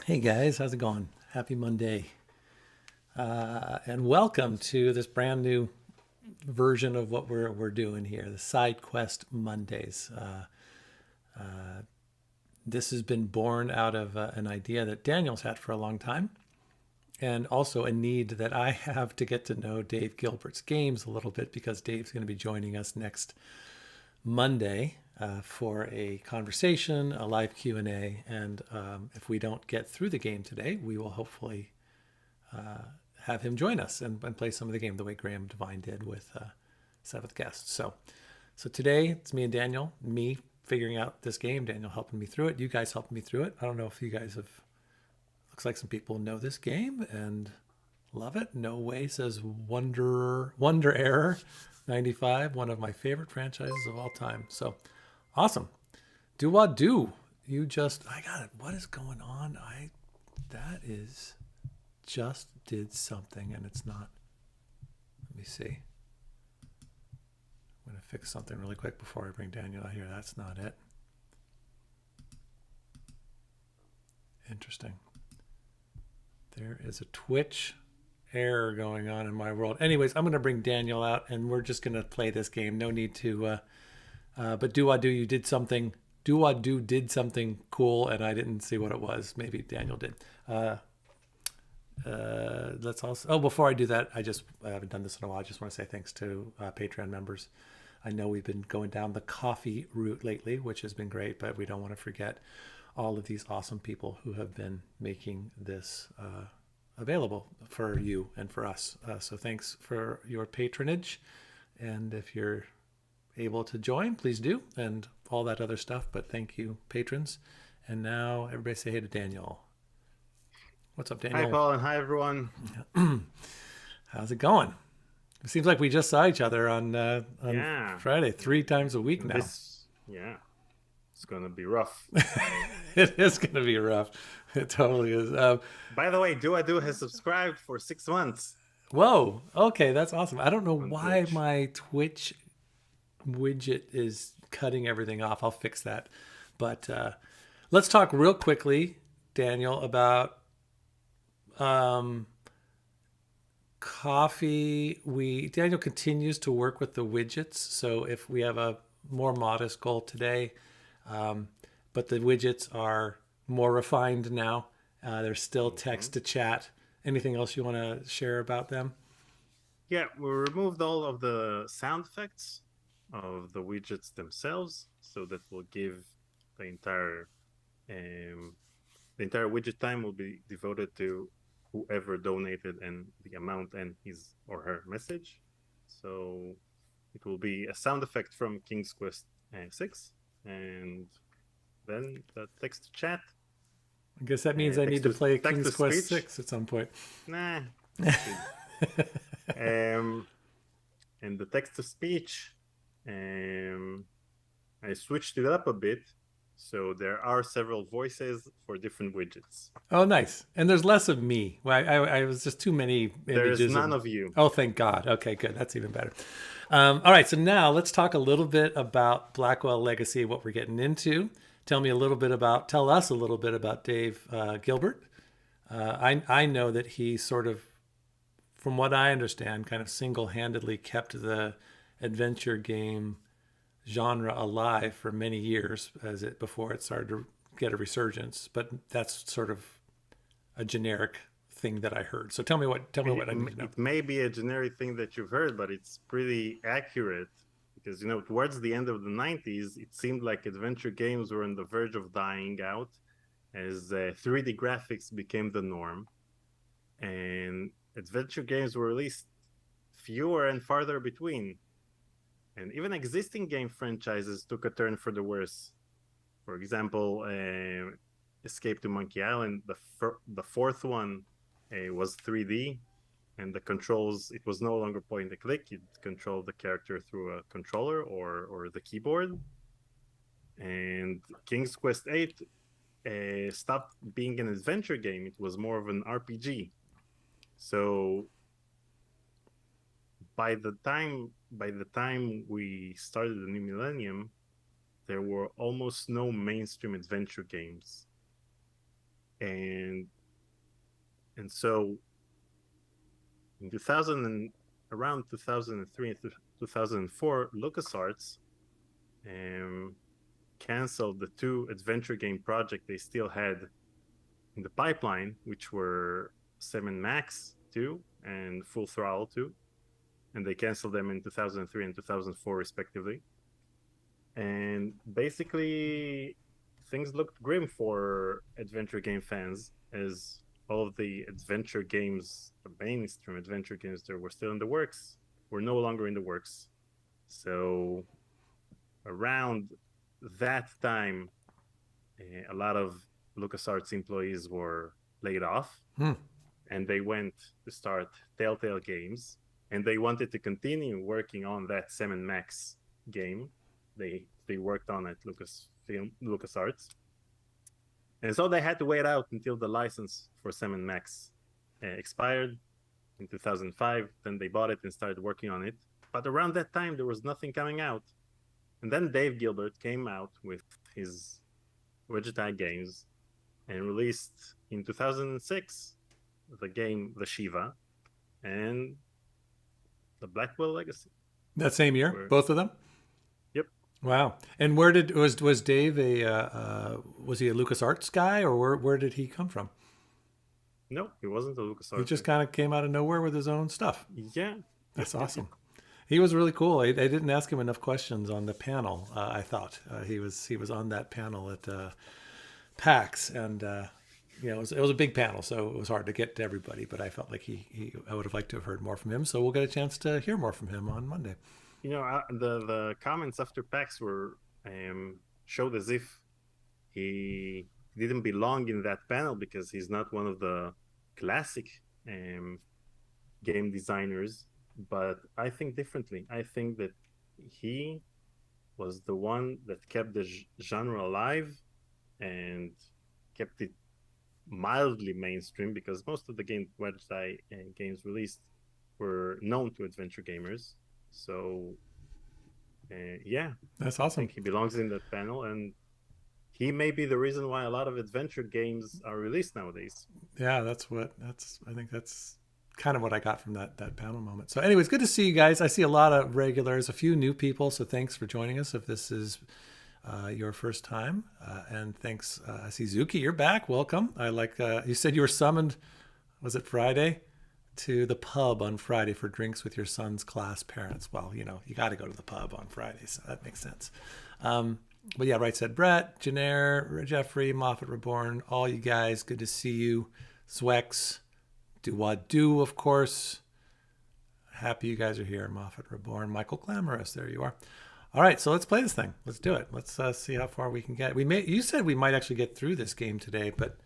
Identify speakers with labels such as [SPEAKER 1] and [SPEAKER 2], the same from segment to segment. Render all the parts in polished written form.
[SPEAKER 1] Hey guys, how's it going? Happy Monday. And welcome to this brand new version of what we're doing here, the SideQuest Mondays. This has been born out of an idea that Daniel's had for a long time, and also a need that I have to get to know Dave Gilbert's games a little bit because Dave's going to be joining us next Monday for a conversation, a live Q&A, and if we don't get through the game today, we will hopefully have him join us and play some of the game the way Graham Devine did with Seventh Guest. So today it's me and Daniel, me figuring out this game, Daniel helping me through it, you guys helping me through it. I don't know if you guys have, looks like some people know this game and love it. No Way says Wonder Error 95, one of my favorite franchises of all time. So awesome. Do what do. I got it. What is going on? That is just did something and it's not. Let me see. I'm going to fix something really quick before I bring Daniel out here. That's not it. Interesting. There is a Twitch error going on in my world. Anyways, I'm going to bring Daniel out and we're just going to play this game. No need to, but you did something. Did something cool and I didn't see what it was. Maybe Daniel did. Let's also, before I do that, I haven't done this in a while. I just want to say thanks to Patreon members. I know we've been going down the coffee route lately, which has been great, but we don't want to forget all of these awesome people who have been making this available for you and for us. So thanks for your patronage. And if you're able to join, please do, and all that other stuff. But thank you, patrons. And now everybody say hey to Daniel. What's up, Daniel?
[SPEAKER 2] Hi, Paul, and hi, everyone.
[SPEAKER 1] How's it going? It seems like we just saw each other on
[SPEAKER 2] Yeah,
[SPEAKER 1] Friday 3 times a week now.
[SPEAKER 2] It's gonna be rough.
[SPEAKER 1] It is going to be rough. It totally is.
[SPEAKER 2] By the way, Do has subscribed for 6 months.
[SPEAKER 1] Whoa. Okay, that's awesome. I don't know
[SPEAKER 2] On
[SPEAKER 1] why
[SPEAKER 2] Twitch.
[SPEAKER 1] my Twitch widget is cutting everything off. I'll fix that. But let's talk real quickly, Daniel, about coffee. Daniel continues to work with the widgets. So if we have a more modest goal today, but the widgets are more refined now. There's still text to chat. Anything else you want to share about them?
[SPEAKER 2] Yeah, we removed all of the sound effects of the widgets themselves, so that will give the entire widget time will be devoted to whoever donated and the amount and his or her message. So it will be a sound effect from King's Quest 6, and then the text to chat.
[SPEAKER 1] I guess that means I need to play King's Quest
[SPEAKER 2] speech.
[SPEAKER 1] 6 at some point.
[SPEAKER 2] Nah. And the text to speech, I switched it up a bit. So there are several voices for different widgets.
[SPEAKER 1] Oh, nice. And there's less of me. I was just too many images.
[SPEAKER 2] There's none of you.
[SPEAKER 1] Oh, thank God. Okay, good. That's even better. All right. So now let's talk a little bit about Blackwell Legacy, what we're getting into. Tell us a little bit about Dave Gilbert. I know that he sort of, from what I understand, kind of single-handedly kept the adventure game genre alive for many years before it started to get a resurgence. But that's sort of a generic thing that I heard. So tell me what I need to know.
[SPEAKER 2] It may be a generic thing that you've heard, but it's pretty accurate because, towards the end of the 90s, it seemed like adventure games were on the verge of dying out as 3D graphics became the norm. And adventure games were released fewer and farther between. And even existing game franchises took a turn for the worse. For example, Escape to Monkey Island, the fourth one was 3D, and the controls, it was no longer point and click. You'd control the character through a controller or the keyboard. And King's Quest 8 stopped being an adventure game. It was more of an RPG. So by the time we started the new millennium, there were almost no mainstream adventure games. and so in 2000 and around 2003 and 2004, LucasArts canceled the 2 adventure game projects they still had in the pipeline, which were 7 Max 2 and Full Throttle 2, and they canceled them in 2003 and 2004 respectively. And basically things looked grim for adventure game fans, as all of the adventure games, the mainstream adventure games that were still in the works, were no longer in the works. So around that time, a lot of LucasArts employees were laid off, and they went to start Telltale Games, and they wanted to continue working on that 7 Max game they worked on at LucasArts. And so they had to wait out until the license for 7 Max expired in 2005. Then they bought it and started working on it. But around that time, there was nothing coming out. And then Dave Gilbert came out with his Widget Eye Games and released in 2006 the game The Shiva and the Blackwell Legacy.
[SPEAKER 1] That same year, both of them?
[SPEAKER 2] Yep.
[SPEAKER 1] Wow. And where was Dave was he a LucasArts guy, or where did he come from?
[SPEAKER 2] No, he wasn't a LucasArts.
[SPEAKER 1] He just kind of came out of nowhere with his own stuff.
[SPEAKER 2] Yeah.
[SPEAKER 1] That's awesome. He was really cool. I didn't ask him enough questions on the panel. I thought he was on that panel at PAX, and it was a big panel, so it was hard to get to everybody. But I felt like I would have liked to have heard more from him. So we'll get a chance to hear more from him on Monday.
[SPEAKER 2] The comments after PAX were showed as if he didn't belong in that panel because he's not one of the classic game designers. But I think differently. I think that he was the one that kept the genre alive and kept it mildly mainstream, because most of the Wedge Eye games released were known to adventure gamers. So,
[SPEAKER 1] that's awesome.
[SPEAKER 2] I think he belongs in that panel, and he may be the reason why a lot of adventure games are released nowadays.
[SPEAKER 1] Yeah, I think that's kind of what I got from that panel moment. So anyways, good to see you guys. I see a lot of regulars, a few new people. So thanks for joining us if this is your first time. And thanks. I see Zuki, you're back. Welcome. I like, you said you were summoned, was it Friday? To the pub on Friday for drinks with your son's class parents. Well, you got to go to the pub on Friday. So that makes sense. But yeah, right said Brett, Janair, Jeffrey, Moffat Reborn, all you guys. Good to see you. Zwex. Do, of course. Happy you guys are here. Moffat Reborn, Michael Glamorous. There you are. All right, so let's play this thing. Let's do it. Let's see how far we can get. You said we might actually get through this game today, but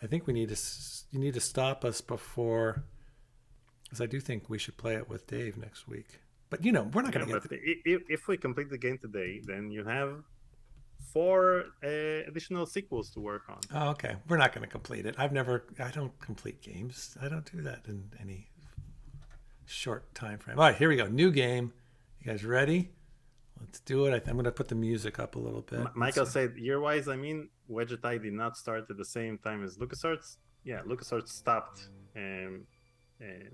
[SPEAKER 1] I think you need to stop us before, because I do think we should play it with Dave next week. But we're not going to get.
[SPEAKER 2] If we complete the game today, then you have 4 additional sequels to work on.
[SPEAKER 1] Oh, okay. We're not going to complete it. I don't complete games. I don't do that in any short time frame. All right, here we go. New game. You guys ready? Let's do it. I'm going to put the music up a little bit.
[SPEAKER 2] Michael said, year-wise, Widget Eye did not start at the same time as LucasArts. Yeah, LucasArts stopped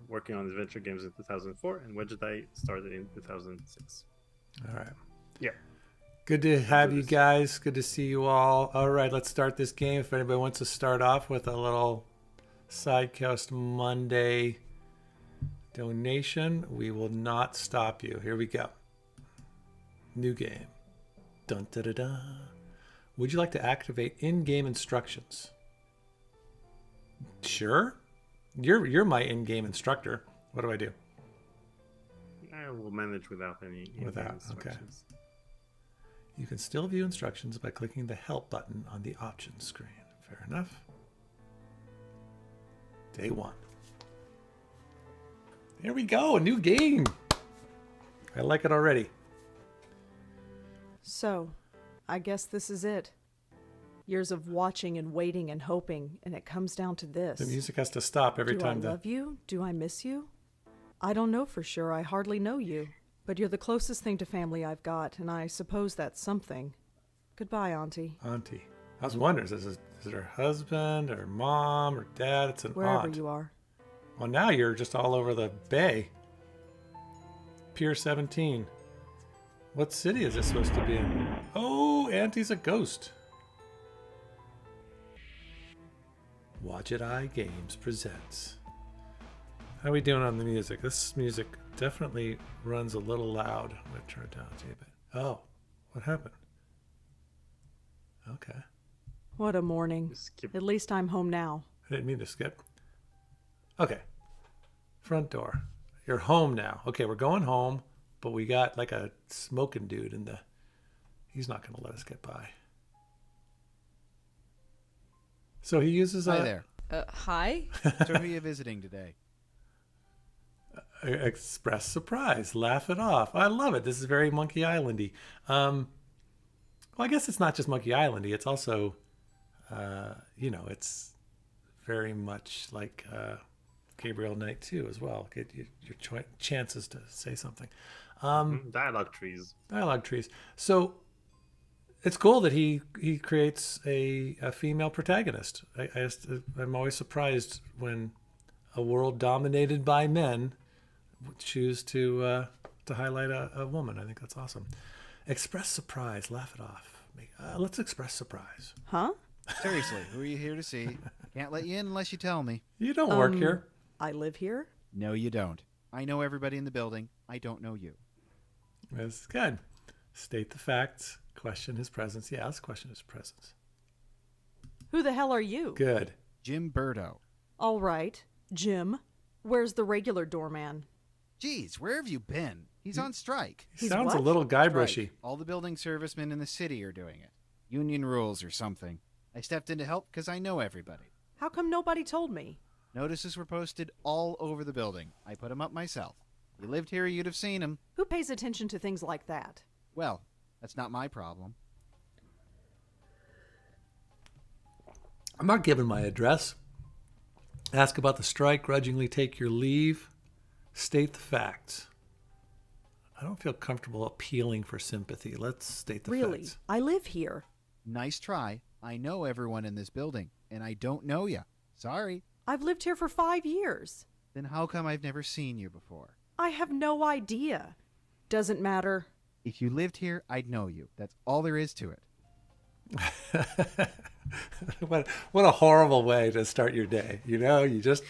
[SPEAKER 2] working on adventure games in 2004, and Widget Eye started in 2006.
[SPEAKER 1] All right.
[SPEAKER 2] Yeah.
[SPEAKER 1] Good to have you guys. Good to see you all. All right, let's start this game. If anybody wants to start off with a little SideQuest Monday donation, we will not stop you. Here we go. New game. Dun da da da. Would you like to activate in-game instructions? Sure. You're my in-game instructor. What do I do?
[SPEAKER 2] I will manage without any instructions.
[SPEAKER 1] Okay. You can still view instructions by clicking the help button on the options screen. Fair enough. Day 1. Here we go, a new game. I like it already.
[SPEAKER 3] So, I guess this is it. Years of watching and waiting and hoping, and it comes down to this.
[SPEAKER 1] The music has to stop every time.
[SPEAKER 3] Do I love you? Do I miss you? I don't know for sure. I hardly know you. But you're the closest thing to family I've got, and I suppose that's something. Goodbye, Auntie.
[SPEAKER 1] Auntie. I was wondering, is it her husband or mom or dad? It's an
[SPEAKER 3] Wherever
[SPEAKER 1] aunt.
[SPEAKER 3] you are.
[SPEAKER 1] Well, now you're just all over the bay. Pier 17. What city is this supposed to be in? Oh, Auntie's a ghost. Watch It Eye Games presents. How are we doing on the music? This music definitely runs a little loud. I'm going to turn it down a bit. Oh, what happened? Okay.
[SPEAKER 3] What a morning.
[SPEAKER 2] Skip.
[SPEAKER 3] At least I'm home now.
[SPEAKER 1] I didn't mean to skip. Okay. Front door. You're home now. Okay, we're going home, but we got like a smoking dude in the... He's not going to let us get by. So he uses
[SPEAKER 4] Hi there.
[SPEAKER 5] Hi?
[SPEAKER 4] So who are you visiting today?
[SPEAKER 1] Express surprise. Laugh it off. I love it. This is very Monkey Island-y. Well, I guess it's not just Monkey Island-y. It's also, it's very much like Gabriel Knight 2 as well. Get your chances to say something.
[SPEAKER 2] Dialogue trees.
[SPEAKER 1] Dialogue trees. So it's cool that he creates a female protagonist. I'm always surprised when a world dominated by men choose to highlight a woman. I think that's awesome. Express surprise. Laugh it off. Let's express surprise.
[SPEAKER 3] Huh?
[SPEAKER 4] Seriously, who are you here to see? Can't let you in unless you tell me.
[SPEAKER 1] You don't work here.
[SPEAKER 3] I live here.
[SPEAKER 4] No, you don't. I know everybody in the building. I don't know you.
[SPEAKER 1] That's good. State the facts. Question his presence. Yeah, let's question his presence.
[SPEAKER 3] Who the hell are you?
[SPEAKER 1] Good.
[SPEAKER 4] Jim Burdo.
[SPEAKER 3] All right. Jim. Where's the regular doorman?
[SPEAKER 4] Geez, where have you been? He's on strike.
[SPEAKER 1] He
[SPEAKER 3] He's
[SPEAKER 1] sounds a
[SPEAKER 3] what?
[SPEAKER 1] little Guybrush-y.
[SPEAKER 4] All the building servicemen in the city are doing it. Union rules or something. I stepped in to help because I know everybody.
[SPEAKER 3] How come nobody told me?
[SPEAKER 4] Notices were posted all over the building. I put them up myself. If you lived here, you'd have seen them.
[SPEAKER 3] Who pays attention to things like that?
[SPEAKER 4] Well, that's not my problem.
[SPEAKER 1] I'm not giving my address. Ask about the strike, grudgingly take your leave. State the facts. I don't feel comfortable appealing for sympathy. Let's state the
[SPEAKER 3] Really?
[SPEAKER 1] facts.
[SPEAKER 3] I live here.
[SPEAKER 4] Nice try. I know everyone in this building, and I don't know you. Sorry.
[SPEAKER 3] I've lived here for 5 years.
[SPEAKER 4] Then how come I've never seen you before?
[SPEAKER 3] I have no idea. Doesn't matter.
[SPEAKER 4] If you lived here, I'd know you. That's all there is to it.
[SPEAKER 1] What a horrible way to start your day. You know, you just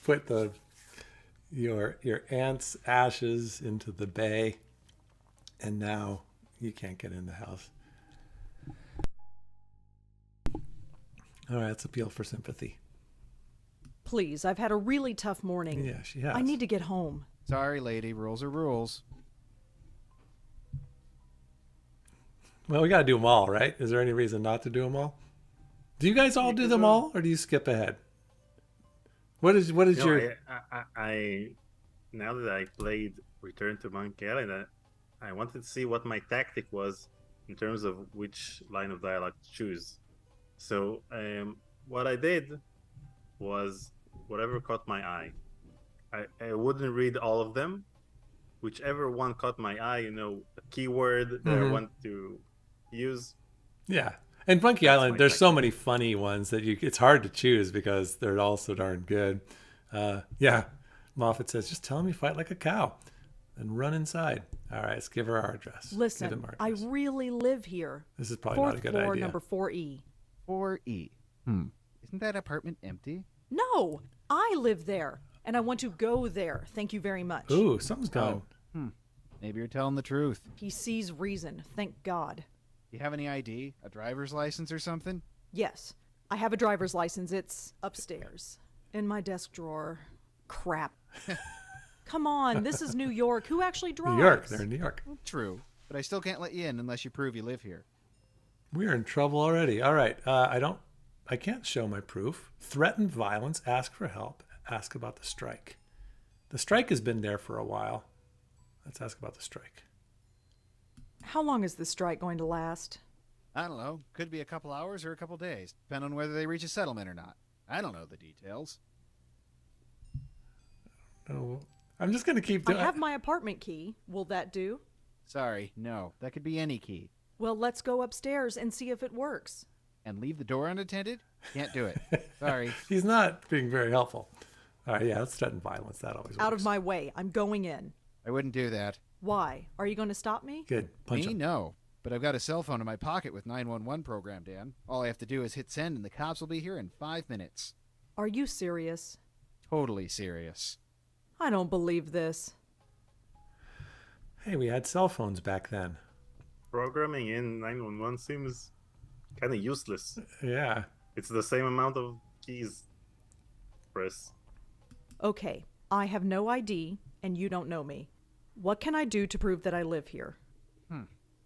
[SPEAKER 1] put your aunt's ashes into the bay, and now you can't get in the house. All right, let's appeal for sympathy.
[SPEAKER 3] Please, I've had a really tough morning.
[SPEAKER 1] Yeah, she has.
[SPEAKER 3] I need to get home.
[SPEAKER 4] Sorry, lady. Rules are rules.
[SPEAKER 1] Well, we got to do them all, right? Is there any reason not to do them all? Do you guys all do them all, or do you skip ahead? What is your...
[SPEAKER 2] I now that I played Return to Monkey Island, I wanted to see what my tactic was in terms of which line of dialogue to choose. So what I did was whatever caught my eye. I wouldn't read all of them. Whichever one caught my eye, a keyword that I want to use.
[SPEAKER 1] Yeah. And Monkey
[SPEAKER 2] That's
[SPEAKER 1] Island,
[SPEAKER 2] my
[SPEAKER 1] there's so
[SPEAKER 2] tactic.
[SPEAKER 1] many funny ones that it's hard to choose because they're all so darn good. Yeah. Moffat says, just tell him you fight like a cow and run inside. All right, let's give her our address. Give
[SPEAKER 3] Listen,
[SPEAKER 1] him our
[SPEAKER 3] I
[SPEAKER 1] address.
[SPEAKER 3] really live here.
[SPEAKER 1] This is probably
[SPEAKER 3] Fourth
[SPEAKER 1] not a good
[SPEAKER 3] floor,
[SPEAKER 1] idea.
[SPEAKER 3] number 4E.
[SPEAKER 4] 4E. Isn't that apartment empty?
[SPEAKER 3] No, I live there, and I want to go there. Thank you very much.
[SPEAKER 1] Ooh, something's going.
[SPEAKER 4] Maybe you're telling the truth.
[SPEAKER 3] He sees reason, thank God.
[SPEAKER 4] You have any ID? A driver's license or something?
[SPEAKER 3] Yes, I have a driver's license. It's upstairs in my desk drawer. Crap. Come on, this is New York. Who actually drives?
[SPEAKER 1] New York. They're in New York.
[SPEAKER 4] True. But I still can't let you in unless you prove you live here.
[SPEAKER 1] We're in trouble already. All right. I can't show my proof. Threaten violence. Ask for help. Ask about the strike. The strike has been there for a while. Let's ask about the strike.
[SPEAKER 3] How long is the strike going to last?
[SPEAKER 4] I don't know. Could be a couple hours or a couple days, depending on whether they reach a settlement or not. I don't know the details.
[SPEAKER 1] Oh, I'm just going to keep
[SPEAKER 3] I
[SPEAKER 1] doing
[SPEAKER 3] have my apartment key. Will that do?
[SPEAKER 4] Sorry, no. That could be any key.
[SPEAKER 3] Well, let's go upstairs and see if it works.
[SPEAKER 4] and leave the door unattended? Can't do it. Sorry.
[SPEAKER 1] He's not being very helpful. All right, yeah, let's threaten violence. That always works.
[SPEAKER 3] Out of my way. I'm going in.
[SPEAKER 4] I wouldn't do that.
[SPEAKER 3] Why? Are you going to stop me?
[SPEAKER 1] Good. Punch
[SPEAKER 4] Me?
[SPEAKER 1] him.
[SPEAKER 4] No. But I've got a cell phone in my pocket with 911 programmed in. All I have to do is hit send and the cops will be here in 5 minutes.
[SPEAKER 3] Are you serious?
[SPEAKER 4] Totally serious.
[SPEAKER 3] I don't believe this.
[SPEAKER 1] Hey, we had cell phones back then.
[SPEAKER 2] Programming in 911 seems kind of useless.
[SPEAKER 1] Yeah.
[SPEAKER 2] It's the same amount of keys. Press.
[SPEAKER 3] Okay, I have no ID, and you don't know me. What can I do to prove that I live here?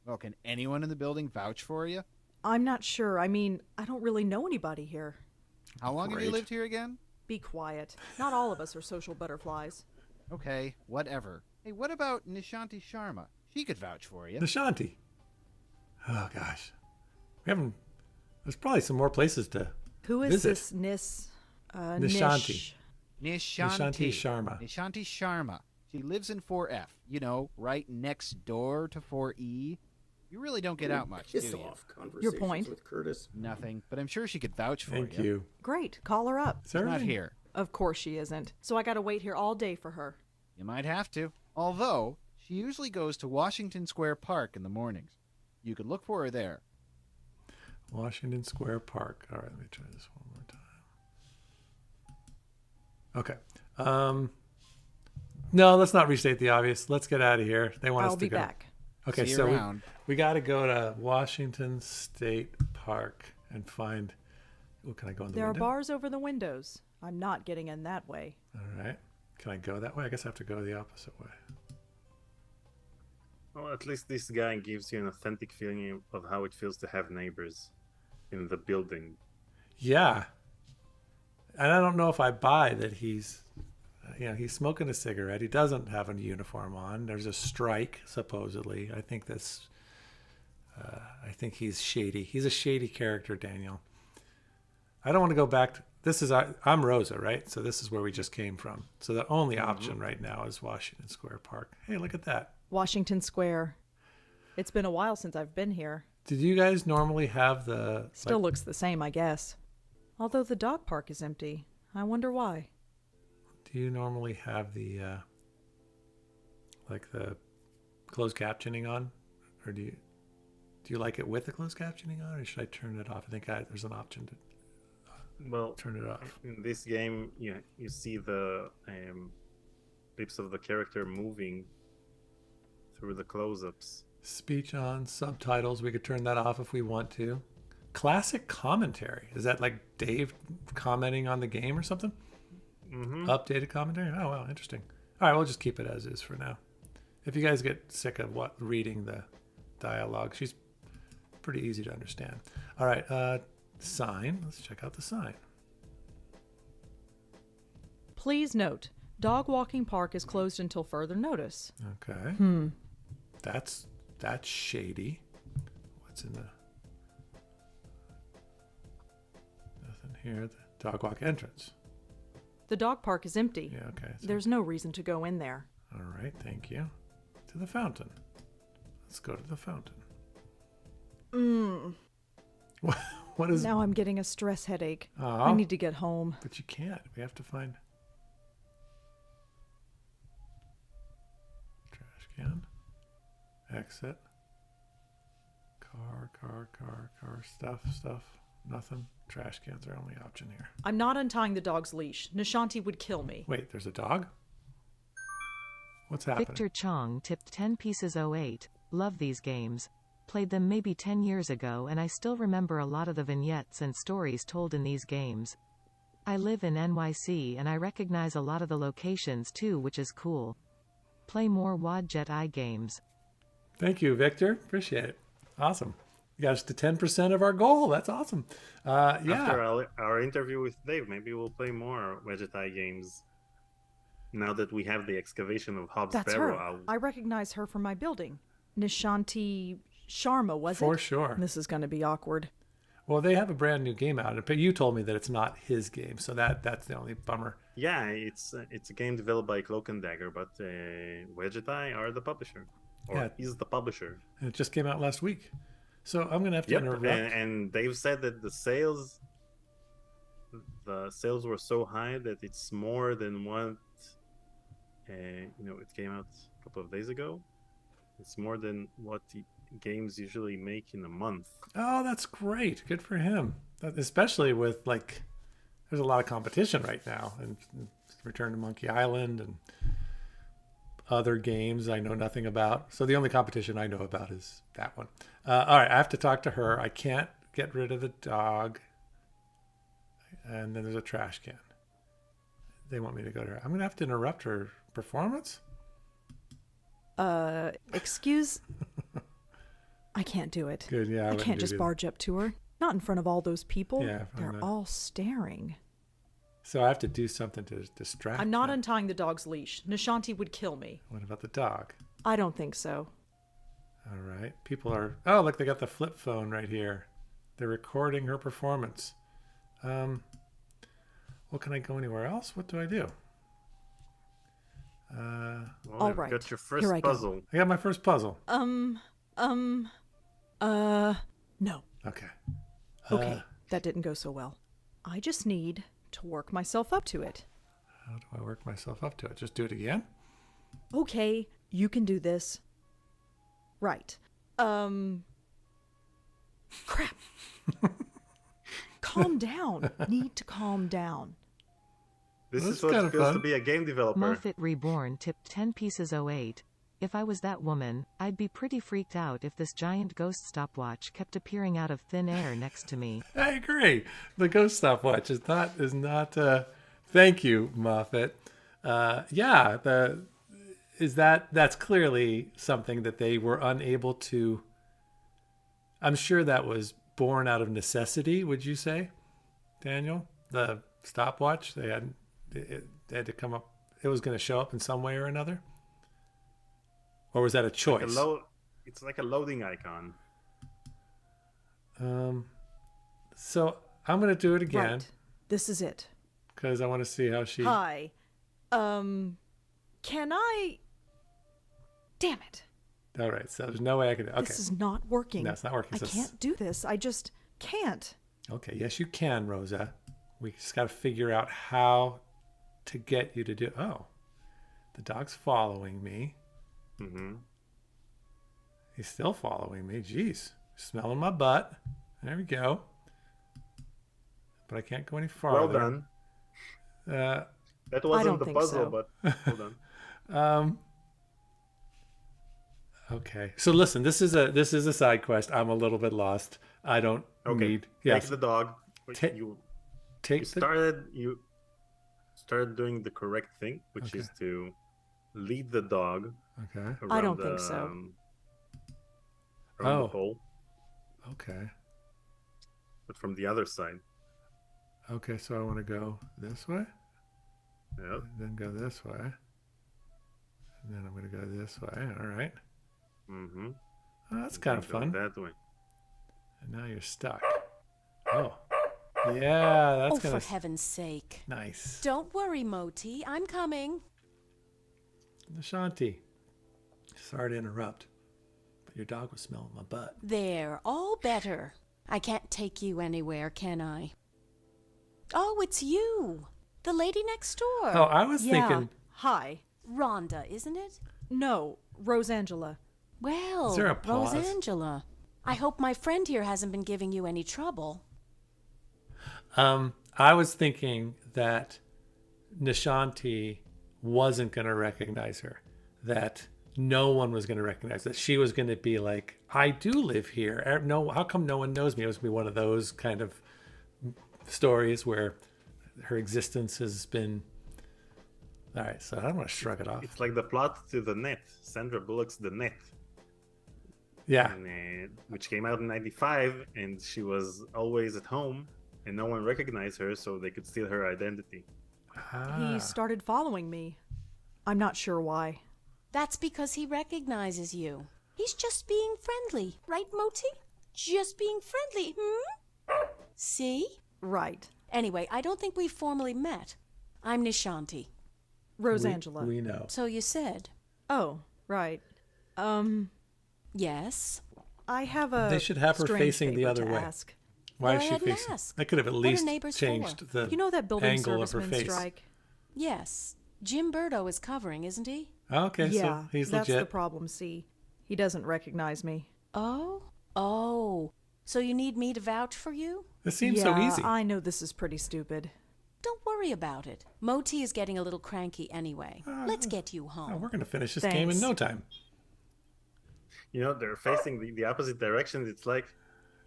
[SPEAKER 4] Well, can anyone in the building vouch for you?
[SPEAKER 3] I'm not sure. I mean, I don't really know anybody here.
[SPEAKER 4] How long have you
[SPEAKER 1] Great.
[SPEAKER 4] lived here again?
[SPEAKER 3] Be quiet. Not all of us are social butterflies.
[SPEAKER 4] Okay, whatever. Hey, what about Nishanti Sharma? She could vouch for you.
[SPEAKER 1] Nishanti. Oh, gosh. We haven't... There's probably some more places to
[SPEAKER 3] Who is
[SPEAKER 1] visit.
[SPEAKER 3] this Nishanti?
[SPEAKER 1] Nishanti.
[SPEAKER 4] Nishanti
[SPEAKER 1] Sharma.
[SPEAKER 4] Nishanti Sharma. She lives in 4F. You know, right next door to 4E. You really don't get out much, do
[SPEAKER 5] Piss
[SPEAKER 4] you?
[SPEAKER 5] off conversations
[SPEAKER 3] Your point?
[SPEAKER 5] with Curtis.
[SPEAKER 4] Nothing, but I'm sure she could vouch for
[SPEAKER 1] Thank
[SPEAKER 4] you.
[SPEAKER 1] you.
[SPEAKER 3] Great, call her up.
[SPEAKER 1] Is there
[SPEAKER 4] She's not
[SPEAKER 1] anything-
[SPEAKER 4] here.
[SPEAKER 3] Of course she isn't. So I gotta wait here all day for her.
[SPEAKER 4] You might have to. Although, she usually goes to Washington Square Park in the mornings. You could look for her there.
[SPEAKER 1] Washington Square Park. All right, let me try this one more time. Okay. No, let's not restate the obvious. Let's get out of here. They want
[SPEAKER 3] I'll
[SPEAKER 1] us to
[SPEAKER 3] be
[SPEAKER 1] go.
[SPEAKER 3] back.
[SPEAKER 1] Okay,
[SPEAKER 4] See you
[SPEAKER 1] so
[SPEAKER 4] around.
[SPEAKER 1] we got to go to Washington State Park and find. Oh, can I go in the
[SPEAKER 3] There are
[SPEAKER 1] window?
[SPEAKER 3] bars over the windows. I'm not getting in that way.
[SPEAKER 1] All right. Can I go that way? I guess I have to go the opposite way.
[SPEAKER 2] Well, at least this guy gives you an authentic feeling of how it feels to have neighbors in the building.
[SPEAKER 1] Yeah. And I don't know if I buy that he's smoking a cigarette. He doesn't have a uniform on. There's a strike, supposedly. I think he's shady. He's a shady character, Daniel. I don't want to go back to, I'm Rosa, right? So this is where we just came from. So the only option right now is Washington Square Park. Hey, look at that.
[SPEAKER 3] Washington Square. It's been a while since I've been here.
[SPEAKER 1] Did you guys normally have the...
[SPEAKER 3] Still looks the same, I guess. Although the dog park is empty. I wonder why.
[SPEAKER 1] Do you normally have the the closed captioning on, or do you like it with the closed captioning on, or should I turn it off? I think there's an option to
[SPEAKER 2] Well,
[SPEAKER 1] turn it off.
[SPEAKER 2] in this game, you see the lips of the character moving through the close-ups.
[SPEAKER 1] Speech on, subtitles. We could turn that off if we want to. Classic commentary. Is that like Dave commenting on the game or something?
[SPEAKER 2] Mm-hmm.
[SPEAKER 1] Updated commentary? Oh, wow, interesting. All right, we'll just keep it as is for now. If you guys get sick of reading the dialogue, she's pretty easy to understand. All right, sign. Let's check out the sign.
[SPEAKER 3] Please note, dog walking park is closed until further notice.
[SPEAKER 1] Okay. That's shady. What's in the... Nothing here. The dog walk entrance.
[SPEAKER 3] The dog park is empty.
[SPEAKER 1] Yeah, okay. So-
[SPEAKER 3] There's no reason to go in there.
[SPEAKER 1] All right, thank you. To the fountain. Let's go to the fountain. What is...
[SPEAKER 3] Now I'm getting a stress headache.
[SPEAKER 1] Aw.
[SPEAKER 3] I need to get home.
[SPEAKER 1] But you can't. We have to find... Trash can. Exit. Car. Stuff. Nothing. Trash cans are only option here.
[SPEAKER 3] I'm not untying the dog's leash. Nishanti would kill me.
[SPEAKER 1] Wait, there's a dog? What's happening?
[SPEAKER 6] Victor Chong tipped 10 pieces 08. Love these games. Played them maybe 10 years ago and I still remember a lot of the vignettes and stories told in these games. I live in NYC and I recognize a lot of the locations too, which is cool. Play more Wadjet I games.
[SPEAKER 1] Thank you, Victor. Appreciate it. Awesome. You got us to 10% of our goal. That's awesome. Yeah.
[SPEAKER 2] After our interview with Dave, maybe we'll play more Vegetai games. Now that we have the excavation of Hobbs
[SPEAKER 3] That's
[SPEAKER 2] Barrow
[SPEAKER 3] her.
[SPEAKER 2] out.
[SPEAKER 3] I recognize her from my building. Nishanti Sharma, was it?
[SPEAKER 1] For sure.
[SPEAKER 3] This is going to be awkward.
[SPEAKER 1] Well, they have a brand new game out, but you told me that it's not his game, so that's the only bummer.
[SPEAKER 2] Yeah, it's a game developed by Cloak and Dagger, but Vegetai are the publisher. Or
[SPEAKER 1] Yeah.
[SPEAKER 2] is the publisher.
[SPEAKER 1] And it just came out last week. So I'm gonna have to
[SPEAKER 2] Yep,
[SPEAKER 1] interrupt.
[SPEAKER 2] and they've said that the sales were so high that it's more than what it came out a couple of days ago. It's more than what the games usually make in a month.
[SPEAKER 1] Oh, that's great. Good for him. Especially with there's a lot of competition right now, and Return to Monkey Island and other games I know nothing about. So the only competition I know about is that one. All right, I have to talk to her. I can't get rid of the dog. And then there's a trash can. They want me to go to her. I'm going to have to interrupt her performance?
[SPEAKER 3] Excuse? I can't do it.
[SPEAKER 1] Good, yeah.
[SPEAKER 3] I can't just barge up to her. Not in front of all those people.
[SPEAKER 1] Yeah,
[SPEAKER 3] They're all staring.
[SPEAKER 1] So I have to do something to distract
[SPEAKER 3] I'm not
[SPEAKER 1] them.
[SPEAKER 3] untying the dog's leash. Nishanti would kill me.
[SPEAKER 1] What about the dog?
[SPEAKER 3] I don't think so.
[SPEAKER 1] All right. People are... Oh, look, they got the flip phone right here. They're recording her performance. Well, can I go anywhere else? What do I do?
[SPEAKER 2] Well,
[SPEAKER 3] All
[SPEAKER 2] you've
[SPEAKER 3] right.
[SPEAKER 2] got your first
[SPEAKER 3] Here I go.
[SPEAKER 2] puzzle.
[SPEAKER 1] I got my first puzzle.
[SPEAKER 3] No.
[SPEAKER 1] Okay.
[SPEAKER 3] Okay, that didn't go so well. I just need to work myself up to it.
[SPEAKER 1] How do I work myself up to it? Just do it again?
[SPEAKER 3] Okay, you can do this. Right. Crap. Calm down. Need to calm down.
[SPEAKER 2] This
[SPEAKER 1] That's
[SPEAKER 2] is what
[SPEAKER 1] kinda
[SPEAKER 2] it feels to
[SPEAKER 1] fun.
[SPEAKER 2] be a game developer.
[SPEAKER 6] Moffat Reborn tipped 10 pieces 08. If I was that woman, I'd be pretty freaked out if this giant ghost stopwatch kept appearing out of thin air next to me.
[SPEAKER 1] I agree. The ghost stopwatch is not. Thank you, Moffat. Yeah, that's clearly something that they were unable to. I'm sure that was born out of necessity. Would you say, Daniel? The stopwatch they had to come up. It was going to show up in some way or another. Or was that a choice?
[SPEAKER 2] It's like a loading icon.
[SPEAKER 1] So I'm going to do it again
[SPEAKER 3] Right. This is it.
[SPEAKER 1] because I want to see how she.
[SPEAKER 3] Hi. Can I... Damn it.
[SPEAKER 1] All right. So there's no way I can. Okay.
[SPEAKER 3] This is not working.
[SPEAKER 1] No, it's not working.
[SPEAKER 3] I
[SPEAKER 1] So
[SPEAKER 3] can't do this. I just can't.
[SPEAKER 1] Okay. Yes, you can, Rosa. We just got to figure out how to get you to do. Oh, the dog's following me.
[SPEAKER 2] Mm-hmm.
[SPEAKER 1] He's still following me. Jeez. Smelling my butt. There we go. But I can't go any
[SPEAKER 2] Well
[SPEAKER 1] farther.
[SPEAKER 2] done.
[SPEAKER 1] Uh,
[SPEAKER 2] That wasn't
[SPEAKER 3] don't
[SPEAKER 2] the
[SPEAKER 3] think
[SPEAKER 2] puzzle,
[SPEAKER 3] so.
[SPEAKER 2] but well done.
[SPEAKER 1] Okay. So listen, this is a side quest. I'm a little bit lost. I don't
[SPEAKER 2] Okay.
[SPEAKER 1] need. Yes.
[SPEAKER 2] Take the dog.
[SPEAKER 1] Ta-
[SPEAKER 2] you
[SPEAKER 1] Take the.
[SPEAKER 2] started doing the correct thing, which
[SPEAKER 1] Okay.
[SPEAKER 2] is to lead the dog
[SPEAKER 1] Okay.
[SPEAKER 2] around
[SPEAKER 3] I don't think so.
[SPEAKER 2] around
[SPEAKER 1] Oh.
[SPEAKER 2] the pole,
[SPEAKER 1] Okay.
[SPEAKER 2] but from the other side.
[SPEAKER 1] Okay. So I want to go this way.
[SPEAKER 2] Yep.
[SPEAKER 1] Then go this way. And then I'm going to go this way. All right.
[SPEAKER 2] Mm-hmm.
[SPEAKER 1] Oh, that's kind of fun.
[SPEAKER 2] That way.
[SPEAKER 1] And now you're stuck. Oh. Yeah, that's
[SPEAKER 5] Oh,
[SPEAKER 1] going
[SPEAKER 5] for
[SPEAKER 1] to...
[SPEAKER 5] heaven's sake.
[SPEAKER 1] Nice.
[SPEAKER 5] Don't worry, Moti. I'm coming.
[SPEAKER 1] Ashanti. Sorry to interrupt, but your dog was smelling my butt.
[SPEAKER 5] There, all better. I can't take you anywhere, can I? Oh, it's you. The lady next door.
[SPEAKER 1] Oh, I was
[SPEAKER 3] Yeah.
[SPEAKER 1] thinking...
[SPEAKER 3] Hi.
[SPEAKER 5] Rhonda, isn't it?
[SPEAKER 3] No, Rosangela.
[SPEAKER 5] Well,
[SPEAKER 1] Is there a pause?
[SPEAKER 5] Rosangela. I hope my friend here hasn't been giving you any trouble.
[SPEAKER 1] I was thinking that Nishanti wasn't going to recognize her, that no one was going to recognize, that she was going to be like, I do live here. No, how come no one knows me? It was going to be one of those kind of stories where her existence has been... All right, so I don't want to shrug it off.
[SPEAKER 2] It's like the plot to The Net. Sandra Bullock's The Net,
[SPEAKER 1] Yeah.
[SPEAKER 2] which came out in '95, and she was always at home, and no one recognized her, so they could steal her identity.
[SPEAKER 1] Ah.
[SPEAKER 3] He started following me. I'm not sure why.
[SPEAKER 5] That's because he recognizes you. He's just being friendly, right, Moti? Just being friendly, See?
[SPEAKER 3] Right.
[SPEAKER 5] Anyway, I don't think we've formally met. I'm Nishanti.
[SPEAKER 3] Rosangela.
[SPEAKER 1] We know.
[SPEAKER 5] So you said.
[SPEAKER 3] Oh, right.
[SPEAKER 5] Yes.
[SPEAKER 3] I have a
[SPEAKER 1] They should have her
[SPEAKER 3] strange
[SPEAKER 1] facing the
[SPEAKER 3] favor
[SPEAKER 1] other
[SPEAKER 3] to
[SPEAKER 1] way.
[SPEAKER 3] ask.
[SPEAKER 1] Why
[SPEAKER 5] Go
[SPEAKER 1] is she
[SPEAKER 5] ahead and
[SPEAKER 1] facing?
[SPEAKER 5] ask.
[SPEAKER 1] I could have at
[SPEAKER 5] What are
[SPEAKER 1] least
[SPEAKER 5] neighbors
[SPEAKER 1] changed
[SPEAKER 5] for?
[SPEAKER 1] the
[SPEAKER 3] You know that building
[SPEAKER 1] angle of her
[SPEAKER 3] servicemen
[SPEAKER 1] face.
[SPEAKER 3] strike?
[SPEAKER 5] Yes. Jim Burdo is covering, isn't he?
[SPEAKER 1] Okay,
[SPEAKER 3] Yeah,
[SPEAKER 1] so he's
[SPEAKER 3] that's
[SPEAKER 1] legit.
[SPEAKER 3] the problem, see. He doesn't recognize me.
[SPEAKER 5] Oh? Oh. So you need me to vouch for you?
[SPEAKER 1] This seems
[SPEAKER 3] yeah,
[SPEAKER 1] so easy.
[SPEAKER 3] I know this is pretty stupid.
[SPEAKER 5] Don't worry about it. Moti is getting a little cranky anyway. Let's get you
[SPEAKER 1] Oh,
[SPEAKER 5] home.
[SPEAKER 1] we're going to finish this game in
[SPEAKER 3] Thanks.
[SPEAKER 1] no time.
[SPEAKER 2] You know, they're facing the opposite direction. It's like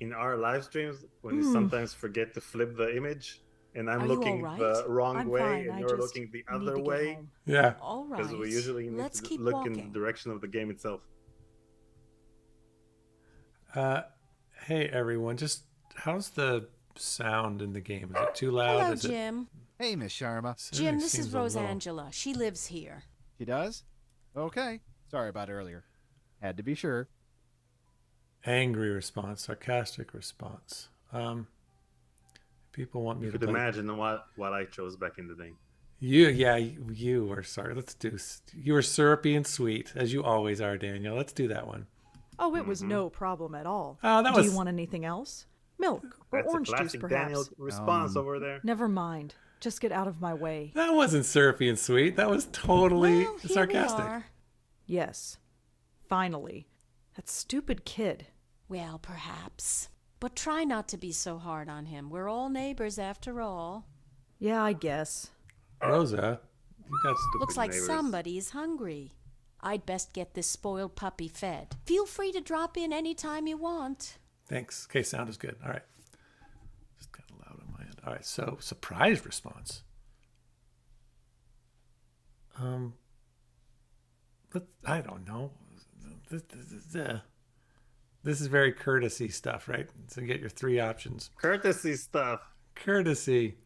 [SPEAKER 2] in our live streams when you sometimes forget to flip the image, and I'm
[SPEAKER 5] Are you
[SPEAKER 2] looking
[SPEAKER 5] all right?
[SPEAKER 2] the wrong
[SPEAKER 3] I'm
[SPEAKER 2] way,
[SPEAKER 3] fine.
[SPEAKER 2] and
[SPEAKER 3] I
[SPEAKER 2] you're
[SPEAKER 3] just
[SPEAKER 2] looking the
[SPEAKER 3] need
[SPEAKER 2] other
[SPEAKER 3] to get
[SPEAKER 2] way.
[SPEAKER 3] home.
[SPEAKER 1] Yeah.
[SPEAKER 5] All right.
[SPEAKER 2] Because we usually need
[SPEAKER 5] Let's
[SPEAKER 2] to
[SPEAKER 5] keep
[SPEAKER 2] look
[SPEAKER 5] walking.
[SPEAKER 2] in the direction of the game itself.
[SPEAKER 1] Hey, everyone. Just how's the sound in the game? Is it too loud?
[SPEAKER 5] Hello,
[SPEAKER 1] Is
[SPEAKER 5] Jim.
[SPEAKER 4] Hey, Miss Sharma.
[SPEAKER 5] Jim, this
[SPEAKER 1] seems
[SPEAKER 5] is
[SPEAKER 1] a little
[SPEAKER 5] Rosangela. She lives here.
[SPEAKER 4] She does? Okay. Sorry about earlier. Had to be sure.
[SPEAKER 1] Angry response, sarcastic response. People want me
[SPEAKER 2] You
[SPEAKER 1] to
[SPEAKER 2] could
[SPEAKER 1] play.
[SPEAKER 2] imagine what I chose back in the day.
[SPEAKER 1] You were sorry. Let's do. You were syrupy and sweet as you always are, Daniel. Let's do that one.
[SPEAKER 3] Oh, it was no problem at all.
[SPEAKER 1] Oh, that
[SPEAKER 3] Do
[SPEAKER 1] was.
[SPEAKER 3] you want anything else? Milk or
[SPEAKER 2] That's
[SPEAKER 3] orange
[SPEAKER 2] a
[SPEAKER 3] juice,
[SPEAKER 2] classic
[SPEAKER 3] perhaps?
[SPEAKER 2] Daniel response over there.
[SPEAKER 3] Never mind. Just get out of my way.
[SPEAKER 1] That wasn't syrupy and sweet. That was totally
[SPEAKER 5] Well, here
[SPEAKER 1] sarcastic.
[SPEAKER 5] we are.
[SPEAKER 3] Yes. Finally. That stupid kid.
[SPEAKER 5] Well, perhaps. But try not to be so hard on him. We're all neighbors after all.
[SPEAKER 3] Yeah, I guess.
[SPEAKER 1] Rosa, you got
[SPEAKER 2] Stupid
[SPEAKER 5] Looks like
[SPEAKER 2] neighbors.
[SPEAKER 5] somebody's hungry. I'd best get this spoiled puppy fed. Feel free to drop in any time you want.
[SPEAKER 1] thanks. Okay, sound is good. All right. Just kind of loud on my end. All right. So surprise response. But I don't know. This is very courtesy stuff, right? So you get your three options.
[SPEAKER 2] Courtesy stuff.
[SPEAKER 1] Courtesy.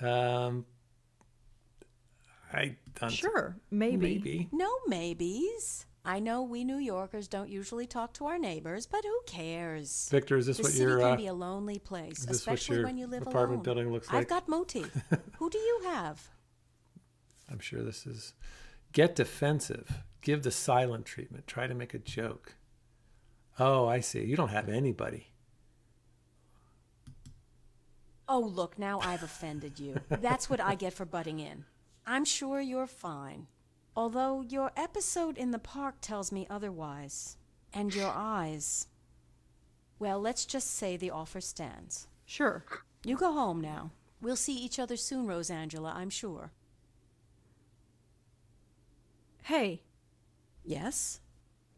[SPEAKER 1] I don't.
[SPEAKER 3] Sure, maybe.
[SPEAKER 1] Maybe.
[SPEAKER 5] No maybes. I know we New Yorkers don't usually talk to our neighbors, but who cares?
[SPEAKER 1] Victor, is this
[SPEAKER 5] The
[SPEAKER 1] what
[SPEAKER 5] city
[SPEAKER 1] your
[SPEAKER 5] can be a lonely place,
[SPEAKER 1] is this what
[SPEAKER 5] especially
[SPEAKER 1] your
[SPEAKER 5] when you live
[SPEAKER 1] apartment
[SPEAKER 5] alone.
[SPEAKER 1] building looks
[SPEAKER 5] I've
[SPEAKER 1] like?
[SPEAKER 5] got Moti. Who do you have?
[SPEAKER 1] I'm sure this is get defensive. Give the silent treatment. Try to make a joke. Oh, I see. You don't have anybody.
[SPEAKER 5] Oh, look, now I've offended you. That's what I get for butting in. I'm sure you're fine. Although your episode in the park tells me otherwise. And your eyes. Well, let's just say the offer stands.
[SPEAKER 3] Sure.
[SPEAKER 5] You go home now. We'll see each other soon, Rosangela, I'm sure.
[SPEAKER 3] Hey,
[SPEAKER 5] Yes?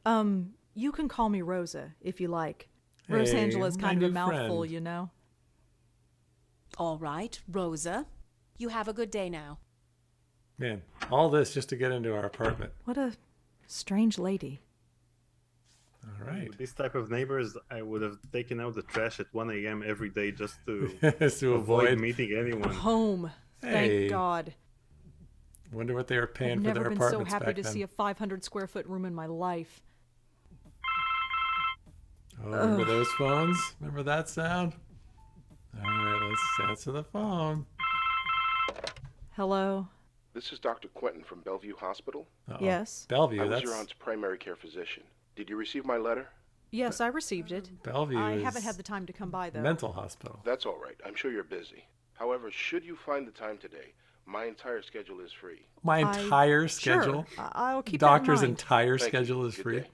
[SPEAKER 3] you can call me Rosa if you like.
[SPEAKER 1] Hey,
[SPEAKER 3] Rosangela's
[SPEAKER 1] my
[SPEAKER 3] kind of a
[SPEAKER 1] new
[SPEAKER 3] mouthful,
[SPEAKER 1] friend.
[SPEAKER 3] you know.
[SPEAKER 5] All right, Rosa. You have a good day now.
[SPEAKER 1] Man, all this just to get into our apartment.
[SPEAKER 3] What a strange lady.
[SPEAKER 1] All right.
[SPEAKER 2] With this type of neighbors, I would have taken out the trash at 1 a.m. every day just to
[SPEAKER 1] To avoid.
[SPEAKER 2] meeting anyone.
[SPEAKER 3] Home.
[SPEAKER 1] Hey.
[SPEAKER 3] Thank God.
[SPEAKER 1] Wonder what they were paying
[SPEAKER 3] I've
[SPEAKER 1] for
[SPEAKER 3] never
[SPEAKER 1] their
[SPEAKER 3] been so
[SPEAKER 1] apartments
[SPEAKER 3] happy
[SPEAKER 1] back
[SPEAKER 3] to
[SPEAKER 1] then.
[SPEAKER 3] see a 500 square foot room in my life.
[SPEAKER 1] Oh, remember those phones? Remember that sound? All right, let's answer the phone.
[SPEAKER 3] Hello?
[SPEAKER 7] This is Dr. Quentin from Bellevue Hospital.
[SPEAKER 1] Uh-oh.
[SPEAKER 3] Yes?
[SPEAKER 1] Bellevue,
[SPEAKER 7] I was
[SPEAKER 1] that's
[SPEAKER 7] your aunt's primary care physician. Did you receive my letter?
[SPEAKER 3] Yes, I received it.
[SPEAKER 1] Bellevue
[SPEAKER 3] I
[SPEAKER 1] is
[SPEAKER 3] haven't had the time to come by, though.
[SPEAKER 1] mental hospital.
[SPEAKER 7] That's all right. I'm sure you're busy. However, should you find the time today, my entire schedule is free.
[SPEAKER 1] My entire schedule.
[SPEAKER 3] Sure. I'll keep
[SPEAKER 1] Doctor's
[SPEAKER 3] that in mind.
[SPEAKER 1] entire
[SPEAKER 7] Thank you.
[SPEAKER 1] schedule is
[SPEAKER 7] Good
[SPEAKER 1] free.
[SPEAKER 7] day.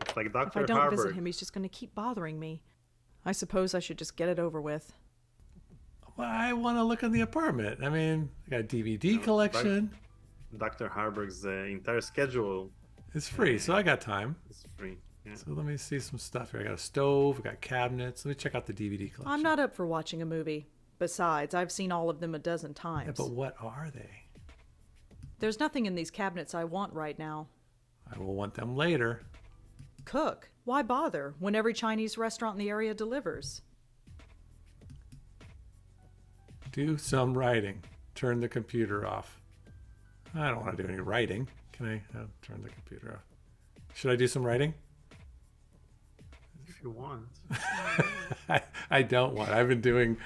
[SPEAKER 2] It's like
[SPEAKER 3] If
[SPEAKER 2] Dr.
[SPEAKER 3] I don't
[SPEAKER 2] Harburg.
[SPEAKER 3] visit him, he's just going to keep bothering me. I suppose I should just get it over with.
[SPEAKER 1] Well, I want to look in the apartment. I mean, I got a DVD collection.
[SPEAKER 2] Dr. Harburg's entire schedule
[SPEAKER 1] It's free, so I got time.
[SPEAKER 2] is free. Yeah.
[SPEAKER 1] So let me see some stuff here. I got a stove, I got cabinets. Let me check out the DVD collection.
[SPEAKER 3] I'm not up for watching a movie. Besides, I've seen all of them a dozen
[SPEAKER 1] Yeah,
[SPEAKER 3] times.
[SPEAKER 1] but what are they?
[SPEAKER 3] There's nothing in these cabinets I want right now.
[SPEAKER 1] I will want them later.
[SPEAKER 3] Cook. Why bother when every Chinese restaurant in the area delivers?
[SPEAKER 1] Do some writing. Turn the computer off. I don't want to do any writing. Can I turn the computer off? Should I do some writing?
[SPEAKER 2] If you want.
[SPEAKER 1] I don't want. I've been doing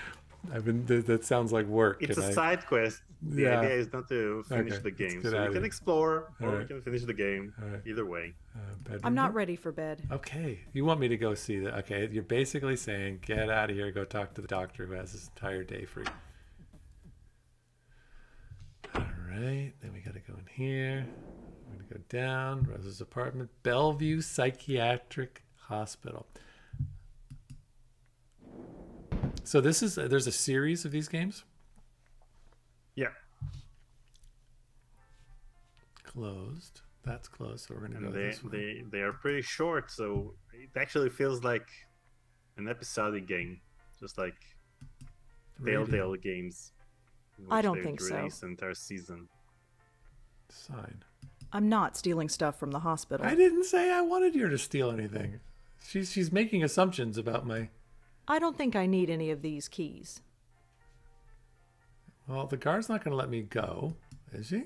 [SPEAKER 1] That sounds like work.
[SPEAKER 2] It's
[SPEAKER 1] and
[SPEAKER 2] a side quest. The
[SPEAKER 1] Yeah.
[SPEAKER 2] idea is not to finish
[SPEAKER 1] Okay,
[SPEAKER 2] the
[SPEAKER 1] let's
[SPEAKER 2] game.
[SPEAKER 1] get
[SPEAKER 2] So
[SPEAKER 1] out
[SPEAKER 2] we
[SPEAKER 1] of
[SPEAKER 2] can
[SPEAKER 1] here.
[SPEAKER 2] explore or we
[SPEAKER 1] Alright.
[SPEAKER 2] can finish the game.
[SPEAKER 1] Alright.
[SPEAKER 2] Either way.
[SPEAKER 1] bedroom
[SPEAKER 3] I'm not
[SPEAKER 1] tour?
[SPEAKER 3] ready for bed.
[SPEAKER 1] Okay, you want me to go see that? Okay, you're basically saying get out of here, go talk to the doctor who has this entire day free. All right, then we got to go in here. We're gonna go down Rose's apartment, Bellevue Psychiatric Hospital. So there's a series of these games.
[SPEAKER 2] Yeah.
[SPEAKER 1] Closed. That's closed. So we're gonna
[SPEAKER 2] And
[SPEAKER 1] go this way.
[SPEAKER 2] they are pretty short, so it actually feels like an episodic game. Just like
[SPEAKER 1] Radio.
[SPEAKER 2] Telltale games. in
[SPEAKER 3] I
[SPEAKER 2] which
[SPEAKER 3] don't
[SPEAKER 2] they
[SPEAKER 3] think
[SPEAKER 2] would
[SPEAKER 3] so.
[SPEAKER 2] release an entire season.
[SPEAKER 1] Sign.
[SPEAKER 3] I'm not stealing stuff from the hospital.
[SPEAKER 1] I didn't say I wanted you to steal anything. She's making assumptions about my.
[SPEAKER 3] I don't think I need any of these keys.
[SPEAKER 1] Well, the guard's not going to let me go, is she?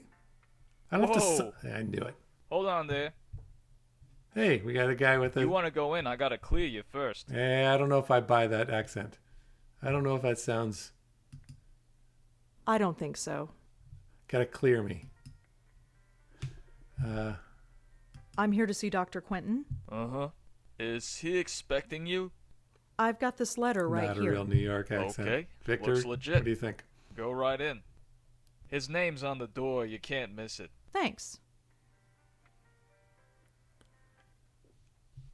[SPEAKER 1] I don't have
[SPEAKER 8] Whoa.
[SPEAKER 1] to. I knew it.
[SPEAKER 8] Hold on there.
[SPEAKER 1] Hey, we got a guy with a.
[SPEAKER 8] You want to go in? I gotta clear you first.
[SPEAKER 1] I don't know if I buy that accent. I don't know if that sounds.
[SPEAKER 3] I don't think so.
[SPEAKER 1] Gotta clear me.
[SPEAKER 3] I'm here to see Dr. Quentin.
[SPEAKER 8] Uh-huh. Is he expecting you?
[SPEAKER 3] I've got this letter right
[SPEAKER 1] Not
[SPEAKER 3] here.
[SPEAKER 1] a real New York accent.
[SPEAKER 8] Okay,
[SPEAKER 1] Victor,
[SPEAKER 8] looks legit.
[SPEAKER 1] what do you think?
[SPEAKER 8] Go right in. His name's on the door. You can't miss it.
[SPEAKER 3] Thanks.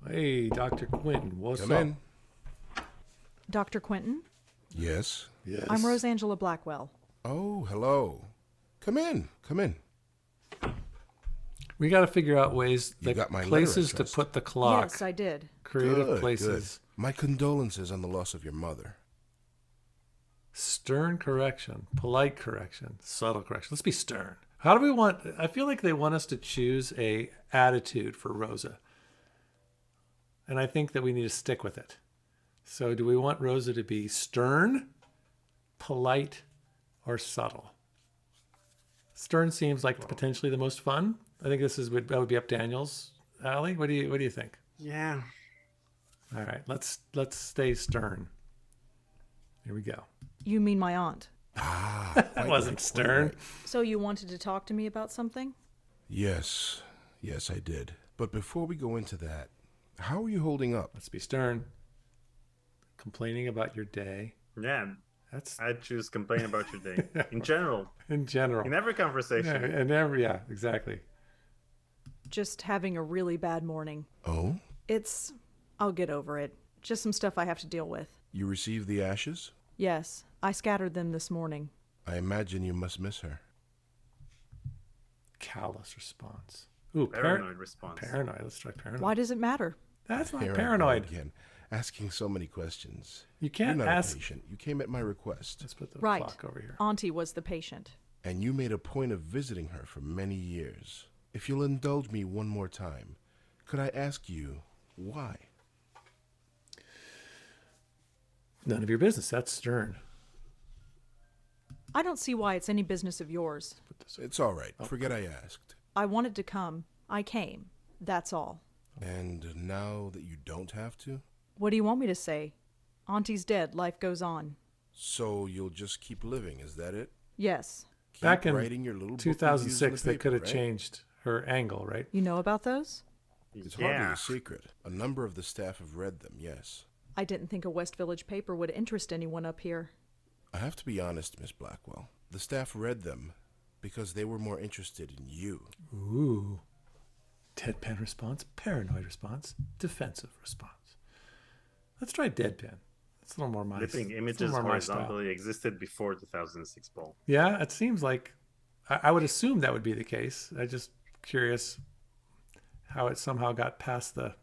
[SPEAKER 1] Hey, Dr. Quentin, what's
[SPEAKER 9] Come
[SPEAKER 1] up?
[SPEAKER 9] in.
[SPEAKER 3] Dr. Quentin?
[SPEAKER 9] Yes.
[SPEAKER 1] Yes.
[SPEAKER 3] I'm Rosangela Blackwell.
[SPEAKER 9] Oh, hello. Come in. Come in.
[SPEAKER 1] We got to figure out ways,
[SPEAKER 9] You got my letter, I
[SPEAKER 1] places to
[SPEAKER 9] trust.
[SPEAKER 1] put the clock.
[SPEAKER 3] Yes, I did.
[SPEAKER 1] Creative
[SPEAKER 9] Good,
[SPEAKER 1] places.
[SPEAKER 9] good. My condolences on the loss of your mother.
[SPEAKER 1] Stern correction, polite correction, subtle correction. Let's be stern. How do we want? I feel like they want us to choose a attitude for Rosa, and I think that we need to stick with it. So, do we want Rosa to be stern, polite, or subtle? Stern seems like potentially the most fun. I think that would be up Daniel's alley. What do you think?
[SPEAKER 2] Yeah.
[SPEAKER 1] All right, let's stay stern. Here we go.
[SPEAKER 3] You mean my aunt.
[SPEAKER 1] That wasn't stern.
[SPEAKER 3] So you wanted to talk to me about something?
[SPEAKER 9] Yes. Yes, I did. But before we go into that, how are you holding up?
[SPEAKER 1] Let's be stern. Complaining about your day.
[SPEAKER 2] Yeah.
[SPEAKER 1] That's
[SPEAKER 2] I'd choose complain about your day. In general.
[SPEAKER 1] in general.
[SPEAKER 2] In every
[SPEAKER 1] Yeah,
[SPEAKER 2] conversation.
[SPEAKER 1] and exactly.
[SPEAKER 3] Just having a really bad morning.
[SPEAKER 9] Oh?
[SPEAKER 3] I'll get over it. Just some stuff I have to deal with.
[SPEAKER 9] You received the ashes?
[SPEAKER 3] Yes, I scattered them this morning.
[SPEAKER 9] I imagine you must miss her.
[SPEAKER 1] Callous response. Ooh,
[SPEAKER 2] Paranoid response.
[SPEAKER 1] Paranoid. Let's try paranoid.
[SPEAKER 3] Why does it matter?
[SPEAKER 1] That's not paranoid.
[SPEAKER 9] Again, asking so many questions.
[SPEAKER 1] You can't
[SPEAKER 9] You're not
[SPEAKER 1] ask.
[SPEAKER 9] a patient. You came at my request.
[SPEAKER 1] Let's put the
[SPEAKER 3] Right.
[SPEAKER 1] clock over here.
[SPEAKER 3] Auntie was the patient.
[SPEAKER 9] And you made a point of visiting her for many years. If you'll indulge me one more time, could I ask you why?
[SPEAKER 1] None of your business. That's stern.
[SPEAKER 3] I don't see why it's any business of yours.
[SPEAKER 1] Put this.
[SPEAKER 9] It's all right. Forget I asked.
[SPEAKER 3] I wanted to come. I came. That's all.
[SPEAKER 9] And now that you don't have to,
[SPEAKER 3] What do you want me to say? Auntie's dead. Life goes on.
[SPEAKER 9] so you'll just keep living, is that it?
[SPEAKER 3] Yes.
[SPEAKER 9] Keep
[SPEAKER 1] Back in
[SPEAKER 9] writing your little book
[SPEAKER 1] 2006,
[SPEAKER 9] reviews in
[SPEAKER 1] they
[SPEAKER 9] the
[SPEAKER 1] could have
[SPEAKER 9] paper, right?
[SPEAKER 1] changed her angle, right?
[SPEAKER 3] You know about those?
[SPEAKER 9] It's hardly
[SPEAKER 2] Yeah.
[SPEAKER 9] a secret. A number of the staff have read them, yes.
[SPEAKER 3] I didn't think a West Village paper would interest anyone up here.
[SPEAKER 9] I have to be honest, Miss Blackwell. The staff read them because they were more interested in you.
[SPEAKER 1] Ooh. Deadpan response, paranoid response, defensive response. Let's try deadpan. It's a little more my
[SPEAKER 2] Flipping
[SPEAKER 1] it's a
[SPEAKER 2] images
[SPEAKER 1] little more my style.
[SPEAKER 2] horizontally existed before 2006, Paul.
[SPEAKER 1] Yeah, it seems like I would assume that would be the case. I'm just curious how it somehow got past the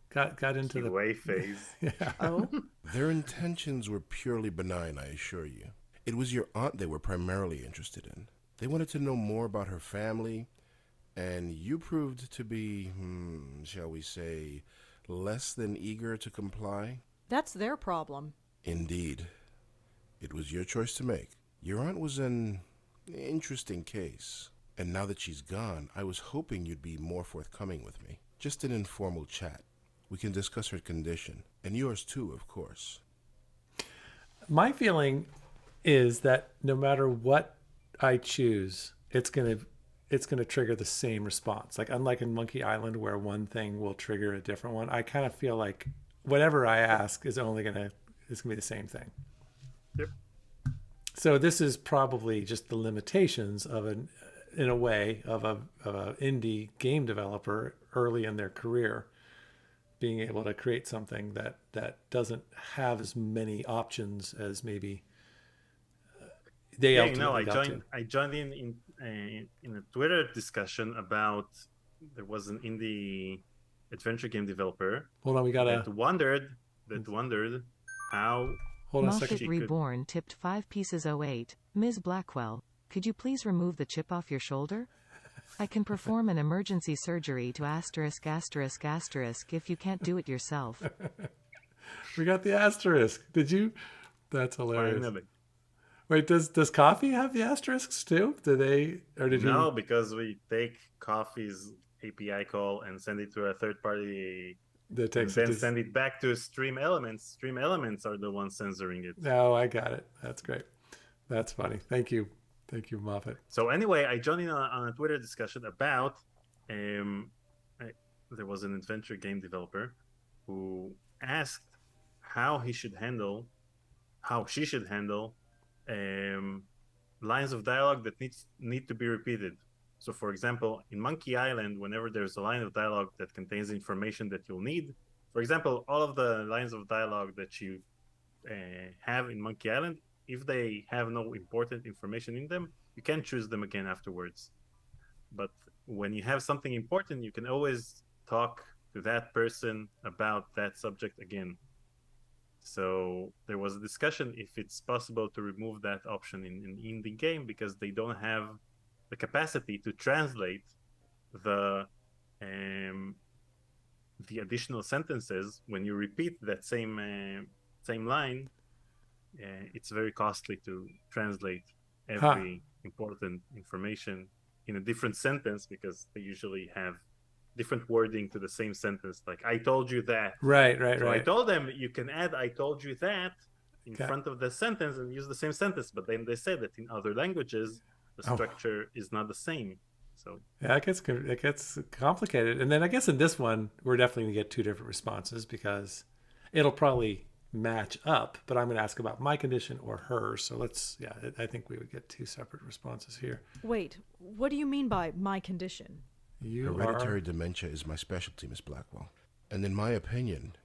[SPEAKER 1] got into the
[SPEAKER 2] QA phase.
[SPEAKER 1] yeah.
[SPEAKER 3] Oh?
[SPEAKER 9] Their intentions were purely benign, I assure you. It was your aunt they were primarily interested in. They wanted to know more about her family, and you proved to be, shall we say, less than eager to comply.
[SPEAKER 3] That's their problem.
[SPEAKER 9] Indeed. It was your choice to make. Your aunt was an interesting case. And now that she's gone, I was hoping you'd be more forthcoming with me. Just an informal chat. We can discuss her condition. And yours too, of course.
[SPEAKER 1] My feeling is that no matter what I choose, it's gonna trigger the same response. Like unlike in Monkey Island where one thing will trigger a different one, I kind of feel like whatever I ask is gonna be the same thing.
[SPEAKER 2] Yep.
[SPEAKER 1] So this is probably just the limitations of in a way of a indie game developer early in their career, being able to create something that doesn't have as many options as maybe they ultimately got to.
[SPEAKER 2] I joined in a Twitter discussion about there was an indie adventure game developer.
[SPEAKER 1] Hold on, we gotta
[SPEAKER 2] that wondered how.
[SPEAKER 1] Hold on a
[SPEAKER 6] Muppet
[SPEAKER 1] second.
[SPEAKER 6] Reborn tipped 5 pieces 08. Ms. Blackwell, could you please remove the chip off your shoulder? I can perform an emergency surgery to asterisk if you can't do it yourself.
[SPEAKER 1] We got the asterisk. Did you? That's hilarious.
[SPEAKER 2] Finally.
[SPEAKER 1] Wait, does coffee have the asterisks too? Do they, or did you?
[SPEAKER 2] No, because we take Coffee's API call and send it to a third party.
[SPEAKER 1] That takes
[SPEAKER 2] and then send it back to Stream Elements. Stream Elements are the ones censoring it.
[SPEAKER 1] No, I got it. That's great. That's funny. Thank you, Moffat.
[SPEAKER 2] So anyway, I joined in on a Twitter discussion about there was an adventure game developer who asked how she should handle lines of dialogue that need to be repeated. So, for example, in Monkey Island, whenever there's a line of dialogue that contains information that you'll need, for example, all of the lines of dialogue that you have in Monkey Island, if they have no important information in them, you can choose them again afterwards. But when you have something important, you can always talk to that person about that subject again. So there was a discussion if it's possible to remove that option in the game because they don't have the capacity to translate the additional sentences. When you repeat that same line, it's very costly to translate every important information in a different sentence because they usually have different wording to the same sentence. Like, I told you that.
[SPEAKER 1] Right.
[SPEAKER 2] I told them you can add I told you that in front of the sentence and use the same sentence. But then they said that in other languages, the structure is not the same. So
[SPEAKER 1] yeah, it gets complicated. And then I guess in this one, we're definitely going to get 2 different responses because it'll probably match up, but I'm going to ask about my condition or hers. So I think we would get 2 separate responses here.
[SPEAKER 3] Wait, what do you mean by my condition?
[SPEAKER 9] Hereditary dementia is my specialty, Miss Blackwell. And in my opinion,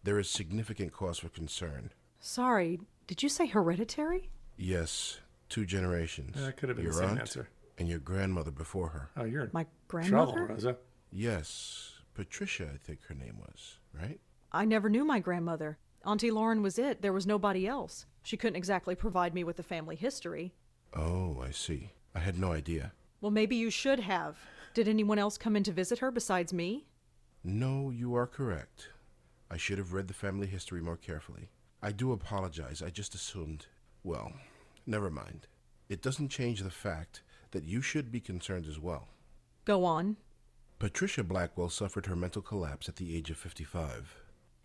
[SPEAKER 9] there is significant cause for concern.
[SPEAKER 3] Sorry, did you say hereditary?
[SPEAKER 9] Yes, 2 generations.
[SPEAKER 1] That could have been
[SPEAKER 9] your
[SPEAKER 1] the same
[SPEAKER 9] aunt
[SPEAKER 1] answer.
[SPEAKER 9] And your grandmother before her.
[SPEAKER 1] Oh, you're in
[SPEAKER 3] my grandmother?
[SPEAKER 1] trouble, Rosa.
[SPEAKER 9] Yes, Patricia, I think her name was, right?
[SPEAKER 3] I never knew my grandmother. Auntie Lauren was it. There was nobody else. She couldn't exactly provide me with the family history.
[SPEAKER 9] Oh, I see. I had no idea.
[SPEAKER 3] Well, maybe you should have. Did anyone else come in to visit her besides me?
[SPEAKER 9] No, you are correct. I should have read the family history more carefully. I do apologize. I just assumed. Well, never mind. It doesn't change the fact that you should be concerned as well.
[SPEAKER 3] Go on.
[SPEAKER 9] Patricia Blackwell suffered her mental collapse at the age of 55.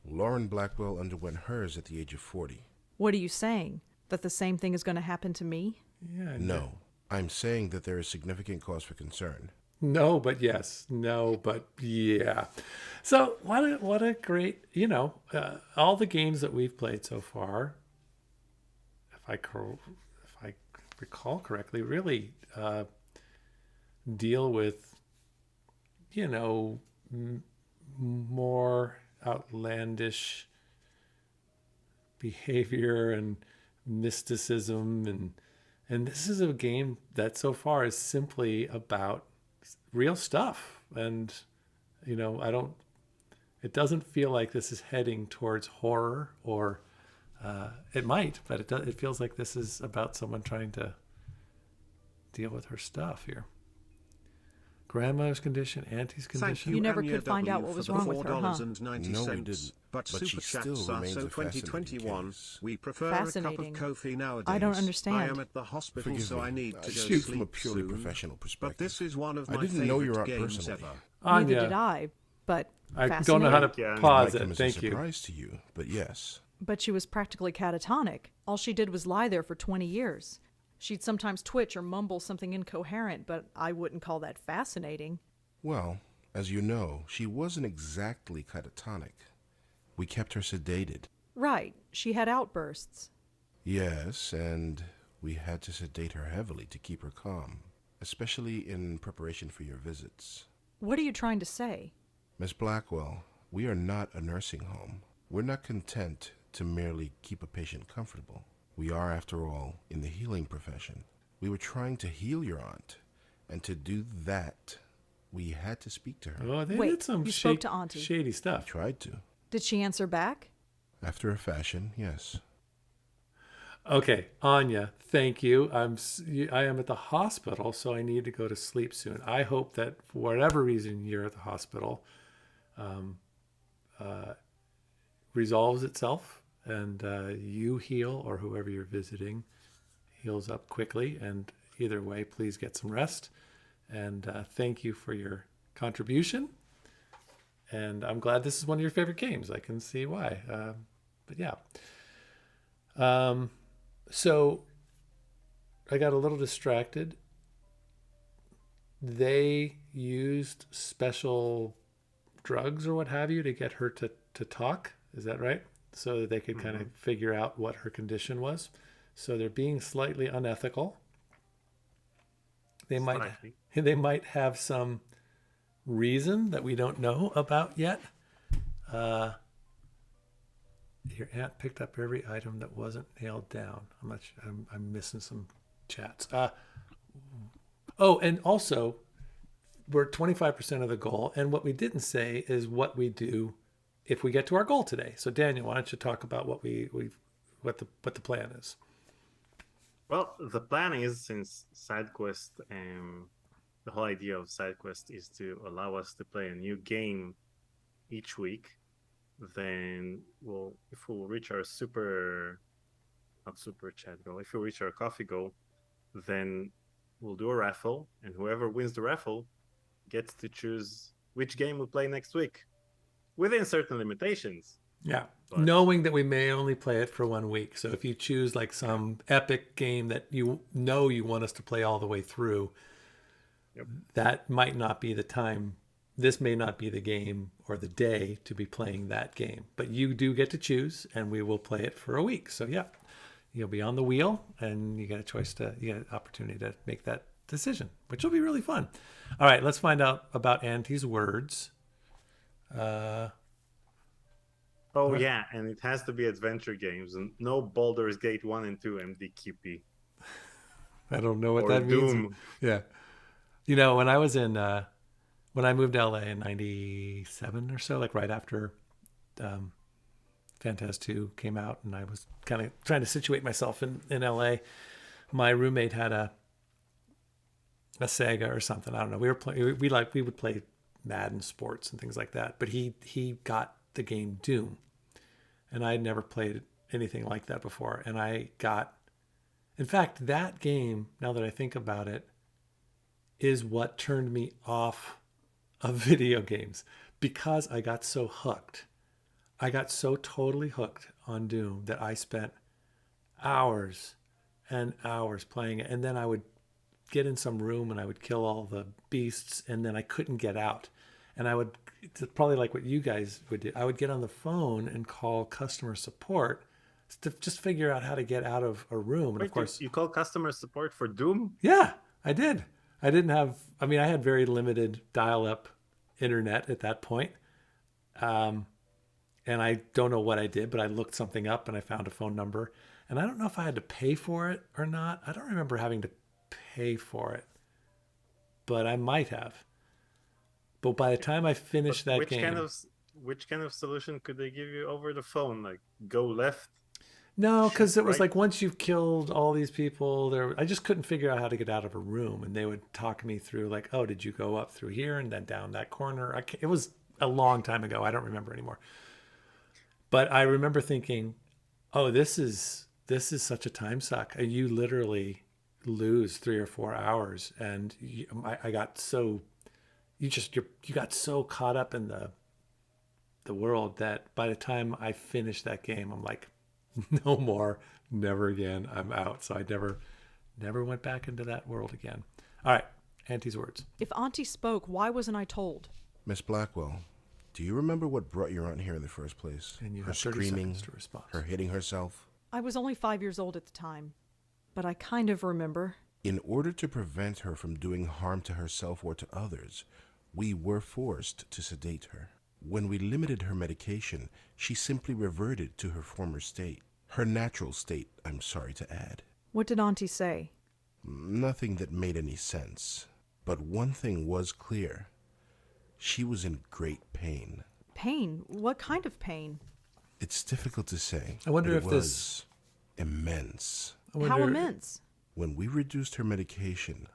[SPEAKER 9] Lauren Blackwell underwent hers at the age of 40.
[SPEAKER 3] What are you saying? That the same thing is going to happen to me?
[SPEAKER 1] Yeah.
[SPEAKER 9] No, I'm saying that there is significant cause for concern.
[SPEAKER 1] No, but yes. No, but yeah. So what a great, all the games that we've played so far, if I recall correctly, really deal with, more outlandish behavior and mysticism, and this is a game that so far is simply about real stuff, and it doesn't feel like this is heading towards horror, or it might, but it feels like this is about someone trying to deal with her stuff here. Grandmother's condition, auntie's condition.
[SPEAKER 3] You never could find out what was wrong with her, huh?
[SPEAKER 9] No, we didn't. But she still remains a fascinating case.
[SPEAKER 10] We prefer
[SPEAKER 3] Fascinating.
[SPEAKER 10] a cup of coffee nowadays.
[SPEAKER 3] I don't understand.
[SPEAKER 10] I am at the hospital,
[SPEAKER 9] Forgive
[SPEAKER 10] so
[SPEAKER 9] me.
[SPEAKER 10] I need to go
[SPEAKER 9] Speak
[SPEAKER 10] sleep
[SPEAKER 9] from a purely
[SPEAKER 10] soon.
[SPEAKER 9] professional perspective.
[SPEAKER 10] But this is one of
[SPEAKER 9] I
[SPEAKER 10] my
[SPEAKER 9] didn't know your
[SPEAKER 10] favorite
[SPEAKER 9] aunt
[SPEAKER 10] games
[SPEAKER 9] personally.
[SPEAKER 10] ever.
[SPEAKER 3] Neither
[SPEAKER 1] Anya,
[SPEAKER 3] did I, but
[SPEAKER 1] I don't know how to
[SPEAKER 2] Fascinating.
[SPEAKER 1] pause
[SPEAKER 9] It might come
[SPEAKER 1] it.
[SPEAKER 9] as
[SPEAKER 1] Thank
[SPEAKER 9] a
[SPEAKER 1] you.
[SPEAKER 9] surprise to you, but yes,
[SPEAKER 3] But she was practically catatonic. All she did was lie there for 20 years. She'd sometimes twitch or mumble something incoherent, but I wouldn't call that fascinating.
[SPEAKER 9] Well, as you know, she wasn't exactly catatonic. We kept her sedated.
[SPEAKER 3] Right, she had outbursts.
[SPEAKER 9] Yes, and we had to sedate her heavily to keep her calm, especially in preparation for your visits.
[SPEAKER 3] What are you trying to say?
[SPEAKER 9] Miss Blackwell, we are not a nursing home. We're not content to merely keep a patient comfortable. We are, after all, in the healing profession. We were trying to heal your aunt, and to do that, we had to speak to her.
[SPEAKER 1] Oh, they
[SPEAKER 3] Wait,
[SPEAKER 1] did some
[SPEAKER 3] you spoke to Auntie.
[SPEAKER 1] shady stuff.
[SPEAKER 9] Tried to.
[SPEAKER 3] Did she answer back?
[SPEAKER 9] After a fashion, yes.
[SPEAKER 1] Okay, Anya, thank you. I am at the hospital, so I need to go to sleep soon. I hope that for whatever reason you're at the hospital resolves itself, and you heal, or whoever you're visiting heals up quickly. And either way, please get some rest. And thank you for your contribution. And I'm glad this is one of your favorite games. I can see why. But yeah. So I got a little distracted. They used special drugs or what have you to get her to talk. Is that right? So that they could kind of figure out what her condition was. So they're being slightly unethical. They might have some reason that we don't know about yet. Your aunt picked up every item that wasn't nailed down. I'm missing some chats. And also, we're 25% of the goal. And what we didn't say is what we do if we get to our goal today. So Daniel, why don't you talk about what the plan is?
[SPEAKER 2] Well, the plan is, since SideQuest, the whole idea of SideQuest is to allow us to play a new game each week. Then if we'll reach our if we reach our coffee goal, then we'll do a raffle, and whoever wins the raffle gets to choose which game we'll play next week, within certain limitations.
[SPEAKER 1] Yeah.
[SPEAKER 2] But
[SPEAKER 1] knowing that we may only play it for 1 week. So if you choose like some epic game that you want us to play all the way through, that might not be the time. This may not be the game or the day to be playing that game, but you do get to choose, and we will play it for a week. So yeah, you'll be on the wheel, and you get an opportunity to make that decision, which will be really fun. All right, let's find out about Auntie's words.
[SPEAKER 2] yeah, and it has to be adventure games, and no Baldur's Gate 1 and 2 MDQP.
[SPEAKER 1] I don't know what
[SPEAKER 2] Or
[SPEAKER 1] that means.
[SPEAKER 2] Doom.
[SPEAKER 1] Yeah. When I was when I moved to LA in 97 or so, like right after Phantas 2 came out, and I was kind of trying to situate myself in LA, my roommate had a Sega or something. I don't know. We would play Madden sports and things like that, but he got the game Doom, and I had never played anything like that before. And in fact, that game, now that I think about it, is what turned me off of video games, because I got so hooked. I got so totally hooked on Doom that I spent hours and hours playing it. And then I would get in some room and I would kill all the beasts, and then I couldn't get out. And it's probably like what you guys would do. I would get on the phone and call customer support to just figure out how to get out of a room. And
[SPEAKER 2] Wait,
[SPEAKER 1] of course,
[SPEAKER 2] you call customer support for Doom?
[SPEAKER 1] yeah, I did. I had very limited dial-up internet at that point. And I don't know what I did, but I looked something up and I found a phone number. And I don't know if I had to pay for it or not. I don't remember having to pay for it, but I might have. But by the time I finished that game...
[SPEAKER 2] Which kind of solution could they give you over the phone? Like, go left?
[SPEAKER 1] No, because it was
[SPEAKER 2] right?
[SPEAKER 1] like, once you've killed all these people, I just couldn't figure out how to get out of a room. And they would talk me through like, oh, did you go up through here and then down that corner? It was a long time ago. I don't remember anymore. But I remember thinking, oh, this is such a time suck. You literally lose 3 or 4 hours. And I got so, you got so caught up in the the world that by the time I finished that game, I'm like, no more, never again. I'm out. So I never went back into that world again. All right, Auntie's words.
[SPEAKER 3] If Auntie spoke, why wasn't I told?
[SPEAKER 9] Miss Blackwell, do you remember what brought your aunt here in the first place?
[SPEAKER 1] And you
[SPEAKER 9] her
[SPEAKER 1] have 30
[SPEAKER 9] screaming,
[SPEAKER 1] seconds to respond.
[SPEAKER 9] her hitting herself?
[SPEAKER 3] I was only 5 years old at the time, but I kind of remember.
[SPEAKER 9] In order to prevent her from doing harm to herself or to others, we were forced to sedate her. When we limited her medication, she simply reverted to her former state. Her natural state, I'm sorry to add.
[SPEAKER 3] What did Auntie say?
[SPEAKER 9] Nothing that made any sense. But one thing was clear. She was in great pain.
[SPEAKER 3] Pain? What kind of pain?
[SPEAKER 9] It's difficult to say.
[SPEAKER 1] I wonder
[SPEAKER 9] but
[SPEAKER 1] if
[SPEAKER 9] it
[SPEAKER 1] this-
[SPEAKER 9] was immense.
[SPEAKER 3] How immense?
[SPEAKER 9] When we reduced her medication,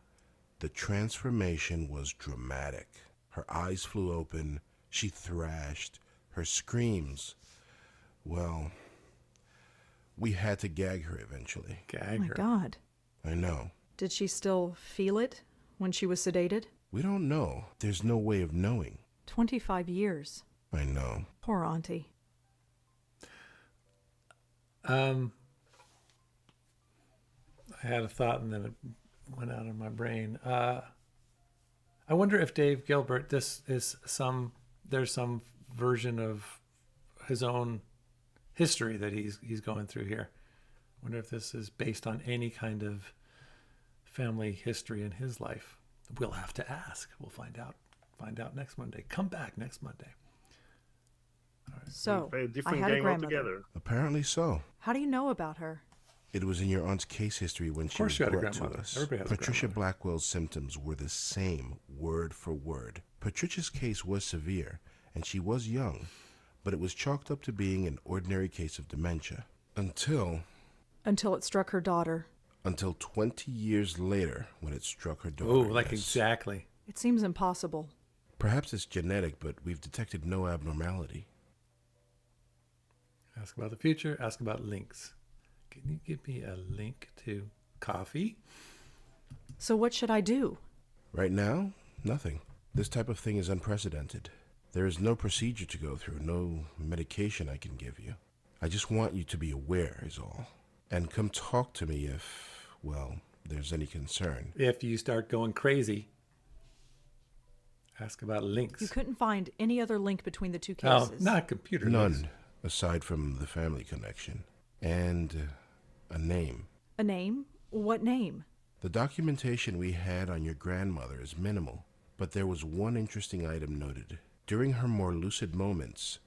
[SPEAKER 9] the transformation was dramatic. Her eyes flew open, she thrashed, her screams. Well, we had to gag her eventually.
[SPEAKER 3] Oh
[SPEAKER 1] Gag
[SPEAKER 3] my
[SPEAKER 1] her.
[SPEAKER 3] God.
[SPEAKER 9] I know.
[SPEAKER 3] Did she still feel it when she was sedated?
[SPEAKER 9] We don't know. There's no way of knowing.
[SPEAKER 3] 25 years.
[SPEAKER 9] I know.
[SPEAKER 3] Poor Auntie.
[SPEAKER 1] I had a thought and then it went out of my brain. I wonder if Dave Gilbert, there's some version of his own history that he's going through here. I wonder if this is based on any kind of family history in his life. We'll have to ask. We'll find out. Find out next Monday. Come back next Monday.
[SPEAKER 3] So,
[SPEAKER 2] Play a
[SPEAKER 3] I
[SPEAKER 2] different
[SPEAKER 3] had a
[SPEAKER 2] game
[SPEAKER 3] grandmother.
[SPEAKER 2] altogether.
[SPEAKER 9] Apparently so.
[SPEAKER 3] How do you know about her?
[SPEAKER 9] It was in your aunt's case history when she
[SPEAKER 1] course
[SPEAKER 9] was
[SPEAKER 1] you had a
[SPEAKER 9] brought to
[SPEAKER 1] grandmother.
[SPEAKER 9] us.
[SPEAKER 1] Everybody has a
[SPEAKER 9] Patricia
[SPEAKER 1] grandmother.
[SPEAKER 9] Blackwell's symptoms were the same, word for word. Patricia's case was severe, and she was young, but it was chalked up to being an ordinary case of dementia. Until
[SPEAKER 3] Until it struck her daughter.
[SPEAKER 9] 20 years later, when it struck her daughter.
[SPEAKER 1] Oh, like
[SPEAKER 9] yes.
[SPEAKER 1] exactly.
[SPEAKER 3] It seems impossible.
[SPEAKER 9] Perhaps it's genetic, but we've detected no abnormality.
[SPEAKER 1] Ask about the future. Ask about links. Can you give me a link to coffee?
[SPEAKER 3] So what should I do?
[SPEAKER 9] Right now, nothing. This type of thing is unprecedented. There is no procedure to go through, no medication I can give you. I just want you to be aware, is all. And come talk to me if, well, there's any concern.
[SPEAKER 1] If you start going crazy, ask about links.
[SPEAKER 3] You couldn't find any other link between the two
[SPEAKER 1] Oh,
[SPEAKER 3] cases.
[SPEAKER 1] not computer links.
[SPEAKER 9] None, aside from the family connection. And a name.
[SPEAKER 3] A name? What name?
[SPEAKER 9] The documentation we had on your grandmother is minimal, but there was one interesting item noted. During her more lucid moments,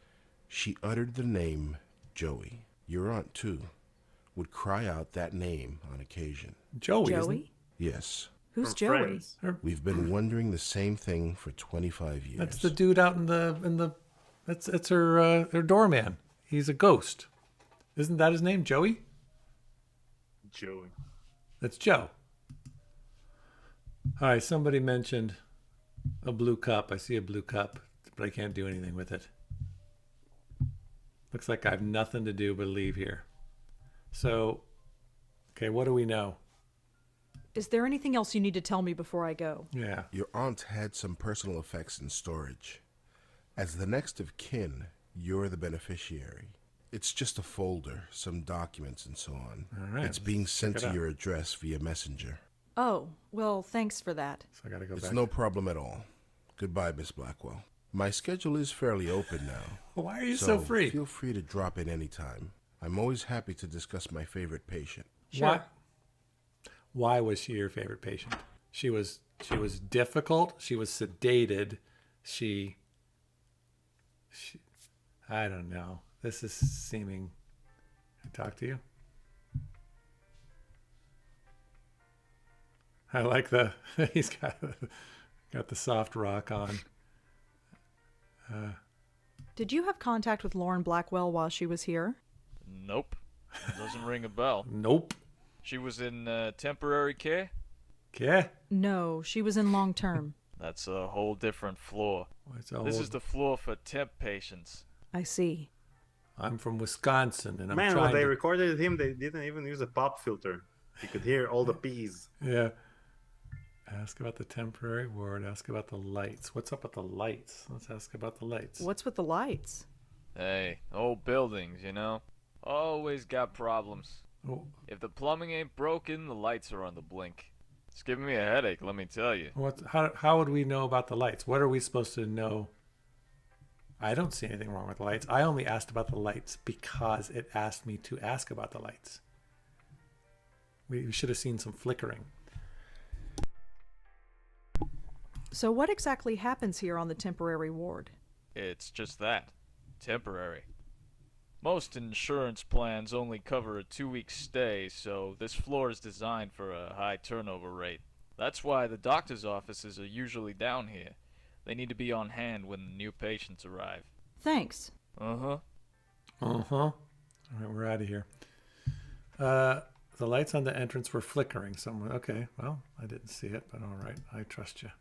[SPEAKER 9] she uttered the name Joey. Your aunt, too, would cry out that name on occasion.
[SPEAKER 1] Joey. isn't
[SPEAKER 3] Joey?
[SPEAKER 9] Yes.
[SPEAKER 3] Who's
[SPEAKER 2] From
[SPEAKER 3] Joey?
[SPEAKER 2] Friends.
[SPEAKER 9] We've been wondering the same thing for 25 years.
[SPEAKER 1] That's the dude out in the. That's her doorman. He's a ghost. Isn't that his name, Joey?
[SPEAKER 2] Joey.
[SPEAKER 1] That's Joe. All right. Somebody mentioned a blue cup. I see a blue cup, but I can't do anything with it. Looks like I have nothing to do but leave here. So, okay, what do we know?
[SPEAKER 3] Is there anything else you need to tell me before I go?
[SPEAKER 1] Yeah.
[SPEAKER 9] Your aunt had some personal effects in storage. As the next of kin, you're the beneficiary. It's just a folder, some documents and so on.
[SPEAKER 1] All right,
[SPEAKER 9] It's being
[SPEAKER 1] let's
[SPEAKER 9] sent
[SPEAKER 1] check it
[SPEAKER 9] to
[SPEAKER 1] out.
[SPEAKER 9] your address via messenger.
[SPEAKER 3] Oh, well, thanks for that.
[SPEAKER 1] So I got to go
[SPEAKER 9] It's
[SPEAKER 1] back.
[SPEAKER 9] no problem at all. Goodbye, Miss Blackwell. My schedule is fairly open now.
[SPEAKER 1] Why are you so free?
[SPEAKER 9] Feel free to drop in anytime. I'm always happy to discuss my favorite patient.
[SPEAKER 3] Sure.
[SPEAKER 1] Why was she your favorite patient? She was difficult. She was sedated. She I don't know. This is seeming. Can I talk to you? I like the he's got the soft rock on.
[SPEAKER 3] Did you have contact with Lauren Blackwell while she was here?
[SPEAKER 8] Nope. Doesn't ring a bell.
[SPEAKER 1] Nope.
[SPEAKER 8] She was in temporary care?
[SPEAKER 1] Okay.
[SPEAKER 3] No, she was in long term.
[SPEAKER 8] That's a whole different floor. This is the floor for temp patients.
[SPEAKER 3] I see.
[SPEAKER 1] I'm from Wisconsin, and I'm
[SPEAKER 2] Man,
[SPEAKER 1] trying
[SPEAKER 2] when they
[SPEAKER 1] to.
[SPEAKER 2] recorded him, they didn't even use a pop filter. You could hear all the P's.
[SPEAKER 1] Yeah. Ask about the temporary ward. Ask about the lights. What's up with the lights? Let's ask about the lights.
[SPEAKER 3] What's with the lights?
[SPEAKER 8] Hey, old buildings, you know? Always got problems.
[SPEAKER 1] Oh,
[SPEAKER 8] If the plumbing ain't broken, the lights are on the blink. It's giving me a headache, let me tell you.
[SPEAKER 1] how would we know about the lights? What are we supposed to know? I don't see anything wrong with the lights. I only asked about the lights because it asked me to ask about the lights. We should have seen some flickering.
[SPEAKER 3] So what exactly happens here on the temporary ward?
[SPEAKER 8] It's just that. Temporary. Most insurance plans only cover a 2-week stay, so this floor is designed for a high turnover rate. That's why the doctor's offices are usually down here. They need to be on hand when the new patients arrive.
[SPEAKER 3] Thanks.
[SPEAKER 8] Uh-huh.
[SPEAKER 1] Uh-huh. All right, we're out of here. The lights on the entrance were flickering. Someone. Okay, well, I didn't see it, but all right, I trust you.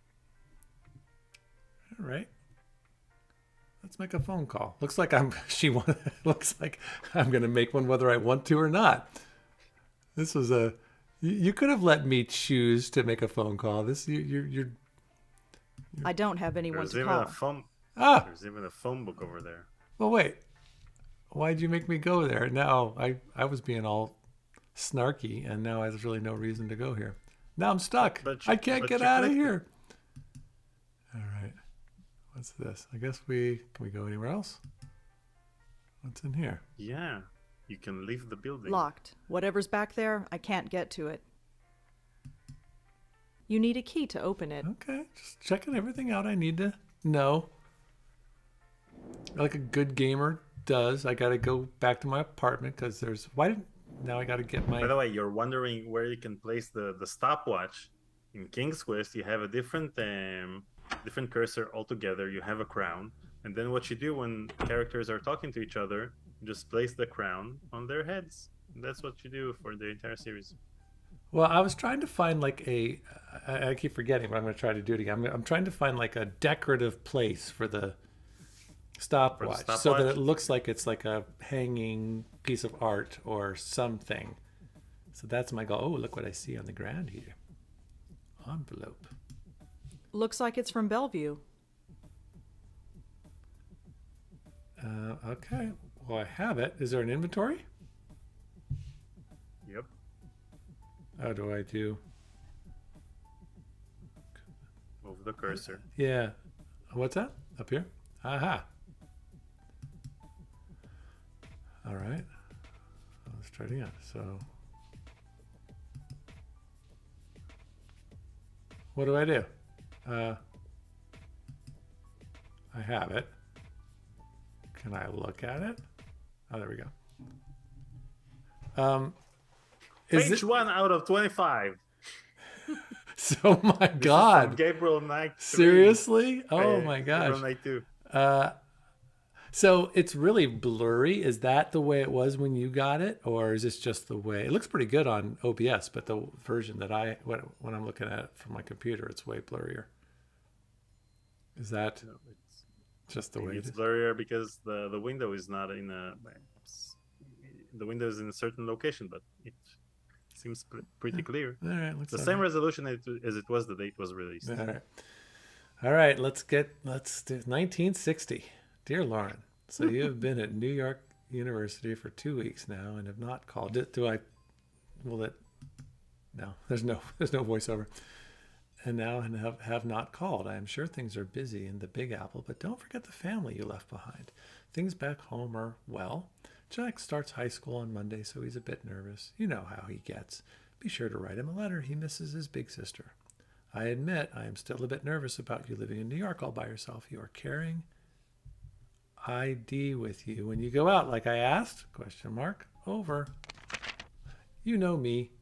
[SPEAKER 1] All right. Let's make a phone call. Looks like looks like I'm going to make one whether I want to or not. This was you could have let me choose to make a phone call. You're
[SPEAKER 3] I don't have anyone to call.
[SPEAKER 2] There's even a phone book over there.
[SPEAKER 1] Well, wait. Why'd you make me go there? Now I was being all snarky, and now there's really no reason to go here. Now I'm stuck. I can't get out of here. All right. What's this? I guess can we go anywhere else? What's in here?
[SPEAKER 2] Yeah, you can leave the building.
[SPEAKER 3] Locked. Whatever's back there, I can't get to it. You need a key to open it.
[SPEAKER 1] Okay, just checking everything out I need to know. Like a good gamer does. I got to go back to my apartment because now I got to get my...
[SPEAKER 2] By the way, you're wondering where you can place the stopwatch. In King's Quest, you have a different cursor altogether. You have a crown. And then what you do when characters are talking to each other, you just place the crown on their heads. And that's what you do for the entire series.
[SPEAKER 1] Well, I was trying to find I keep forgetting, but I'm going to try to do it again. I'm trying to find like a decorative place for the stopwatch so that it looks like it's like a hanging piece of art or something. So that's my goal. Oh, look what I see on the ground here. Envelope.
[SPEAKER 3] Looks like it's from Bellevue.
[SPEAKER 1] Okay. Well, I have it. Is there an inventory?
[SPEAKER 2] Yep.
[SPEAKER 1] How do I do?
[SPEAKER 2] Move the cursor.
[SPEAKER 1] Yeah. What's that? Up here? Aha. All right. Let's try it again. So, what do I do? I have it. Can I look at it? Oh, there we go.
[SPEAKER 2] Page 1 out of 25.
[SPEAKER 1] So my God.
[SPEAKER 2] Gabriel Knight 3.
[SPEAKER 1] Seriously? Oh my gosh.
[SPEAKER 2] Gabriel Knight 2.
[SPEAKER 1] So it's really blurry. Is that the way it was when you got it? Or is this just the way? It looks pretty good on OBS, but the version that when I'm looking at it from my computer, it's way blurrier. Is that just the way
[SPEAKER 2] it's
[SPEAKER 1] it is?
[SPEAKER 2] blurrier because the window is not in the window is in a certain location, but it seems pretty clear.
[SPEAKER 1] All right,
[SPEAKER 2] the same resolution as it was the day it was released.
[SPEAKER 1] All right, let's do 1960. Dear Lauren, so you have been at New York University for 2 weeks now and have not called. No, there's no voiceover. And now have not called. I am sure things are busy in the Big Apple, but don't forget the family you left behind. Things back home are well. Jack starts high school on Monday, so he's a bit nervous. You know how he gets. Be sure to write him a letter. He misses his big sister. I admit I am still a bit nervous about you living in New York all by yourself. You are carrying ID with you when you go out, like I asked? ? Over. You know me.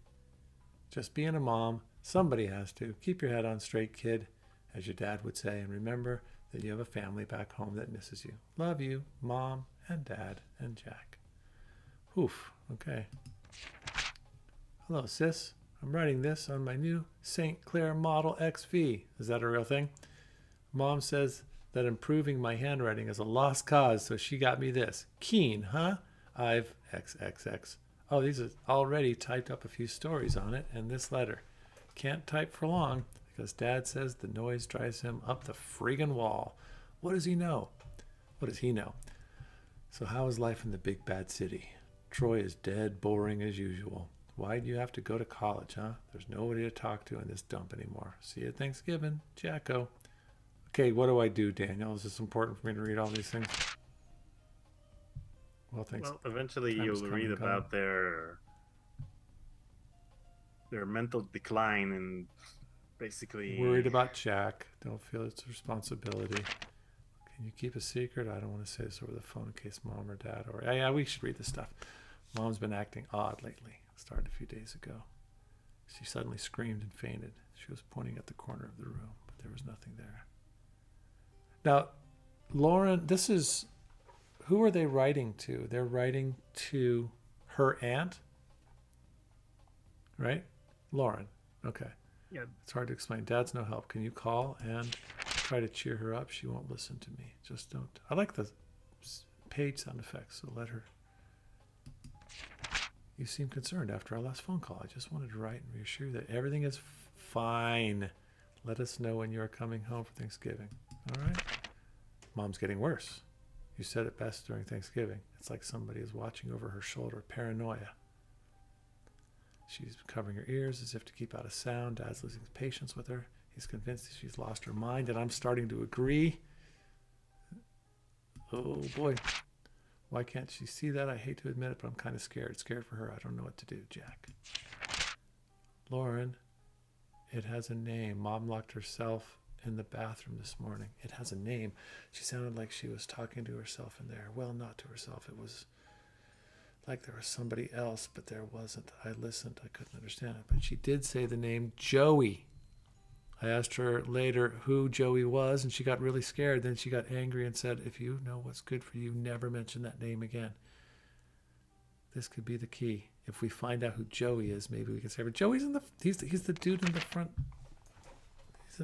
[SPEAKER 1] Just being a mom. Somebody has to. Keep your head on straight, kid, as your dad would say, and remember that you have a family back home that misses you. Love you, Mom and Dad and Jack. Oof. Okay. Hello, sis. I'm writing this on my new St. Clair Model XV. Is that a real thing? Mom says that improving my handwriting is a lost cause, so she got me this. Keen, huh? I've XXX. Oh, these are already typed up a few stories on it, and this letter. Can't type for long because Dad says the noise drives him up the friggin' wall. What does he know? What does he know? So how is life in the big bad city? Troy is dead boring as usual. Why do you have to go to college, huh? There's nobody to talk to in this dump anymore. See you at Thanksgiving, Jacko. Okay, what do I do, Daniel? Is this important for me to read all these things? Well, thanks.
[SPEAKER 2] Well, eventually you'll read about their mental decline and basically
[SPEAKER 1] Worried about Jack. Don't feel it's a responsibility. Can you keep a secret? I don't want to say this over the phone in case mom or dad or... Yeah, we should read this stuff. Mom's been acting odd lately. Started a few days ago. She suddenly screamed and fainted. She was pointing at the corner of the room, but there was nothing there. Now, Lauren, this is... Who are they writing to? They're writing to her aunt? Right? Lauren. Okay.
[SPEAKER 2] Yeah.
[SPEAKER 1] It's hard to explain. Dad's no help. Can you call and try to cheer her up? She won't listen to me. Just don't. I like the page sound effects, so let her... You seem concerned after our last phone call. I just wanted to write and reassure you that everything is fine. Let us know when you are coming home for Thanksgiving. All right? Mom's getting worse. You said it best during Thanksgiving. It's like somebody is watching over her shoulder. Paranoia. She's covering her ears as if to keep out a sound. Dad's losing patience with her. He's convinced that she's lost her mind, and I'm starting to agree. Oh, boy. Why can't she see that? I hate to admit it, but I'm kind of scared. Scared for her. I don't know what to do, Jack. Lauren, it has a name. Mom locked herself in the bathroom this morning. It has a name. She sounded like she was talking to herself in there. Well, not to herself. It was like there was somebody else, but there wasn't. I listened. I couldn't understand it. But she did say the name Joey. I asked her later who Joey was, and she got really scared. Then she got angry and said, if you know what's good for you, never mention that name again. This could be the key. If we find out who Joey is, maybe we can save her. Joey's in the... He's the dude in the front.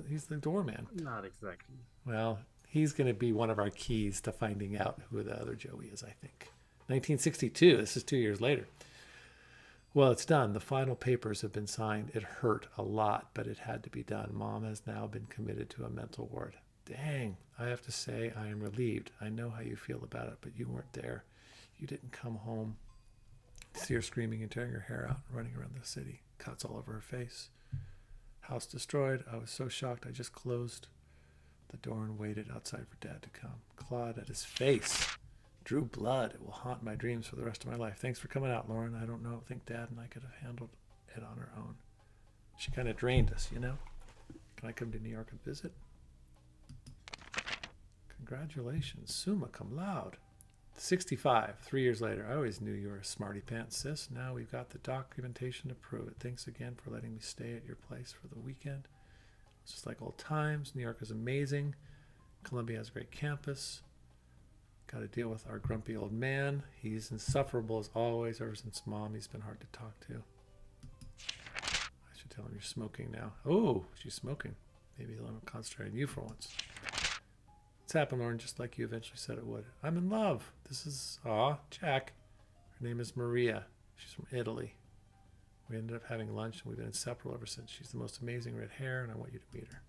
[SPEAKER 1] He's the doorman.
[SPEAKER 2] Not exactly.
[SPEAKER 1] Well, he's going to be one of our keys to finding out who the other Joey is, I think. 1962. This is 2 years later. Well, it's done. The final papers have been signed. It hurt a lot, but it had to be done. Mom has now been committed to a mental ward. Dang, I have to say I am relieved. I know how you feel about it, but you weren't there. You didn't come home. See her screaming and tearing her hair out, running around the city. Cuts all over her face. House destroyed. I was so shocked I just closed the door and waited outside for Dad to come. Clawed at his face. Drew blood. It will haunt my dreams for the rest of my life. Thanks for coming out, Lauren. I don't know. I think Dad and I could have handled it on our own. She kind of drained us, you know? Can I come to New York and visit? Congratulations. Summa cum laude. 65, 3 years later. I always knew you were a smarty pants, sis. Now we've got the documentation to prove it. Thanks again for letting me stay at your place for the weekend. It's just like old times. New York is amazing. Columbia has a great campus. Got to deal with our grumpy old man. He's insufferable as always. Ever since Mom, he's been hard to talk to. I should tell him you're smoking now. Oh, she's smoking. Maybe he'll concentrate on you for once. It's happened, Lauren, just like you eventually said it would. I'm in love. This is, Jack. Her name is Maria. She's from Italy. We ended up having lunch, and we've been inseparable ever since. She's the most amazing red hair, and I want you to meet her.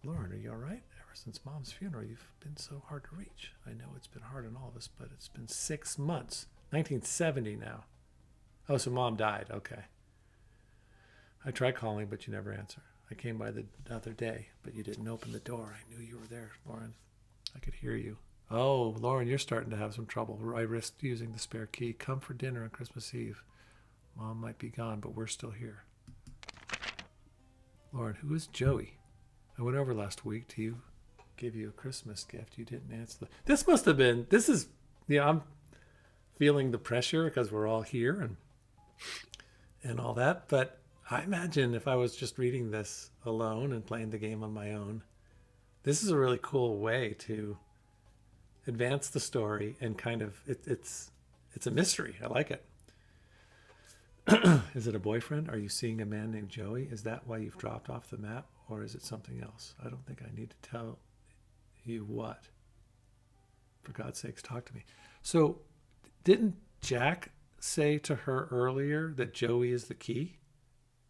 [SPEAKER 1] Lauren, are you all right? Ever since Mom's funeral, you've been so hard to reach. I know it's been hard on all of us, but it's been 6 months. 1970 now. Oh, so Mom died. Okay. I tried calling, but you never answer. I came by the other day, but you didn't open the door. I knew you were there, Lauren. I could hear you. Oh, Lauren, you're starting to have some trouble. I risked using the spare key. Come for dinner on Christmas Eve. Mom might be gone, but we're still here. Lauren, who is Joey? I went over last week to give you a Christmas gift. You didn't answer This must have been... I'm feeling the pressure because we're all here and all that, but I imagine if I was just reading this alone and playing the game on my own, this is a really cool way to advance the story and kind of, it's a mystery. I like it. Is it a boyfriend? Are you seeing a man named Joey? Is that why you've dropped off the map, or is it something else? I don't think I need to tell you what. For God's sakes, talk to me. So didn't Jack say to her earlier that Joey is the key?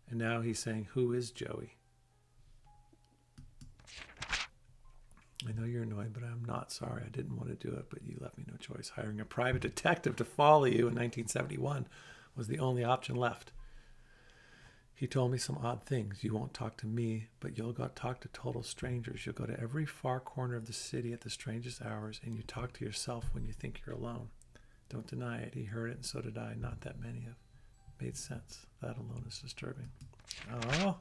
[SPEAKER 1] And now he's saying, who is Joey? I know you're annoyed, but I'm not sorry. I didn't want to do it, but you left me no choice. Hiring a private detective to follow you in 1971 was the only option left. He told me some odd things. You won't talk to me, but you'll go talk to total strangers. You'll go to every far corner of the city at the strangest hours, and you talk to yourself when you think you're alone. Don't deny it. He heard it, and so did I. Not that many have made sense. That alone is disturbing. Oh.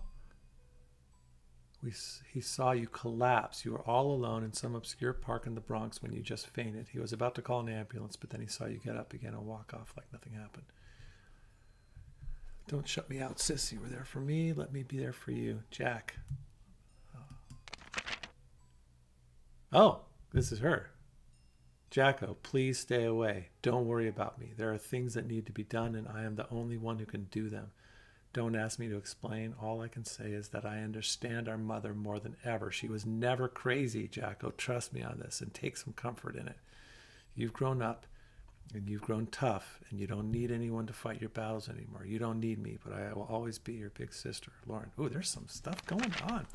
[SPEAKER 1] He saw you collapse. You were all alone in some obscure park in the Bronx when you just fainted. He was about to call an ambulance, but then he saw you get up again and walk off like nothing happened. Don't shut me out, sis. You were there for me. Let me be there for you. Jack. Oh, this is her. Jacko, please stay away. Don't worry about me. There are things that need to be done, and I am the only one who can do them. Don't ask me to explain. All I can say is that I understand our mother more than ever. She was never crazy, Jacko. Trust me on this and take some comfort in it. You've grown up. And you've grown tough, and you don't need anyone to fight your battles anymore. You don't need me, but I will always be your big sister, Lauren. Oh, there's some stuff going on.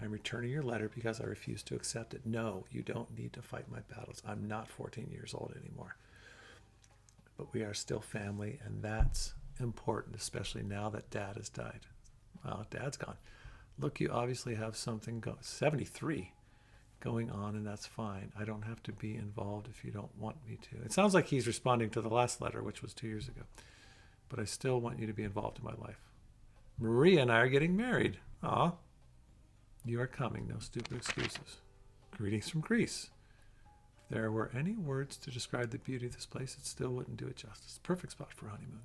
[SPEAKER 1] I'm returning your letter because I refuse to accept it. No, you don't need to fight my battles. I'm not 14 years old anymore. But we are still family, and that's important, especially now that Dad has died. Well, Dad's gone. Look, you obviously have something going. 73. Going on, and that's fine. I don't have to be involved if you don't want me to. It sounds like he's responding to the last letter, which was 2 years ago. But I still want you to be involved in my life. Maria and I are getting married. Aw. You are coming. No stupid excuses. Greetings from Greece. If there were any words to describe the beauty of this place, it still wouldn't do it justice. Perfect spot for a honeymoon.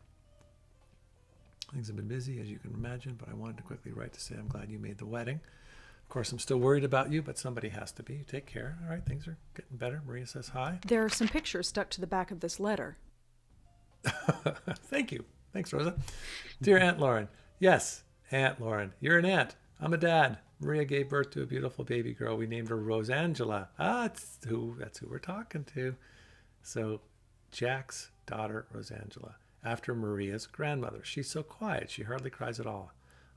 [SPEAKER 1] Things have been busy, as you can imagine, but I wanted to quickly write to say I'm glad you made the wedding. Of course, I'm still worried about you, but somebody has to be. Take care. All right, things are getting better. Maria says hi.
[SPEAKER 3] There are some pictures stuck to the back of this letter.
[SPEAKER 1] Thank you. Thanks, Rosa. Dear Aunt Lauren. Yes, Aunt Lauren. You're an aunt. I'm a dad. Maria gave birth to a beautiful baby girl. We named her Rosangela. That's who we're talking to. So, Jack's daughter, Rosangela, after Maria's grandmother. She's so quiet. She hardly cries at all.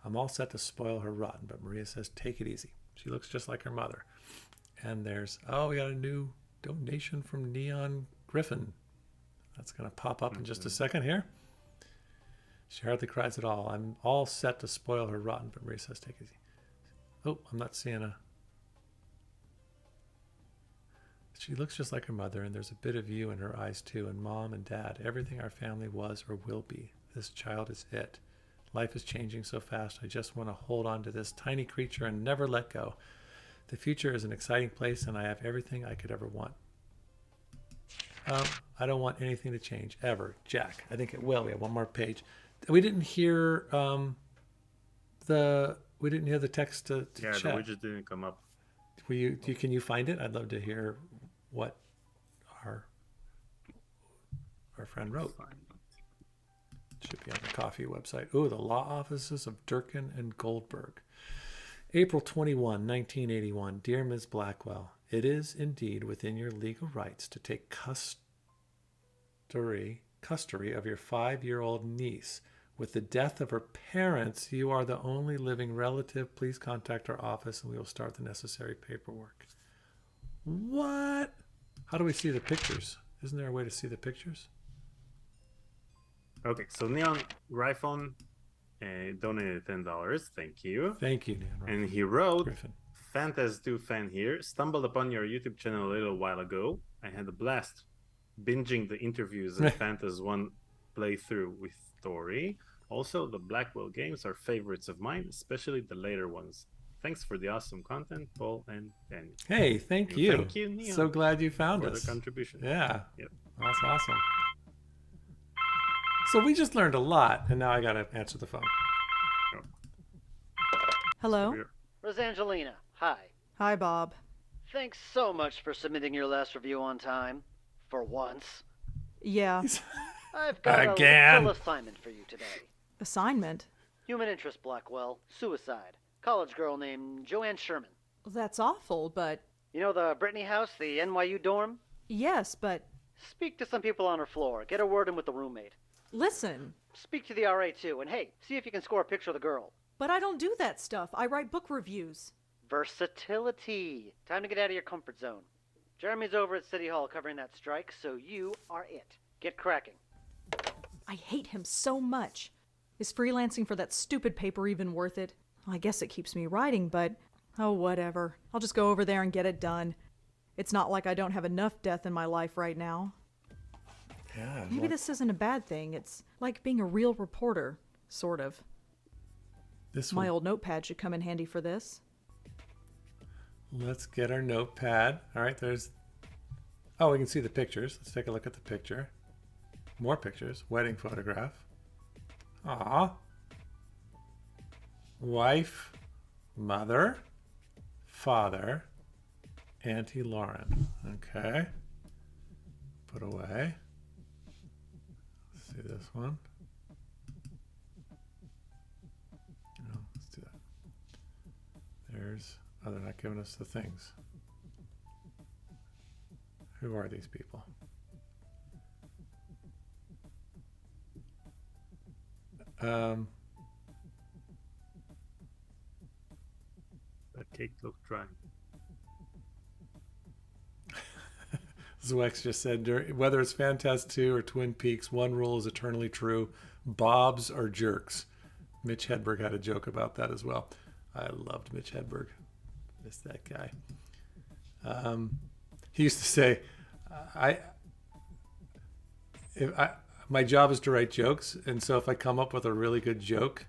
[SPEAKER 1] I'm all set to spoil her rotten, but Maria says, take it easy. She looks just like her mother. And there's, we got a new donation from Neon Griffin. That's going to pop up in just a second here. She hardly cries at all. I'm all set to spoil her rotten, but Maria says, take it easy. Oh, I'm not seeing a... She looks just like her mother, and there's a bit of you in her eyes too, and Mom and Dad, everything our family was or will be. This child is it. Life is changing so fast. I just want to hold on to this tiny creature and never let go. The future is an exciting place, and I have everything I could ever want. I don't want anything to change, ever. Jack. I think it will. We have one more page. We didn't hear the text to
[SPEAKER 2] yeah,
[SPEAKER 1] chat.
[SPEAKER 2] the widget didn't come up.
[SPEAKER 1] Can you find it? I'd love to hear what our friend wrote. Should be on the coffee website. Oh, the law offices of Durkin and Goldberg. April 21, 1981. Dear Ms. Blackwell, it is indeed within your legal rights to take custody of your 5-year-old niece. With the death of her parents, you are the only living relative. Please contact our office and we will start the necessary paperwork. What? How do we see the pictures? Isn't there a way to see the pictures?
[SPEAKER 2] Okay, so Neon Rifon donated $10. Thank you.
[SPEAKER 1] Thank you, Neon.
[SPEAKER 2] And he wrote,
[SPEAKER 1] Griffin.
[SPEAKER 2] Phantas2 fan here. Stumbled upon your YouTube channel a little while ago. I had a blast binging the interviews and Phantas 1 playthrough with Tori. Also, the Blackwell games are favorites of mine, especially the later ones. Thanks for the awesome content, Paul and Daniel.
[SPEAKER 1] Hey, thank you.
[SPEAKER 2] Thank you, Neon,
[SPEAKER 1] so glad you found
[SPEAKER 2] for
[SPEAKER 1] us.
[SPEAKER 2] the contribution.
[SPEAKER 1] Yeah.
[SPEAKER 2] Yep.
[SPEAKER 1] That's awesome. So we just learned a lot, and now I got to answer the phone.
[SPEAKER 3] Hello?
[SPEAKER 10] Rosangelina, hi.
[SPEAKER 3] Hi, Bob.
[SPEAKER 10] Thanks so much for submitting your last review on time. For once.
[SPEAKER 3] Yeah.
[SPEAKER 10] I've got
[SPEAKER 1] Again.
[SPEAKER 10] a little assignment for you today.
[SPEAKER 3] Assignment?
[SPEAKER 10] Human interest, Blackwell. Suicide. College girl named Joanne Sherman.
[SPEAKER 3] That's awful, but...
[SPEAKER 10] You know the Brittany house, the NYU dorm?
[SPEAKER 3] Yes, but...
[SPEAKER 10] Speak to some people on her floor. Get a word in with the roommate.
[SPEAKER 3] Listen.
[SPEAKER 10] Speak to the RA too, and hey, see if you can score a picture of the girl.
[SPEAKER 3] But I don't do that stuff. I write book reviews.
[SPEAKER 10] Versatility. Time to get out of your comfort zone. Jeremy's over at City Hall covering that strike, so you are it. Get cracking.
[SPEAKER 3] I hate him so much. Is freelancing for that stupid paper even worth it? I guess it keeps me writing, but oh, whatever. I'll just go over there and get it done. It's not like I don't have enough death in my life right now.
[SPEAKER 1] Yeah.
[SPEAKER 3] Maybe this isn't a bad thing. It's like being a real reporter, sort of.
[SPEAKER 1] This
[SPEAKER 3] My
[SPEAKER 1] one.
[SPEAKER 3] old notepad should come in handy for this.
[SPEAKER 1] Let's get our notepad. All right, there's... Oh, we can see the pictures. Let's take a look at the picture. More pictures. Wedding photograph. Aw. Wife, mother, father, Auntie Lauren. Okay. Put away. Let's see this one. No, let's do that. There's... Oh, they're not giving us the things. Who are these people?
[SPEAKER 2] That cake looked dry.
[SPEAKER 1] Zwex just said, whether it's Phantasm 2 or Twin Peaks, one rule is eternally true. Bobs are jerks. Mitch Hedberg had a joke about that as well. I loved Mitch Hedberg. Missed that guy. He used to say, my job is to write jokes, and so if I come up with a really good joke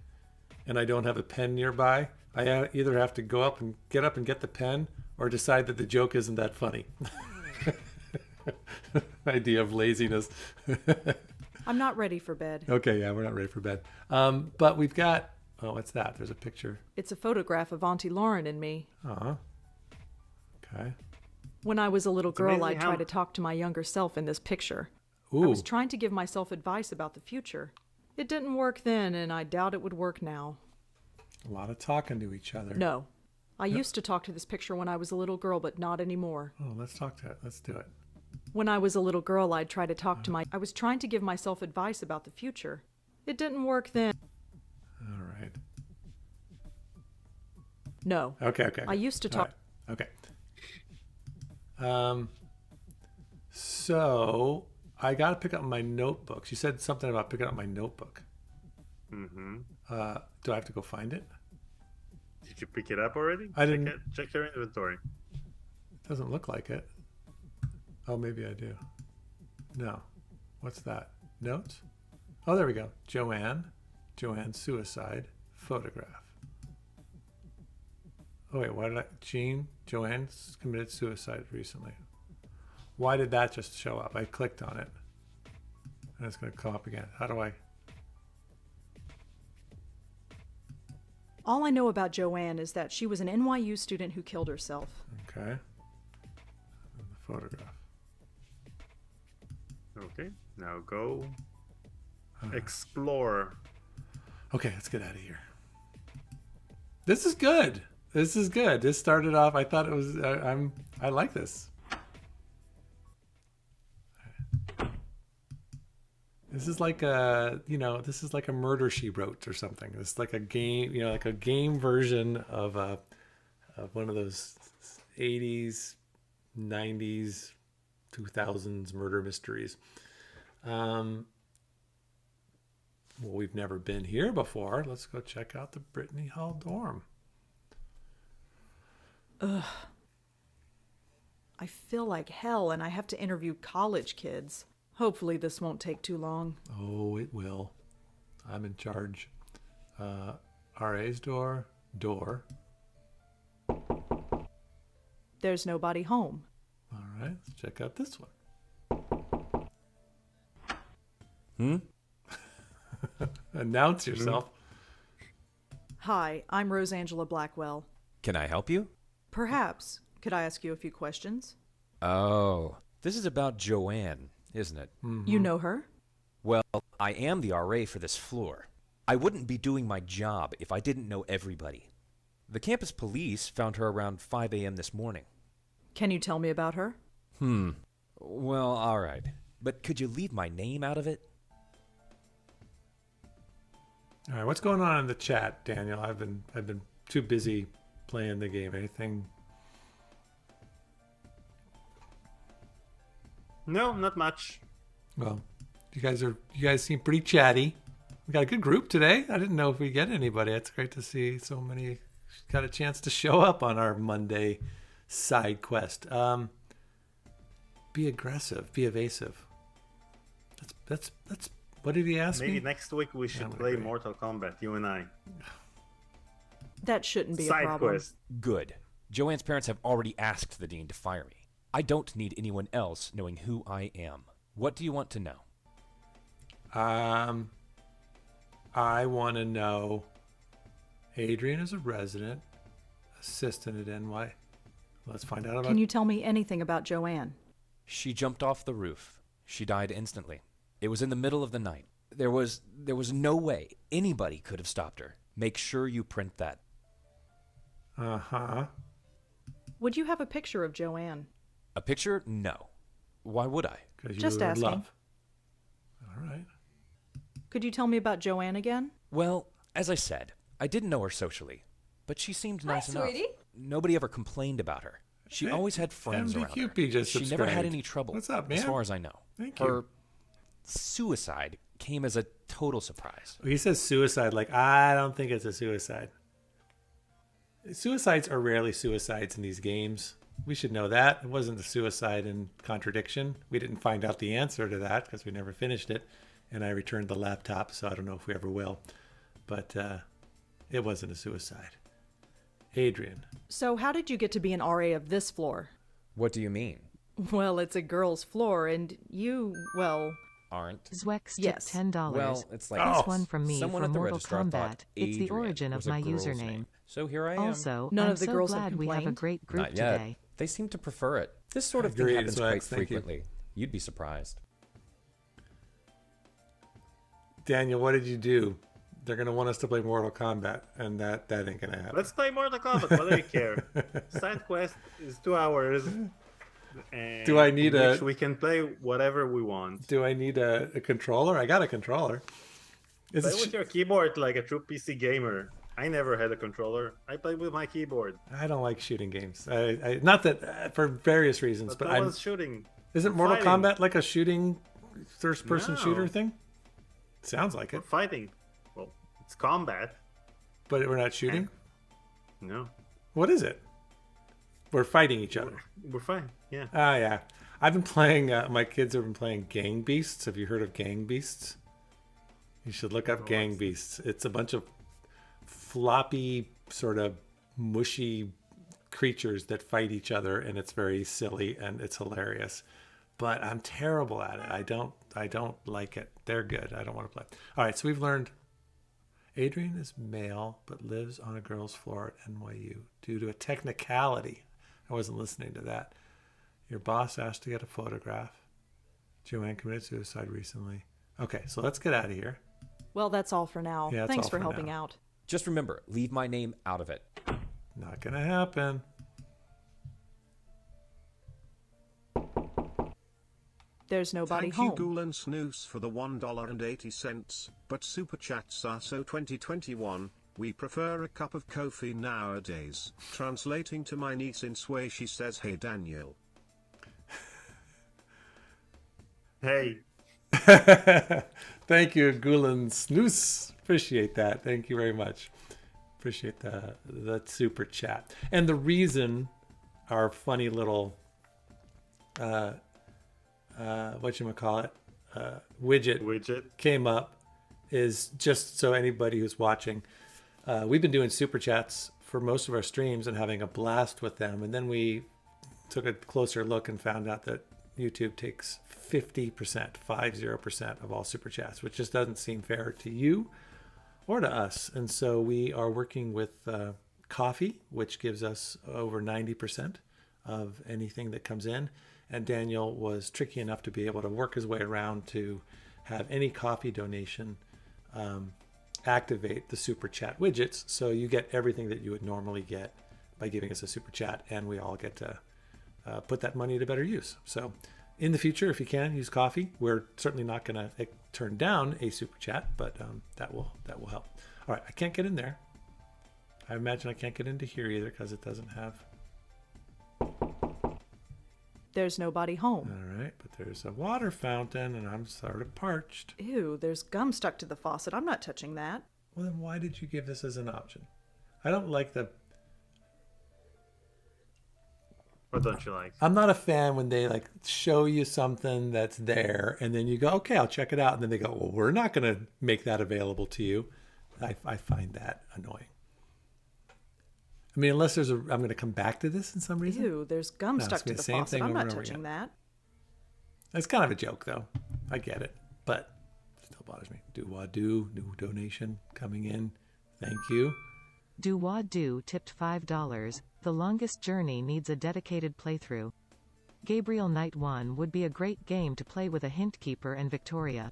[SPEAKER 1] and I don't have a pen nearby, I either have to get up and get the pen or decide that the joke isn't that funny. Idea of laziness.
[SPEAKER 3] I'm not ready for bed.
[SPEAKER 1] Okay, yeah, we're not ready for bed. But we've got, oh, what's that? There's a picture.
[SPEAKER 3] It's a photograph of Auntie Lauren and me.
[SPEAKER 1] Uh-huh. Okay.
[SPEAKER 3] When I was a little girl,
[SPEAKER 2] amazing
[SPEAKER 3] I'd
[SPEAKER 2] how-
[SPEAKER 3] try to talk to my younger self in this picture.
[SPEAKER 1] Ooh.
[SPEAKER 3] I was trying to give myself advice about the future. It didn't work then, and I doubt it would work now.
[SPEAKER 1] A lot of talking to each other.
[SPEAKER 3] No. I used to talk to this picture when I was a little girl, but not anymore.
[SPEAKER 1] Oh, let's talk to it. Let's do it.
[SPEAKER 3] When I was a little girl, I'd try to talk to I was trying to give myself advice about the future. It didn't work then.
[SPEAKER 1] All right.
[SPEAKER 3] No.
[SPEAKER 1] Okay.
[SPEAKER 3] I used to
[SPEAKER 1] All
[SPEAKER 3] talk.
[SPEAKER 1] right. Okay. So I got to pick up my notebooks. You said something about picking up my notebook.
[SPEAKER 2] Mm-hmm.
[SPEAKER 1] Do I have to go find it?
[SPEAKER 2] Did you pick it up already?
[SPEAKER 1] I didn't.
[SPEAKER 2] Check your inventory.
[SPEAKER 1] Doesn't look like it. Oh, maybe I do. No. What's that? Notes? Oh, there we go. Joanne suicide photograph. Oh wait, why did Joanne committed suicide recently. Why did that just show up? I clicked on it. And it's going to come up again. How do I?
[SPEAKER 3] All I know about Joanne is that she was an NYU student who killed herself.
[SPEAKER 1] Okay. And the photograph.
[SPEAKER 2] Okay, now go explore.
[SPEAKER 1] Okay, let's get out of here. This is good. This started off, I thought it was, I like this. This is like a Murder, She Wrote or something. It's like a game, like a game version of one of those 80s, 90s, 2000s murder mysteries. Well, we've never been here before. Let's go check out the Brittany Hall dorm.
[SPEAKER 3] Ugh. I feel like hell, and I have to interview college kids. Hopefully this won't take too long.
[SPEAKER 1] Oh, it will. I'm in charge. RA's door.
[SPEAKER 3] There's nobody home.
[SPEAKER 1] All right, let's check out this one. Announce yourself.
[SPEAKER 3] Hi, I'm Rosangela Blackwell.
[SPEAKER 11] Can I help you?
[SPEAKER 3] Perhaps. Could I ask you a few questions?
[SPEAKER 11] Oh, this is about Joanne, isn't it?
[SPEAKER 3] You know her?
[SPEAKER 11] Well, I am the RA for this floor. I wouldn't be doing my job if I didn't know everybody. The campus police found her around 5 a.m. this morning.
[SPEAKER 3] Can you tell me about her?
[SPEAKER 11] Well, all right. But could you leave my name out of it?
[SPEAKER 1] All right, what's going on in the chat, Daniel? I've been too busy playing the game? Anything?
[SPEAKER 2] No, not much.
[SPEAKER 1] Well, you guys seem pretty chatty. We got a good group today. I didn't know if we get anybody. It's great to see so many got a chance to show up on our Monday side quest. Be aggressive, be evasive. That's what did he ask me?
[SPEAKER 2] Maybe next week we should play Mortal Kombat, you and I.
[SPEAKER 3] That shouldn't be a
[SPEAKER 2] Side
[SPEAKER 3] problem.
[SPEAKER 2] quest.
[SPEAKER 11] Good. Joanne's parents have already asked the dean to fire me. I don't need anyone else knowing who I am. What do you want to know?
[SPEAKER 1] I want to know. Adrian is a resident assistant at NY. Let's find out about.
[SPEAKER 3] Can you tell me anything about Joanne?
[SPEAKER 11] She jumped off the roof. She died instantly. It was in the middle of the night. There was no way anybody could have stopped her. Make sure you print that.
[SPEAKER 1] Uh-huh.
[SPEAKER 3] Would you have a picture of Joanne?
[SPEAKER 11] A picture? No. Why would I?
[SPEAKER 1] Because you
[SPEAKER 3] Just
[SPEAKER 1] were in
[SPEAKER 3] asking.
[SPEAKER 1] love. All right.
[SPEAKER 3] Could you tell me about Joanne again?
[SPEAKER 11] Well, as I said, I didn't know her socially, but she seemed nice enough.
[SPEAKER 5] sweetie.
[SPEAKER 11] Nobody ever complained about her. She
[SPEAKER 1] Hey,
[SPEAKER 11] always had friends around her.
[SPEAKER 1] MVQP just
[SPEAKER 11] She never had
[SPEAKER 1] subscribed.
[SPEAKER 11] any trouble.
[SPEAKER 1] What's up, man?
[SPEAKER 11] As far as I know.
[SPEAKER 1] Thank
[SPEAKER 11] Her
[SPEAKER 1] you.
[SPEAKER 11] suicide came as a total surprise.
[SPEAKER 1] He says suicide like, I don't think it's a suicide. Suicides are rarely suicides in these games. We should know that. It wasn't a suicide in Contradiction. We didn't find out the answer to that because we never finished it. And I returned the laptop, so I don't know if we ever will. But it wasn't a suicide. Adrian.
[SPEAKER 3] So how did you get to be an RA of this floor?
[SPEAKER 11] What do you mean?
[SPEAKER 3] Well, it's a girl's floor, and you, well...
[SPEAKER 11] Aren't?
[SPEAKER 6] Zwex tipped
[SPEAKER 3] Yes.
[SPEAKER 6] $10.
[SPEAKER 11] Well, it's like
[SPEAKER 6] This one from me
[SPEAKER 11] someone
[SPEAKER 6] for
[SPEAKER 11] at the
[SPEAKER 6] Mortal
[SPEAKER 11] registrar
[SPEAKER 6] Kombat.
[SPEAKER 11] thought
[SPEAKER 6] It's the
[SPEAKER 11] Adrian
[SPEAKER 6] origin
[SPEAKER 11] was
[SPEAKER 6] of
[SPEAKER 11] a
[SPEAKER 6] my
[SPEAKER 11] girl's
[SPEAKER 6] username.
[SPEAKER 11] name. So here I am.
[SPEAKER 6] Also,
[SPEAKER 3] None
[SPEAKER 6] I'm
[SPEAKER 3] of the
[SPEAKER 6] so
[SPEAKER 3] girls have
[SPEAKER 6] glad we have a
[SPEAKER 3] complained.
[SPEAKER 6] great group
[SPEAKER 11] Not yet.
[SPEAKER 6] today.
[SPEAKER 11] They seem to prefer it. This sort of
[SPEAKER 1] Agreed,
[SPEAKER 11] thing happens
[SPEAKER 1] Zwex,
[SPEAKER 11] quite
[SPEAKER 1] thank you.
[SPEAKER 11] frequently. You'd be surprised.
[SPEAKER 1] Daniel, what did you do? They're going to want us to play Mortal Kombat, and that ain't going to happen.
[SPEAKER 2] Let's play Mortal Kombat. What do you care? Side quest is 2 hours. And
[SPEAKER 1] Do I need
[SPEAKER 2] in which
[SPEAKER 1] a-
[SPEAKER 2] we can play whatever we want.
[SPEAKER 1] Do I need a controller? I got a controller. Is
[SPEAKER 2] Play
[SPEAKER 1] it
[SPEAKER 2] with your keyboard like a true PC gamer. I never had a controller. I played with my keyboard.
[SPEAKER 1] I don't like shooting games. I not that for various reasons, but
[SPEAKER 2] no
[SPEAKER 1] I'm.
[SPEAKER 2] one's shooting.
[SPEAKER 1] Isn't
[SPEAKER 2] We're
[SPEAKER 1] Mortal
[SPEAKER 2] fighting.
[SPEAKER 1] Kombat like a shooting, first-person
[SPEAKER 2] No.
[SPEAKER 1] shooter thing? Sounds like
[SPEAKER 2] We're
[SPEAKER 1] it,
[SPEAKER 2] fighting. Well, it's combat.
[SPEAKER 1] but we're not shooting.
[SPEAKER 2] No.
[SPEAKER 1] What is it? We're fighting each other.
[SPEAKER 2] We're fine. Yeah.
[SPEAKER 1] Ah, yeah. I've been playing. My kids have been playing Gang Beasts. Have you heard of Gang Beasts? You should look up Gang Beasts. It's a bunch of floppy, sort of mushy creatures that fight each other, and it's very silly and it's hilarious. But I'm terrible at it. I don't like it. They're good. I don't want to play. All right, so we've learned Adrian is male but lives on a girl's floor at NYU due to a technicality. I wasn't listening to that. Your boss asked to get a photograph. Joanne committed suicide recently. Okay, so let's get out of here.
[SPEAKER 3] Well, that's all for now.
[SPEAKER 1] Yeah, that's
[SPEAKER 3] Thanks
[SPEAKER 1] all
[SPEAKER 3] for
[SPEAKER 1] for
[SPEAKER 3] helping
[SPEAKER 1] now.
[SPEAKER 3] out.
[SPEAKER 11] Just remember, leave my name out of it.
[SPEAKER 1] Not gonna happen.
[SPEAKER 3] There's nobody
[SPEAKER 12] Thank
[SPEAKER 3] home.
[SPEAKER 12] you, Ghoul and Snooze, for the $1.80. But super chats are so 2021. We prefer a cup of coffee nowadays. Translating to my niece in Sway, she says, "Hey Daniel."
[SPEAKER 2] Hey.
[SPEAKER 1] Thank you, Gulen Snoos. Appreciate that. Thank you very much. Appreciate that super chat. And the reason our funny little whatchamacallit, widget came up is just so anybody who's watching. We've been doing super chats for most of our streams and having a blast with them. And then we took a closer look and found out that YouTube takes 50% of all super chats, which just doesn't seem fair to you or to us. And so we are working with Coffee, which gives us over 90% of anything that comes in. And Daniel was tricky enough to be able to work his way around to have any coffee donation activate the super chat widgets. So you get everything that you would normally get by giving us a super chat, and we all get to put that money to better use. So in the future, if you can, use Coffee. We're certainly not going to turn down a super chat, but that will help. All right, I can't get in there. I imagine I can't get into here either because it doesn't have...
[SPEAKER 3] There's nobody home.
[SPEAKER 1] All right, but there's a water fountain, and I'm sort of parched.
[SPEAKER 3] Ew, there's gum stuck to the faucet. I'm not touching that.
[SPEAKER 1] Well, then why did you give this as an option? I don't like the...
[SPEAKER 2] What don't you like?
[SPEAKER 1] I'm not a fan when they like show you something that's there, and then you go, okay, I'll check it out. And then they go, well, we're not going to make that available to you. I find that annoying. I mean, unless there's I'm going to come back to this in some reason.
[SPEAKER 3] Ew, there's gum
[SPEAKER 1] No,
[SPEAKER 3] stuck
[SPEAKER 1] it's gonna
[SPEAKER 3] to
[SPEAKER 1] be
[SPEAKER 3] the
[SPEAKER 1] the same
[SPEAKER 3] faucet.
[SPEAKER 1] thing
[SPEAKER 3] I'm
[SPEAKER 1] over
[SPEAKER 3] not
[SPEAKER 1] and over
[SPEAKER 3] touching
[SPEAKER 1] again.
[SPEAKER 3] that.
[SPEAKER 1] It's kind of a joke, though. I get it, but it still bothers me. Do-wah-do, new donation coming in. Thank you.
[SPEAKER 6] Do-wah-do tipped $5. The longest journey needs a dedicated playthrough. Gabriel Knight 1 would be a great game to play with a hint keeper and Victoria.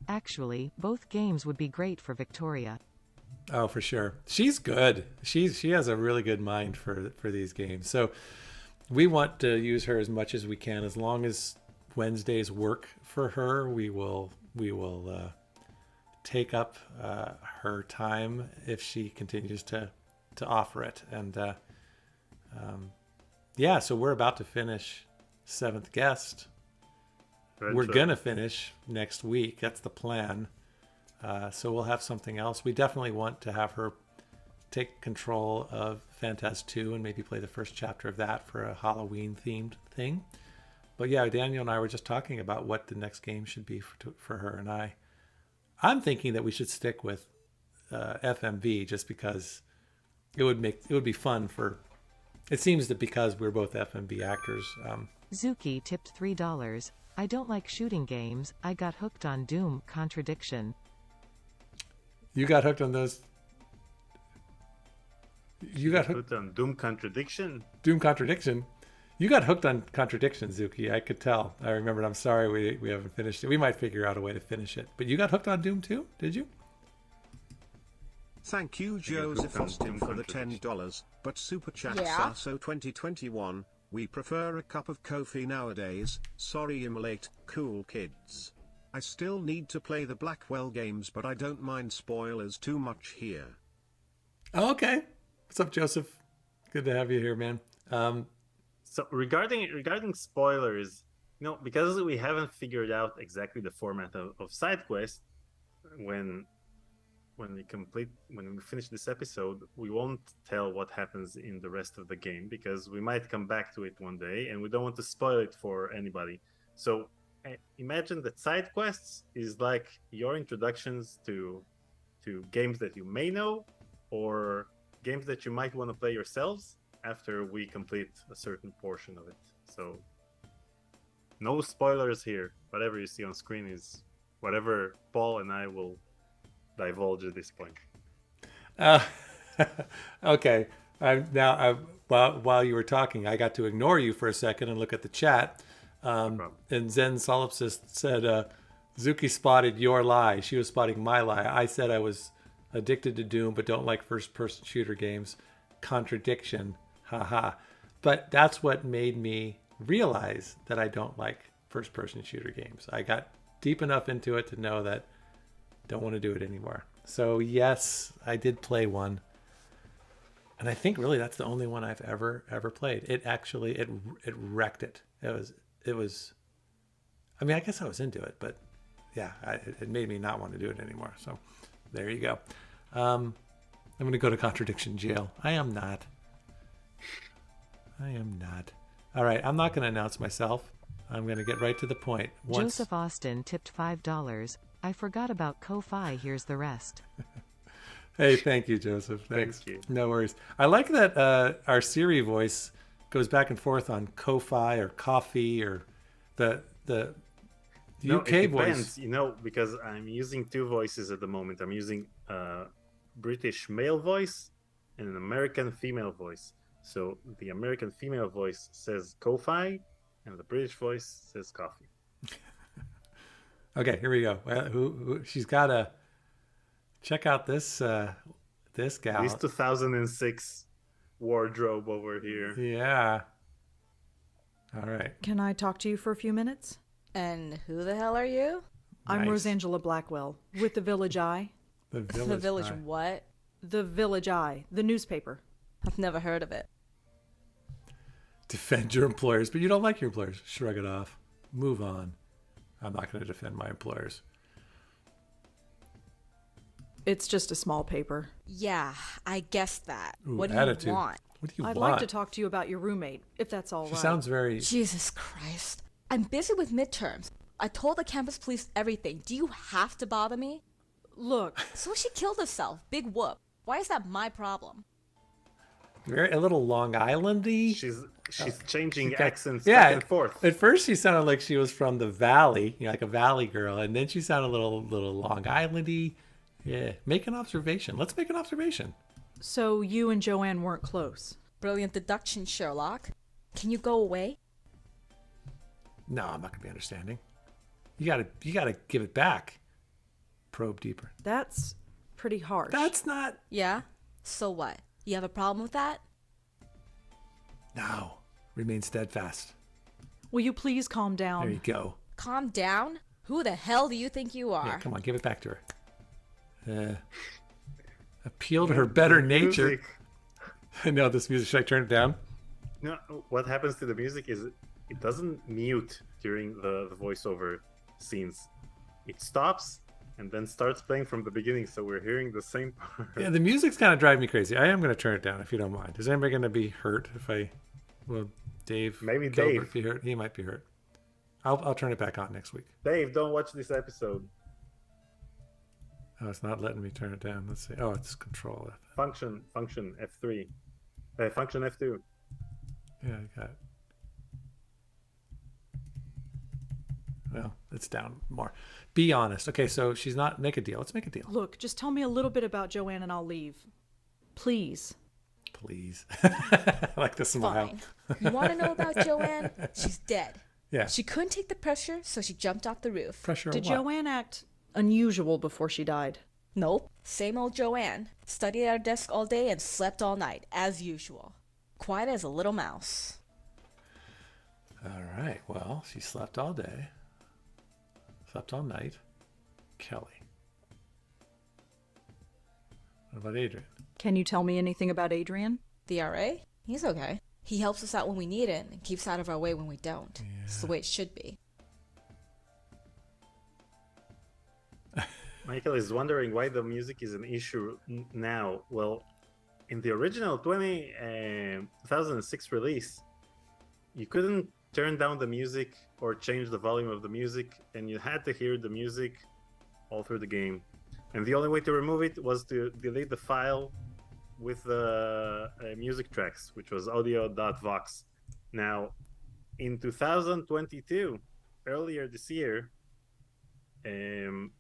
[SPEAKER 6] Actually, both games would be great for Victoria.
[SPEAKER 1] Oh, for sure. She's good. She has a really good mind for these games. So we want to use her as much as we can. As long as Wednesdays work for her, we will take up her time if she continues to offer it. And yeah, so we're about to finish Seventh Guest. We're going to finish next week. That's the plan. So we'll have something else. We definitely want to have her take control of Phantas 2 and maybe play the first chapter of that for a Halloween-themed thing. But yeah, Daniel and I were just talking about what the next game should be for her and I. I'm thinking that we should stick with FMV just because it would be fun for... It seems that because we're both FMV actors...
[SPEAKER 6] Zuki tipped $3. I don't like shooting games. I got hooked on Doom Contradiction.
[SPEAKER 1] You got hooked on those. You got
[SPEAKER 2] hooked on Doom Contradiction.
[SPEAKER 1] Doom Contradiction. You got hooked on Contradiction, Zuki. I could tell. I remembered. I'm sorry we haven't finished it. We might figure out a way to finish it. But you got hooked on Doom too, did you?
[SPEAKER 12] Thank you, Joseph Austin, for the $10. But Super Chat Sasso 2021. We prefer a cup of coffee nowadays. Sorry I'm late, cool kids. I still need to play the Blackwell games, but I don't mind spoilers too much here.
[SPEAKER 1] Oh, okay. What's up, Joseph? Good to have you here, man.
[SPEAKER 2] So regarding spoilers, because we haven't figured out exactly the format of SideQuest, when we finish this episode, we won't tell what happens in the rest of the game because we might come back to it one day and we don't want to spoil it for anybody. So imagine that side quests is like your introductions to games that you may know or games that you might want to play yourselves after we complete a certain portion of it. So no spoilers here. Whatever you see on screen is whatever Paul and I will divulge at this point.
[SPEAKER 1] Okay. While you were talking, I got to ignore you for a second and look at the chat. And Zen Solipsist said, Zuki spotted your lie. She was spotting my lie. I said I was addicted to Doom, but don't like first-person shooter games. Contradiction. Haha. But that's what made me realize that I don't like first-person shooter games. I got deep enough into it to know that don't want to do it anymore. So yes, I did play one. And I think really that's the only one I've ever played. It actually, it wrecked it. It was, I mean, I guess I was into it, but yeah, it made me not want to do it anymore. So there you go. I'm going to go to Contradiction Jail. I am not. All right, I'm not going to announce myself. I'm going to get right to the point.
[SPEAKER 6] Joseph Austin tipped $5. I forgot about Ko-Fi. Here's the rest.
[SPEAKER 1] Hey, thank you, Joseph. Thanks.
[SPEAKER 2] Thank you.
[SPEAKER 1] No worries. I like that our Siri voice goes back and forth on Ko-Fi or coffee or the UK
[SPEAKER 2] it
[SPEAKER 1] voice.
[SPEAKER 2] depends, because I'm using two voices at the moment. I'm using a British male voice and an American female voice. So the American female voice says Ko-Fi and the British voice says coffee.
[SPEAKER 1] Okay, here we go. Who she's got to check out this gal.
[SPEAKER 2] This 2006 wardrobe over here.
[SPEAKER 1] Yeah. All right.
[SPEAKER 3] Can I talk to you for a few minutes?
[SPEAKER 5] And who the hell are you?
[SPEAKER 3] I'm
[SPEAKER 1] Nice.
[SPEAKER 3] Rosangela Blackwell with the Village Eye.
[SPEAKER 1] The
[SPEAKER 5] The Village
[SPEAKER 1] Eye.
[SPEAKER 5] what?
[SPEAKER 3] The Village Eye, the newspaper.
[SPEAKER 5] I've never heard of it.
[SPEAKER 1] Defend your employers, but you don't like your employers. Shrug it off. Move on. I'm not going to defend my employers.
[SPEAKER 3] It's just a small paper.
[SPEAKER 5] Yeah, I guessed that.
[SPEAKER 1] Ooh,
[SPEAKER 5] what do
[SPEAKER 1] attitude.
[SPEAKER 5] you want?
[SPEAKER 1] What do you
[SPEAKER 3] I'd
[SPEAKER 1] want?
[SPEAKER 3] like to talk to you about your roommate, if that's all
[SPEAKER 1] She
[SPEAKER 3] right.
[SPEAKER 1] sounds very...
[SPEAKER 5] Jesus Christ. I'm busy with midterms. I told the campus police everything. Do you have to bother me?
[SPEAKER 3] Look.
[SPEAKER 5] So she killed herself. Big whoop. Why is that my problem?
[SPEAKER 1] Very a little Long Island-y.
[SPEAKER 2] She's changing
[SPEAKER 1] got-
[SPEAKER 2] accents
[SPEAKER 1] yeah,
[SPEAKER 2] back and forth.
[SPEAKER 1] At first she sounded like she was from the Valley, like a Valley girl, and then she sounded a little Long Island-y. Yeah, make an observation. Let's make an observation.
[SPEAKER 3] So you and Joanne weren't close?
[SPEAKER 5] Brilliant deduction, Sherlock. Can you go away?
[SPEAKER 1] No, I'm not gonna be understanding. You gotta give it back. Probe deeper.
[SPEAKER 3] That's pretty harsh.
[SPEAKER 1] That's not...
[SPEAKER 5] Yeah? So what? You have a problem with that?
[SPEAKER 1] No. Remain steadfast.
[SPEAKER 3] Will you please calm down?
[SPEAKER 1] There you go.
[SPEAKER 5] Calm down? Who the hell do you think you are?
[SPEAKER 1] Yeah, come on, give it back to her. Appeal to her better nature.
[SPEAKER 2] Music.
[SPEAKER 1] I know this music. Should I turn it down?
[SPEAKER 2] No, what happens to the music is it doesn't mute during the voiceover scenes. It stops and then starts playing from the beginning, so we're hearing the same part.
[SPEAKER 1] Yeah, the music's kind of driving me crazy. I am going to turn it down if you don't mind. Is anybody going to be hurt if I... Well, Dave...
[SPEAKER 2] Maybe
[SPEAKER 1] Gilbert
[SPEAKER 2] Dave.
[SPEAKER 1] be hurt? He might be hurt. I'll turn it back on next week.
[SPEAKER 2] Dave, don't watch this episode.
[SPEAKER 1] Oh, it's not letting me turn it down. Let's see. Oh, it's Control F.
[SPEAKER 2] Function F3. Function F2.
[SPEAKER 1] Yeah, I got it. Well, it's down more. Be honest. Okay, so she's not... Make a deal. Let's make a deal.
[SPEAKER 3] Look, just tell me a little bit about Joanne and I'll leave. Please.
[SPEAKER 1] Please. I like the smile.
[SPEAKER 5] Fine. You want to know about Joanne? She's dead.
[SPEAKER 1] Yeah.
[SPEAKER 5] She couldn't take the pressure, so she jumped off the roof.
[SPEAKER 1] Pressure
[SPEAKER 3] Did
[SPEAKER 1] of what?
[SPEAKER 3] Joanne act unusual before she died?
[SPEAKER 5] Nope. Same old Joanne. Studied at her desk all day and slept all night, as usual. Quiet as a little mouse.
[SPEAKER 1] All right. Well, she slept all day. Slept all night. Kelly. What about Adrian?
[SPEAKER 3] Can you tell me anything about Adrian?
[SPEAKER 5] The RA? He's okay. He helps us out when we need it and keeps out of our way when we don't.
[SPEAKER 1] Yeah.
[SPEAKER 5] It's the way it should be.
[SPEAKER 2] Michael is wondering why the music is an issue now. Well, in the original 2006 release, you couldn't turn down the music or change the volume of the music, and you had to hear the music all through the game. And the only way to remove it was to delete the file with the music tracks, which was audio.vox. Now, in 2022, earlier this year, Dave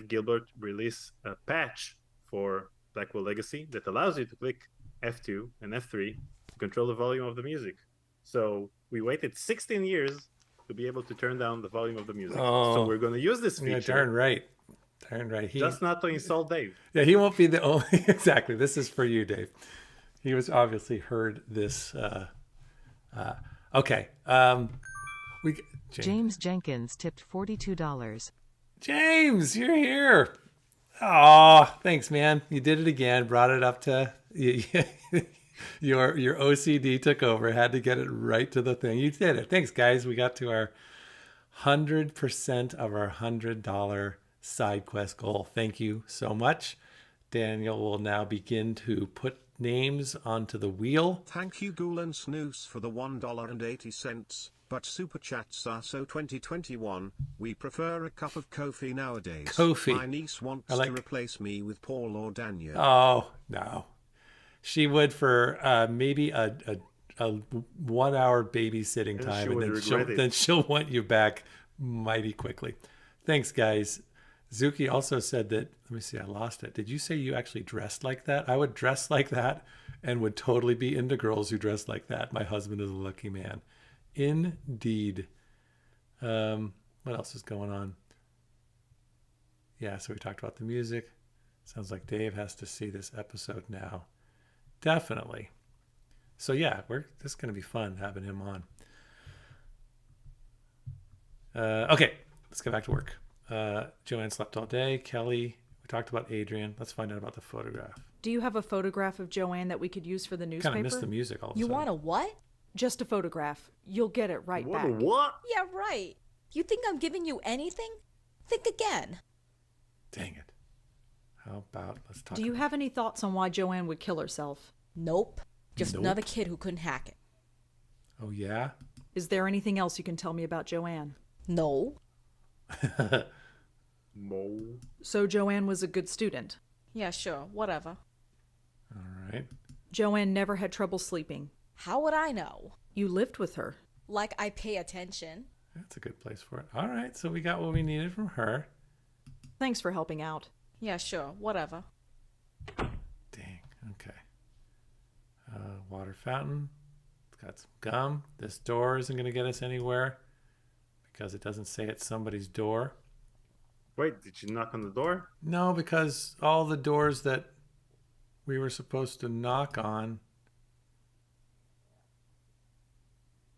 [SPEAKER 2] Gilbert released a patch for Blackwell Legacy that allows you to click F2 and F3 to control the volume of the music. So we waited 16 years to be able to turn down the volume of the music.
[SPEAKER 1] Oh.
[SPEAKER 2] So we're going to use this feature.
[SPEAKER 1] Yeah, darn right. Darn right.
[SPEAKER 2] Just not to insult Dave.
[SPEAKER 1] Yeah, he won't be the only... Exactly. This is for you, Dave. He was obviously heard this... Okay.
[SPEAKER 6] James Jenkins tipped $42.
[SPEAKER 1] James, you're here. Oh, thanks, man. You did it again. Brought it up to... Your OCD took over. Had to get it right to the thing. You did it. Thanks, guys. We got to our 100% of our $100 SideQuest goal. Thank you so much. Daniel will now begin to put names onto the wheel.
[SPEAKER 12] Thank you Gulen Snoose for the $1.80, but super chats are so 2021, we prefer a cup of coffee nowadays.
[SPEAKER 1] Coffee.
[SPEAKER 12] My niece wants to replace me with Paul or Daniel.
[SPEAKER 1] Oh, no. She would for maybe a 1 hour babysitting time, and then she'll want you back mighty quickly. Thanks, guys. Zuki also said that, let me see, I lost it. Did you say you actually dressed like that? I would dress like that and would totally be into girls who dress like that. My husband is a lucky man. Indeed. What else is going on? Yeah, so we talked about the music. Sounds like Dave has to see this episode now. Definitely. So yeah, this is going to be fun having him on. Okay, let's get back to work. Joanne slept all day. Kelly, talked about Adrian. Let's find out about the photograph.
[SPEAKER 3] Do you have a photograph of Joanne that we could use for the newspaper?
[SPEAKER 1] Kind of missed the music all of a
[SPEAKER 13] You
[SPEAKER 1] sudden.
[SPEAKER 13] want a what?
[SPEAKER 3] Just a photograph. You'll get it right back.
[SPEAKER 2] What?
[SPEAKER 13] Yeah, right. You think I'm giving you anything? Think again.
[SPEAKER 1] Dang it. How about let's talk
[SPEAKER 3] Do you have any thoughts on why Joanne would kill herself?
[SPEAKER 13] Nope. Just
[SPEAKER 1] Nope.
[SPEAKER 13] another kid who couldn't hack it.
[SPEAKER 1] Oh, yeah?
[SPEAKER 3] Is there anything else you can tell me about Joanne?
[SPEAKER 13] No.
[SPEAKER 2] Mo.
[SPEAKER 3] So Joanne was a good student.
[SPEAKER 13] Yeah, sure. Whatever.
[SPEAKER 1] All right.
[SPEAKER 3] Joanne never had trouble sleeping.
[SPEAKER 13] How would I know?
[SPEAKER 3] You lived with her.
[SPEAKER 13] Like I pay attention.
[SPEAKER 1] That's a good place for it. All right. So we got what we needed from her.
[SPEAKER 3] Thanks for helping out.
[SPEAKER 13] Yeah, sure. Whatever.
[SPEAKER 1] Dang. Okay. Water fountain. It's got some gum. This door isn't going to get us anywhere because it doesn't say it's somebody's door.
[SPEAKER 2] Wait, did you knock on the door?
[SPEAKER 1] No, because all the doors that we were supposed to knock on,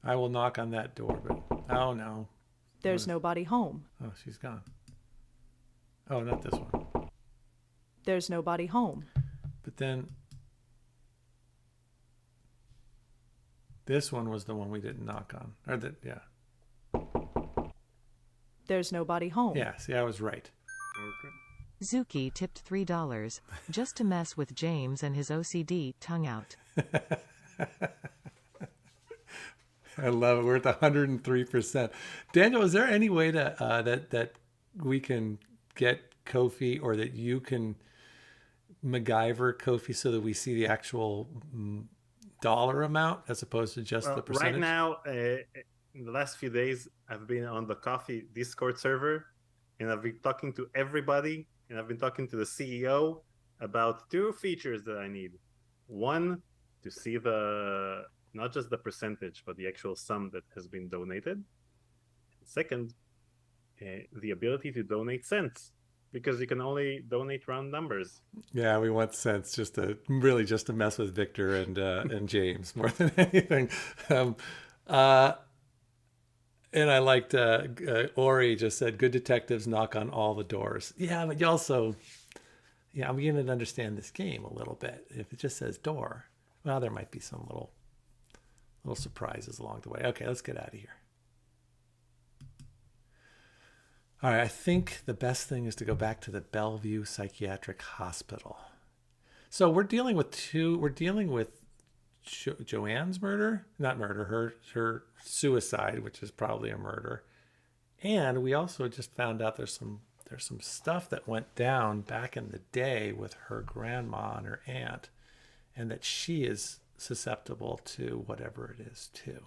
[SPEAKER 1] I will knock on that door, but oh no.
[SPEAKER 3] There's nobody home.
[SPEAKER 1] Oh, she's gone. Oh, not this one.
[SPEAKER 3] There's nobody home.
[SPEAKER 1] But then this one was the one we didn't knock on. Or that, yeah.
[SPEAKER 3] There's nobody home.
[SPEAKER 1] Yeah, see, I was right.
[SPEAKER 2] Okay.
[SPEAKER 6] Zuki tipped $3 just to mess with James and his OCD tongue out.
[SPEAKER 1] I love it. We're at the 103%. Daniel, is there any way to that we can get Kofi, or that you can MacGyver Kofi so that we see the actual dollar amount as opposed to just the percentage?
[SPEAKER 2] Right now, in the last few days, I've been on the Coffee Discord server, and I've been talking to everybody, and I've been talking to the CEO about two features that I need. One, to see not just the percentage, but the actual sum that has been donated. Second, the ability to donate cents, because you can only donate round numbers.
[SPEAKER 1] Yeah, we want cents just to mess with Victor and James more than anything. And I liked Ori just said, "Good detectives knock on all the doors." Yeah, but you also, I'm beginning to understand this game a little bit. If it just says door, well, there might be some little surprises along the way. Okay, let's get out of here. All right, I think the best thing is to go back to the Bellevue Psychiatric Hospital. So we're dealing with Joanne's murder, not murder, her suicide, which is probably a murder. And we also just found out there's some stuff that went down back in the day with her grandma and her aunt, and that she is susceptible to whatever it is too.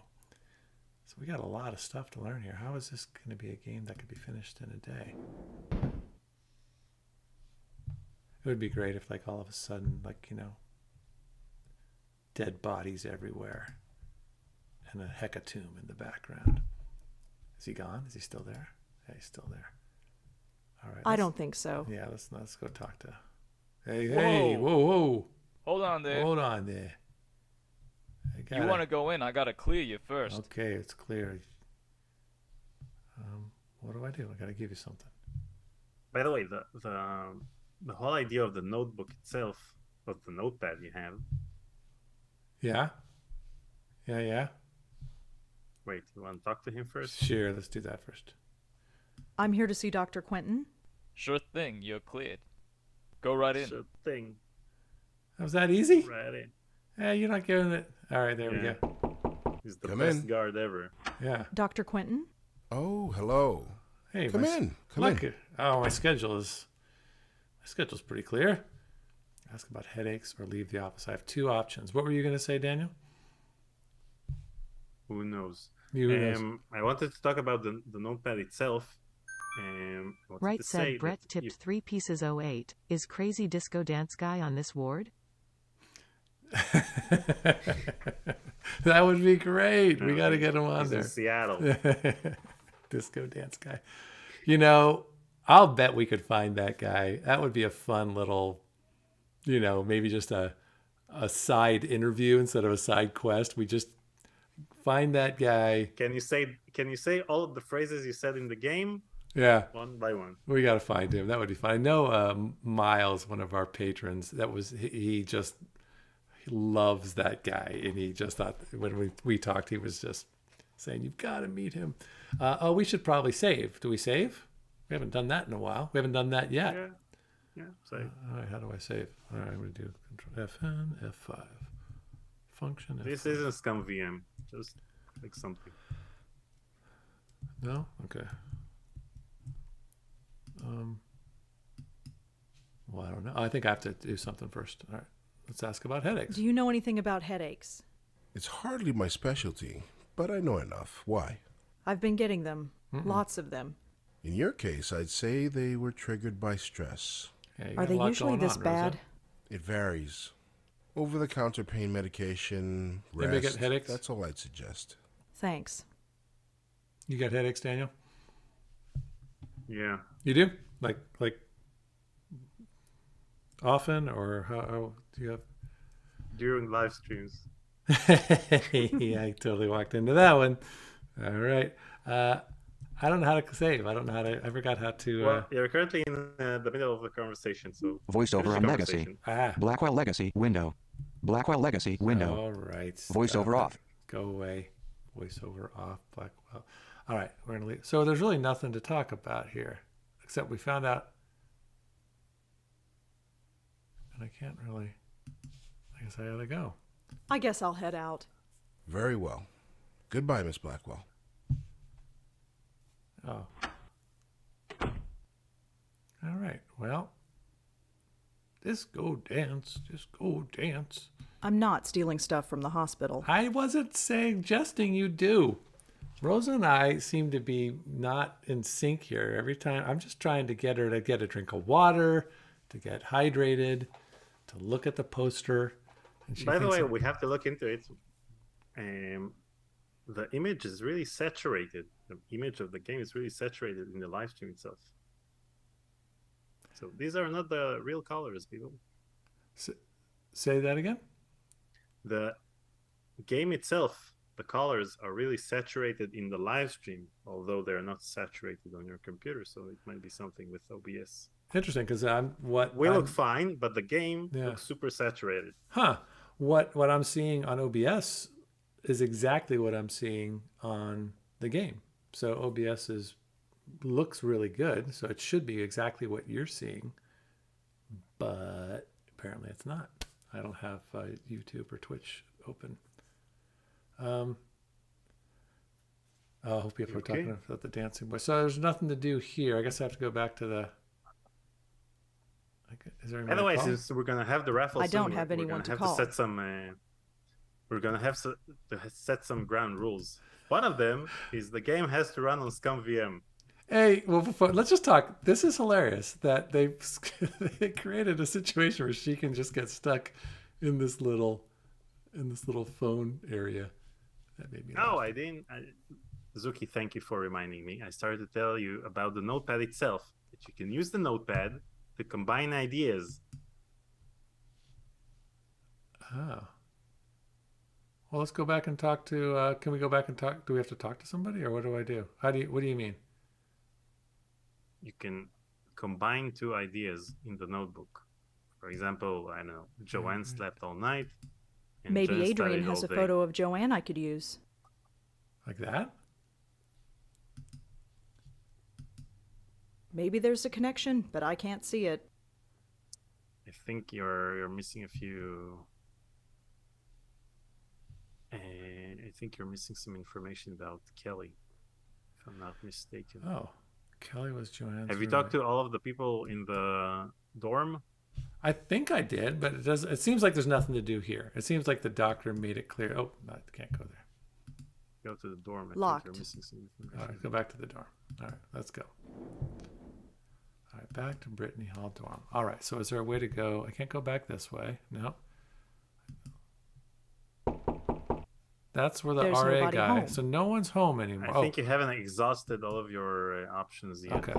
[SPEAKER 1] So we got a lot of stuff to learn here. How is this going to be a game that could be finished in a day? It would be great if, like, all of a sudden, like, dead bodies everywhere and a hecatomb in the background. Is he gone? Is he still there? Yeah, he's still there. All right.
[SPEAKER 3] I don't think so.
[SPEAKER 1] Yeah, let's go talk to. Hey, whoa.
[SPEAKER 8] Hold on there.
[SPEAKER 1] Hold on there.
[SPEAKER 8] You want to go in? I gotta clear you first.
[SPEAKER 1] Okay, it's clear. What do? I gotta give you something.
[SPEAKER 2] By the way, the whole idea of the notebook itself, of the notepad you have.
[SPEAKER 1] Yeah.
[SPEAKER 2] Wait, you want to talk to him first?
[SPEAKER 1] Sure, let's do that first.
[SPEAKER 3] I'm here to see Dr. Quentin.
[SPEAKER 8] Sure thing, you're cleared. Go right in.
[SPEAKER 2] Sure thing.
[SPEAKER 1] Was that easy?
[SPEAKER 2] Right in.
[SPEAKER 1] Hey, you're not giving it. All right, there we go.
[SPEAKER 2] He's the
[SPEAKER 9] Come
[SPEAKER 2] best
[SPEAKER 9] in.
[SPEAKER 2] guard ever.
[SPEAKER 1] Yeah.
[SPEAKER 3] Dr. Quentin?
[SPEAKER 9] Oh, hello.
[SPEAKER 1] Hey,
[SPEAKER 9] Come in. Come in.
[SPEAKER 1] Oh, my schedule's pretty clear. Ask about headaches or leave the office. I have two options. What were you going to say, Daniel?
[SPEAKER 2] Who knows?
[SPEAKER 1] Who knows?
[SPEAKER 2] I wanted to talk about the notepad itself.
[SPEAKER 6] Right said Brett tipped 3 pieces 08. Is crazy disco dance guy on this ward?
[SPEAKER 1] That would be great. We got to get him on
[SPEAKER 2] he's
[SPEAKER 1] there.
[SPEAKER 2] in Seattle.
[SPEAKER 1] Disco dance guy. I'll bet we could find that guy. That would be a fun little, maybe just a side interview instead of a side quest. We just find that guy.
[SPEAKER 2] Can you say all of the phrases you said in the game?
[SPEAKER 1] Yeah.
[SPEAKER 2] One by one.
[SPEAKER 1] We got to find him. That would be fun. I know Miles, one of our patrons, he loves that guy. And he just thought, when we talked, he was just saying, you've got to meet him. We should probably save. Do we save? We haven't done that in a while. We haven't done that yet.
[SPEAKER 2] Yeah, save.
[SPEAKER 1] All right, how do I save? All right, I'm going to do Control Fn, F5. Function F5.
[SPEAKER 2] This isn't Scum VM. Just like something.
[SPEAKER 1] No? Okay. Well, I don't know. I think I have to do something first. All right. Let's ask about headaches.
[SPEAKER 3] Do you know anything about headaches?
[SPEAKER 9] It's hardly my specialty, but I know enough. Why?
[SPEAKER 3] I've been getting them. Lots of them.
[SPEAKER 9] In your case, I'd say they were triggered by stress.
[SPEAKER 1] Yeah,
[SPEAKER 3] Are they usually this bad?
[SPEAKER 9] It varies. Over-the-counter pain medication,
[SPEAKER 1] Anybody
[SPEAKER 9] rest,
[SPEAKER 1] get headaches?
[SPEAKER 9] that's all I'd suggest.
[SPEAKER 3] Thanks.
[SPEAKER 1] You got headaches, Daniel?
[SPEAKER 2] Yeah.
[SPEAKER 1] You do? Like often, or how do you have?
[SPEAKER 2] During live streams.
[SPEAKER 1] Yeah, I totally walked into that one. All right. I don't know how to save. I don't know how to. I forgot how to.
[SPEAKER 2] Well, you're currently in the middle of the conversation, so
[SPEAKER 14] Voiceover on Legacy. Blackwell Legacy window. Blackwell Legacy window.
[SPEAKER 1] All right.
[SPEAKER 14] Voiceover off.
[SPEAKER 1] Go away. Voiceover off. Blackwell. All right. We're gonna leave. So there's really nothing to talk about here, except we found out. And I can't really. I guess I gotta go.
[SPEAKER 3] I guess I'll head out.
[SPEAKER 9] Very well. Goodbye, Miss Blackwell.
[SPEAKER 1] Oh. All right. Well, disco dance.
[SPEAKER 3] I'm not stealing stuff from the hospital.
[SPEAKER 1] I wasn't suggesting you do. Rosa and I seem to be not in sync here. Every time I'm just trying to get her to get a drink of water, to get hydrated, to look at the poster. And she
[SPEAKER 2] By the
[SPEAKER 1] thinks
[SPEAKER 2] way, we have to look into it. The image is really saturated. The image of the game is really saturated in the live stream itself. So these are not the real colors, people.
[SPEAKER 1] Say that again?
[SPEAKER 2] The game itself, the colors are really saturated in the live stream, although they're not saturated on your computer. So it might be something with OBS.
[SPEAKER 1] Interesting, because
[SPEAKER 2] we look fine, but the game looks super saturated.
[SPEAKER 1] Huh. What I'm seeing on OBS is exactly what I'm seeing on the game. So OBS looks really good, so it should be exactly what you're seeing, but apparently it's not. I don't have YouTube or Twitch open. I hope people are talking about the dancing boy. So there's nothing to do here. I guess I have to go back to the. Is there
[SPEAKER 2] By the way, since we're gonna have the raffle,
[SPEAKER 3] I don't have anyone to call.
[SPEAKER 2] To set some. We're gonna have to set some ground rules. One of them is the game has to run on Scum VM.
[SPEAKER 1] Hey, well, let's just talk. This is hilarious that they created a situation where she can just get stuck in this little phone area. That made me laugh.
[SPEAKER 2] Oh, I didn't. Zuki, thank you for reminding me. I started to tell you about the notepad itself. That you can use the notepad to combine ideas.
[SPEAKER 1] Oh. Well, let's go back and talk to. Can we go back and talk? Do we have to talk to somebody, or what do I do? What do you mean?
[SPEAKER 2] You can combine two ideas in the notebook. For example, I know Joanne slept all night. And
[SPEAKER 3] Maybe
[SPEAKER 2] Jen
[SPEAKER 3] Adrian
[SPEAKER 2] studied
[SPEAKER 3] has
[SPEAKER 2] all
[SPEAKER 3] a
[SPEAKER 2] day.
[SPEAKER 3] photo of Joanne I could use.
[SPEAKER 1] Like that?
[SPEAKER 3] Maybe there's a connection, but I can't see it.
[SPEAKER 2] I think you're missing a few. I think you're missing some information about Kelly, if I'm not mistaken.
[SPEAKER 1] Oh, Kelly was Joanne's
[SPEAKER 2] Have you
[SPEAKER 1] roommate.
[SPEAKER 2] talked to all of the people in the dorm?
[SPEAKER 1] I think I did, but it does. It seems like there's nothing to do here. It seems like the doctor made it clear. Oh, I can't go there.
[SPEAKER 2] Go to the dorm. I
[SPEAKER 3] Locked.
[SPEAKER 2] think you're missing some information.
[SPEAKER 1] All right, go back to the dorm. All right, let's go. All right, back to Brittany Hall dorm. All right, so is there a way to go? I can't go back this way. No. That's where the
[SPEAKER 3] There's
[SPEAKER 1] RA
[SPEAKER 3] nobody
[SPEAKER 1] guy.
[SPEAKER 3] home.
[SPEAKER 1] So no one's home anymore.
[SPEAKER 2] I think you haven't exhausted all of your options yet.
[SPEAKER 1] Okay.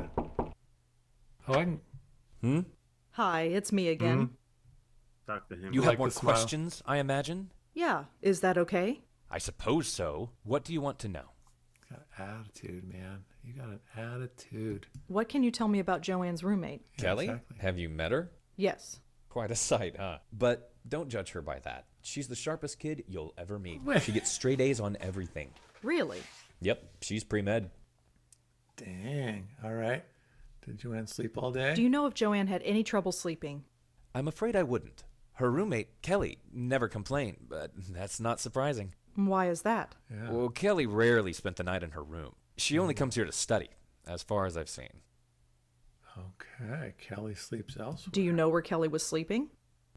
[SPEAKER 1] Oh, I can.
[SPEAKER 3] Hi, it's me again.
[SPEAKER 2] Talk to him.
[SPEAKER 11] You
[SPEAKER 1] like
[SPEAKER 11] have more
[SPEAKER 1] the smile.
[SPEAKER 11] questions, I imagine?
[SPEAKER 3] Yeah, is that okay?
[SPEAKER 11] I suppose so. What do you want to know?
[SPEAKER 1] Got attitude, man. You got an attitude.
[SPEAKER 3] What can you tell me about Joanne's roommate?
[SPEAKER 11] Kelly?
[SPEAKER 1] exactly.
[SPEAKER 11] Have you met her?
[SPEAKER 3] Yes.
[SPEAKER 11] Quite a sight, huh? But don't judge her by that. She's the sharpest kid you'll ever meet. She gets straight A's on everything.
[SPEAKER 3] Really?
[SPEAKER 11] Yep, she's pre-med.
[SPEAKER 1] Dang. All right. Did Joanne sleep all day?
[SPEAKER 3] Do you know if Joanne had any trouble sleeping?
[SPEAKER 11] I'm afraid I wouldn't. Her roommate, Kelly, never complained, but that's not surprising.
[SPEAKER 3] Why is that?
[SPEAKER 1] Yeah.
[SPEAKER 11] Well, Kelly rarely spent the night in her room. She only comes here to study, as far as I've seen.
[SPEAKER 1] Okay. Kelly sleeps elsewhere.
[SPEAKER 3] Do you know where Kelly was sleeping?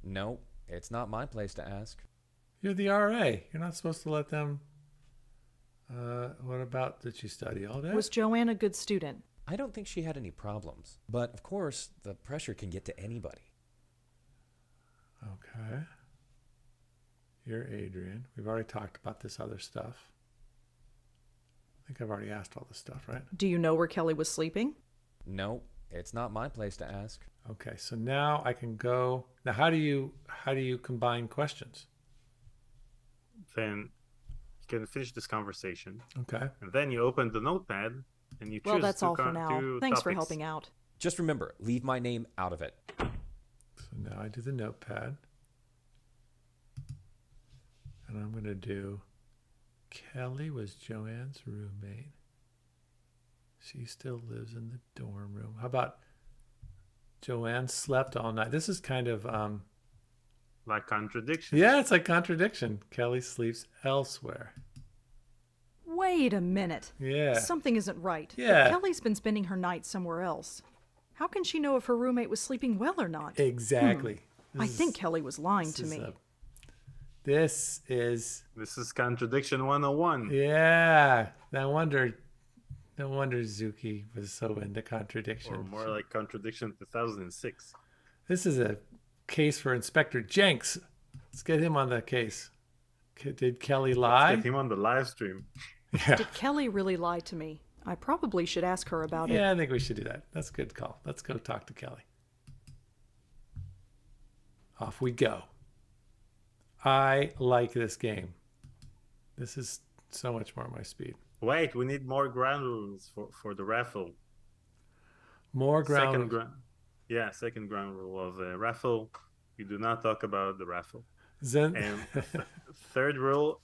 [SPEAKER 11] No, it's not my place to ask.
[SPEAKER 1] You're the RA. You're not supposed to let them... what about, did she study all day?
[SPEAKER 3] Was Joanne a good student?
[SPEAKER 11] I don't think she had any problems. But, of course, the pressure can get to anybody.
[SPEAKER 1] Okay. You're Adrian. We've already talked about this other stuff. I think I've already asked all this stuff, right?
[SPEAKER 3] Do you know where Kelly was sleeping?
[SPEAKER 11] No, it's not my place to ask.
[SPEAKER 1] Okay, so now I can go. Now, how do you combine questions?
[SPEAKER 2] Then you can finish this conversation.
[SPEAKER 1] Okay.
[SPEAKER 2] And then you open the notepad and you choose.
[SPEAKER 3] Well, that's
[SPEAKER 2] two
[SPEAKER 3] all for now.
[SPEAKER 2] two
[SPEAKER 3] Thanks for
[SPEAKER 2] topics.
[SPEAKER 3] helping out.
[SPEAKER 11] Just remember, leave my name out of it.
[SPEAKER 1] So now I do the notepad. And I'm going to do Kelly was Joanne's roommate. She still lives in the dorm room. How about Joanne slept all night? This is kind of...
[SPEAKER 2] like contradiction.
[SPEAKER 1] Yeah, it's like contradiction. Kelly sleeps elsewhere.
[SPEAKER 3] Wait a minute.
[SPEAKER 1] Yeah.
[SPEAKER 3] Something isn't right.
[SPEAKER 1] Yeah.
[SPEAKER 3] If Kelly's been spending her night somewhere else, how can she know if her roommate was sleeping well or not?
[SPEAKER 1] Exactly.
[SPEAKER 3] I think Kelly was lying to me.
[SPEAKER 1] This is
[SPEAKER 2] contradiction 101.
[SPEAKER 1] Yeah. No wonder Zuki was so into contradiction.
[SPEAKER 2] Or more like contradiction 2006.
[SPEAKER 1] This is a case for Inspector Jenks. Let's get him on the case. Did Kelly lie?
[SPEAKER 2] Let's get him on the live stream.
[SPEAKER 1] Yeah.
[SPEAKER 3] Did Kelly really lie to me? I probably should ask her about it.
[SPEAKER 1] Yeah, I think we should do that. That's a good call. Let's go talk to Kelly. Off we go. I like this game. This is so much more my speed.
[SPEAKER 2] Wait, we need more ground rules for the raffle.
[SPEAKER 1] More ground
[SPEAKER 2] second ground rule of the raffle. You do not talk about the raffle.
[SPEAKER 1] And
[SPEAKER 2] third rule,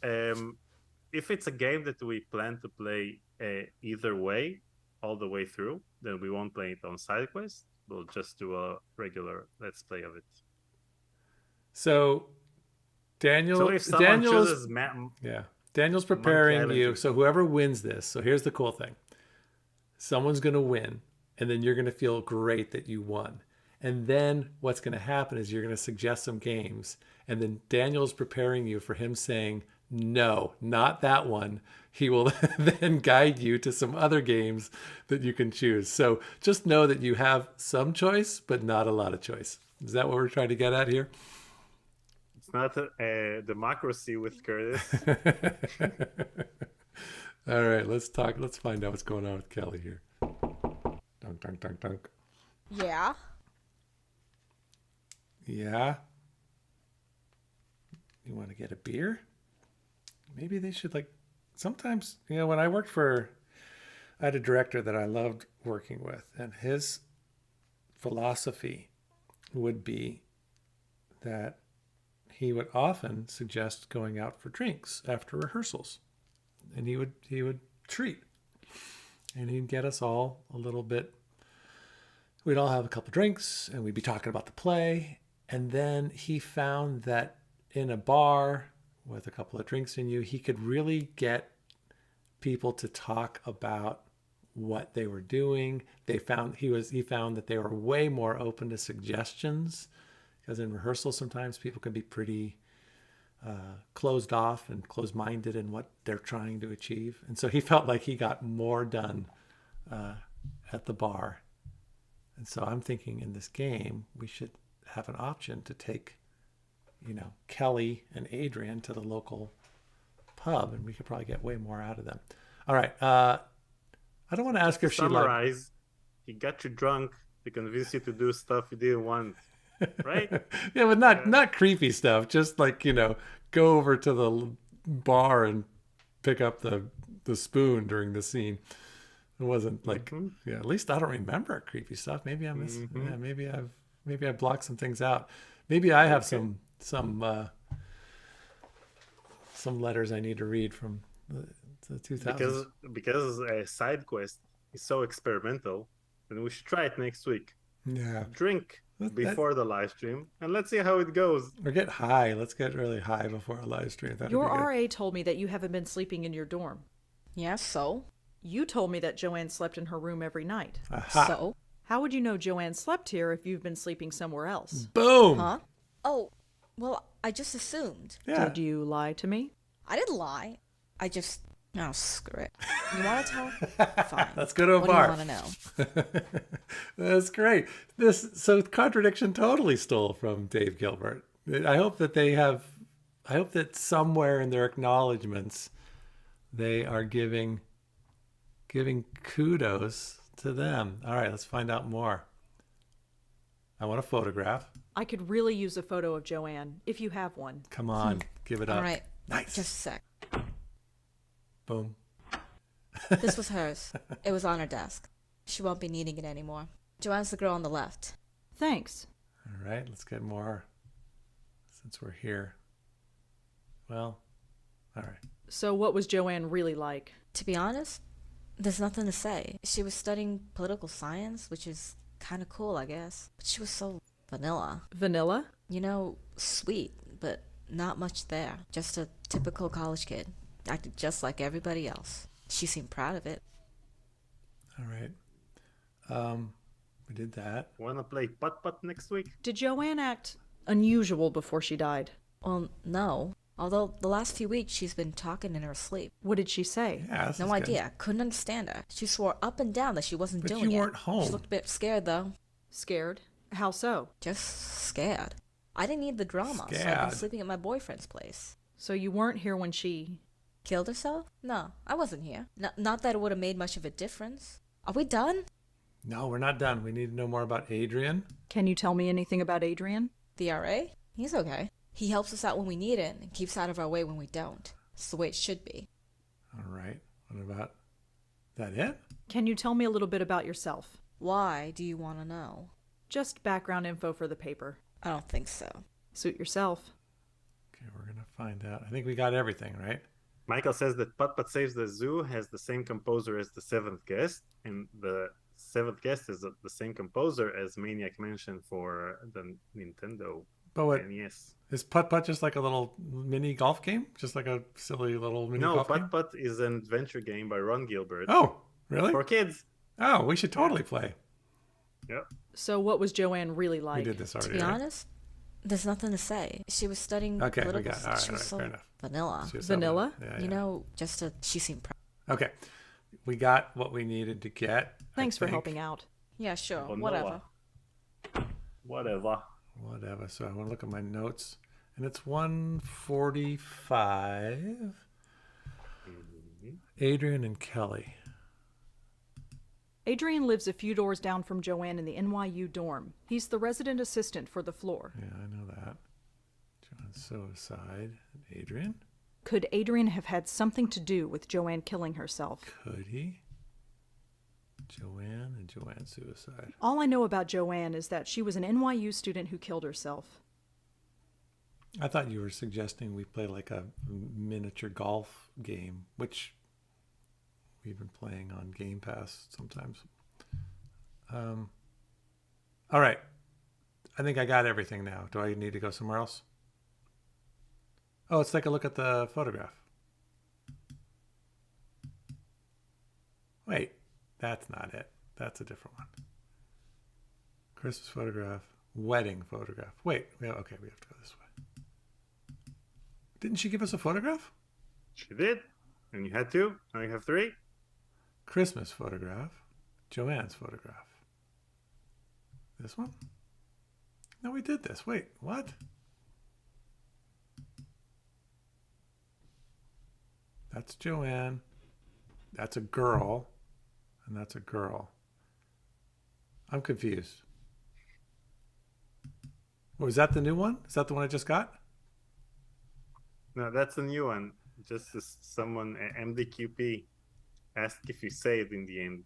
[SPEAKER 2] if it's a game that we plan to play either way, all the way through, then we won't play it on SideQuest. We'll just do a regular let's play of it.
[SPEAKER 1] So Daniel's preparing you. So whoever wins this, so here's the cool thing. Someone's going to win, and then you're going to feel great that you won. And then what's going to happen is you're going to suggest some games, and then Daniel's preparing you for him saying, no, not that one. He will then guide you to some other games that you can choose. So just know that you have some choice, but not a lot of choice. Is that what we're trying to get at here?
[SPEAKER 2] It's not a democracy with Curtis.
[SPEAKER 1] All right, let's talk. Let's find out what's going on with Kelly here. Dunk, dunk, dunk, dunk.
[SPEAKER 13] Yeah.
[SPEAKER 1] Yeah. You want to get a beer? Maybe they should, like, sometimes, when I worked I had a director that I loved working with, and his philosophy would be that he would often suggest going out for drinks after rehearsals. And he would treat. And he'd get us all a little bit. We'd all have a couple drinks and we'd be talking about the play. And then he found that in a bar with a couple of drinks in you, he could really get people to talk about what they were doing. He found that they were way more open to suggestions, because in rehearsal sometimes people can be pretty closed off and closed-minded in what they're trying to achieve. And so he felt like he got more done at the bar. And so I'm thinking in this game, we should have an option to take, Kelly and Adrian to the local pub, and we could probably get way more out of them. All right. I don't want to ask her if she
[SPEAKER 2] summarize. He got you drunk to convince you to do stuff you didn't want. Right?
[SPEAKER 1] Yeah, but not creepy stuff. Just like, go over to the bar and pick up the spoon during the scene. It wasn't like, yeah, at least I don't remember creepy stuff. Maybe I miss, yeah, maybe I blocked some things out. Maybe I have some letters I need to read from the 2000s.
[SPEAKER 2] Because SideQuest is so experimental, then we should try it next week.
[SPEAKER 1] Yeah.
[SPEAKER 2] Drink before the live stream, and let's see how it goes.
[SPEAKER 1] Or get high. Let's get really high before a live stream.
[SPEAKER 3] Your RA told me that you haven't been sleeping in your dorm.
[SPEAKER 13] Yeah, so?
[SPEAKER 3] You told me that Joanne slept in her room every night.
[SPEAKER 1] Aha.
[SPEAKER 13] So?
[SPEAKER 3] How would you know Joanne slept here if you've been sleeping somewhere else?
[SPEAKER 1] Boom!
[SPEAKER 13] Huh? Oh, well, I just assumed.
[SPEAKER 1] Yeah.
[SPEAKER 3] Did you lie to me?
[SPEAKER 13] I didn't lie. I just... Oh, screw it. You want to tell? Fine.
[SPEAKER 1] Let's go to a
[SPEAKER 13] what
[SPEAKER 1] bar.
[SPEAKER 13] What do you want to know?
[SPEAKER 1] That's great. So contradiction totally stole from Dave Gilbert. I hope that somewhere in their acknowledgments they are giving kudos to them. All right, let's find out more. I want a photograph.
[SPEAKER 3] I could really use a photo of Joanne, if you have one.
[SPEAKER 1] Come on, give it up.
[SPEAKER 13] All right.
[SPEAKER 1] Nice.
[SPEAKER 13] Just a sec.
[SPEAKER 1] Boom.
[SPEAKER 13] This was hers. It was on her desk. She won't be needing it anymore. Joanne's the girl on the left.
[SPEAKER 3] Thanks.
[SPEAKER 1] All right, let's get more since we're here. Well, all right.
[SPEAKER 3] So what was Joanne really like?
[SPEAKER 13] To be honest, there's nothing to say. She was studying political science, which is kind of cool, I guess. But she was so vanilla.
[SPEAKER 3] Vanilla?
[SPEAKER 13] You know, sweet, but not much there. Just a typical college kid. Acted just like everybody else. She seemed proud of it.
[SPEAKER 1] All right. We did that.
[SPEAKER 2] Wanna play putt-putt next week?
[SPEAKER 3] Did Joanne act unusual before she died?
[SPEAKER 13] Well, no. Although the last few weeks she's been talking in her sleep.
[SPEAKER 3] What did she say?
[SPEAKER 1] Yeah, this
[SPEAKER 13] No
[SPEAKER 1] is
[SPEAKER 13] idea.
[SPEAKER 1] good.
[SPEAKER 13] Couldn't understand her. She swore up and down that she wasn't
[SPEAKER 1] But
[SPEAKER 13] doing
[SPEAKER 1] you
[SPEAKER 13] it.
[SPEAKER 1] weren't home.
[SPEAKER 13] She looked a bit scared, though.
[SPEAKER 3] Scared? How so?
[SPEAKER 13] Just scared. I didn't need the drama, so I've
[SPEAKER 1] Scared.
[SPEAKER 13] been sleeping at my boyfriend's place.
[SPEAKER 3] So you weren't here when she...
[SPEAKER 13] Killed herself? No, I wasn't here. Not that it would have made much of a difference. Are we done?
[SPEAKER 1] No, we're not done. We need to know more about Adrian.
[SPEAKER 3] Can you tell me anything about Adrian?
[SPEAKER 13] The RA? He's okay. He helps us out when we need it and keeps out of our way when we don't. It's the way it should be.
[SPEAKER 1] All right. What about that it?
[SPEAKER 3] Can you tell me a little bit about yourself?
[SPEAKER 13] Why do you want to know?
[SPEAKER 3] Just background info for the paper.
[SPEAKER 13] I don't think so.
[SPEAKER 3] Suit yourself.
[SPEAKER 1] Okay, we're going to find out. I think we got everything, right?
[SPEAKER 2] Michael says that Putt-Putt Saves the Zoo has the same composer as The Seventh Guest, and The Seventh Guest is the same composer as Maniac Mansion for the Nintendo
[SPEAKER 1] But what,
[SPEAKER 2] NES.
[SPEAKER 1] is Putt-Putt just like a little mini golf game? Just like a silly little mini
[SPEAKER 2] No,
[SPEAKER 1] golf game?
[SPEAKER 2] Putt-Putt is an adventure game by Ron Gilbert.
[SPEAKER 1] Oh, really?
[SPEAKER 2] For kids.
[SPEAKER 1] Oh, we should totally play.
[SPEAKER 2] Yep.
[SPEAKER 3] So what was Joanne really like?
[SPEAKER 1] We did this already.
[SPEAKER 13] To be
[SPEAKER 1] right?
[SPEAKER 13] honest, there's nothing to say. She was studying
[SPEAKER 1] Okay, we
[SPEAKER 13] political
[SPEAKER 1] got all right,
[SPEAKER 13] She was
[SPEAKER 1] all
[SPEAKER 13] so
[SPEAKER 1] right, fair enough.
[SPEAKER 13] vanilla.
[SPEAKER 1] She was so
[SPEAKER 3] Vanilla?
[SPEAKER 1] Yeah,
[SPEAKER 13] You
[SPEAKER 1] yeah.
[SPEAKER 13] know, she seemed proud.
[SPEAKER 1] Okay. We got what we needed to get.
[SPEAKER 3] Thanks
[SPEAKER 1] I
[SPEAKER 3] for
[SPEAKER 1] think.
[SPEAKER 3] helping out.
[SPEAKER 13] Yeah, sure.
[SPEAKER 2] Vanilla. Whatever.
[SPEAKER 1] Whatever. So I want to look at my notes. And it's 1:45. Adrian and Kelly.
[SPEAKER 3] Adrian lives a few doors down from Joanne in the NYU dorm. He's the resident assistant for the floor.
[SPEAKER 1] Yeah, I know that. Joanne's suicide. And Adrian?
[SPEAKER 3] Could Adrian have had something to do with Joanne killing herself?
[SPEAKER 1] Could he? Joanne and Joanne's suicide.
[SPEAKER 3] All I know about Joanne is that she was an NYU student who killed herself.
[SPEAKER 1] I thought you were suggesting we play like a miniature golf game, which we've been playing on Game Pass sometimes. All right. I think I got everything now. Do I need to go somewhere else? Oh, let's take a look at the photograph. Wait, that's not it. That's a different one. Christmas photograph, wedding photograph. Wait, okay, we have to go this way. Didn't she give us a photograph?
[SPEAKER 2] She did. And you had two. Now you have three.
[SPEAKER 1] Christmas photograph, Joanne's photograph. This one? No, we did this. Wait, what? That's Joanne. That's a girl. And that's a girl. I'm confused. Was that the new one? Is that the one I just got?
[SPEAKER 2] No, that's a new one. Just as someone, MDQP. asked if you saved in the end.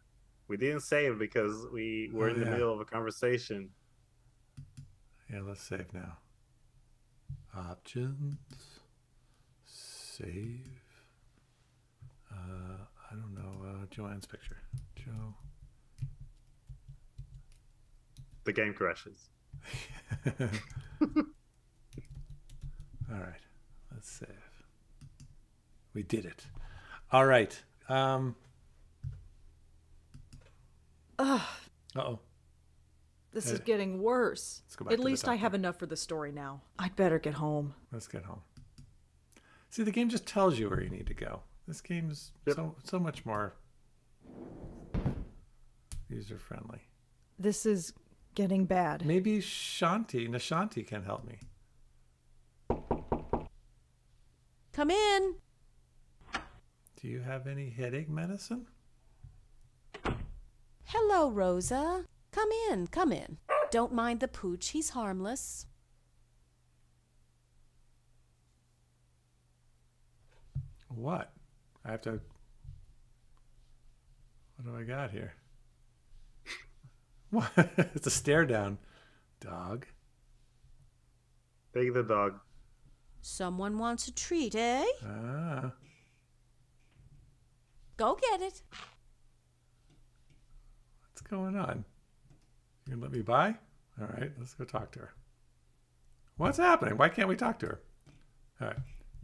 [SPEAKER 2] We didn't save because we were in the middle of a conversation.
[SPEAKER 1] Yeah, let's save now. Options. Save. I don't know. Joanne's picture. Joe.
[SPEAKER 2] The game crashes.
[SPEAKER 1] All right. Let's save. We did it. All right. Uh-oh.
[SPEAKER 3] This is getting worse.
[SPEAKER 1] Let's go back
[SPEAKER 3] At
[SPEAKER 1] to the
[SPEAKER 3] least I
[SPEAKER 1] doctor.
[SPEAKER 3] have enough for the story now. I'd better get home.
[SPEAKER 1] Let's get home. See, the game just tells you where you need to go. This game's so much more user-friendly.
[SPEAKER 3] This is getting bad.
[SPEAKER 1] Maybe Nashanti can help me.
[SPEAKER 5] Come in.
[SPEAKER 1] Do you have any headache medicine?
[SPEAKER 5] Hello, Rosa. Come in, come in. Don't mind the pooch, he's harmless.
[SPEAKER 1] What? I have to... What do I got here? What? It's a stare down. Dog.
[SPEAKER 2] Take the dog.
[SPEAKER 5] Someone wants a treat, eh?
[SPEAKER 1] Ah.
[SPEAKER 5] Go get it.
[SPEAKER 1] What's going on? You gonna let me by? All right, let's go talk to her. What's happening? Why can't we talk to her? All right.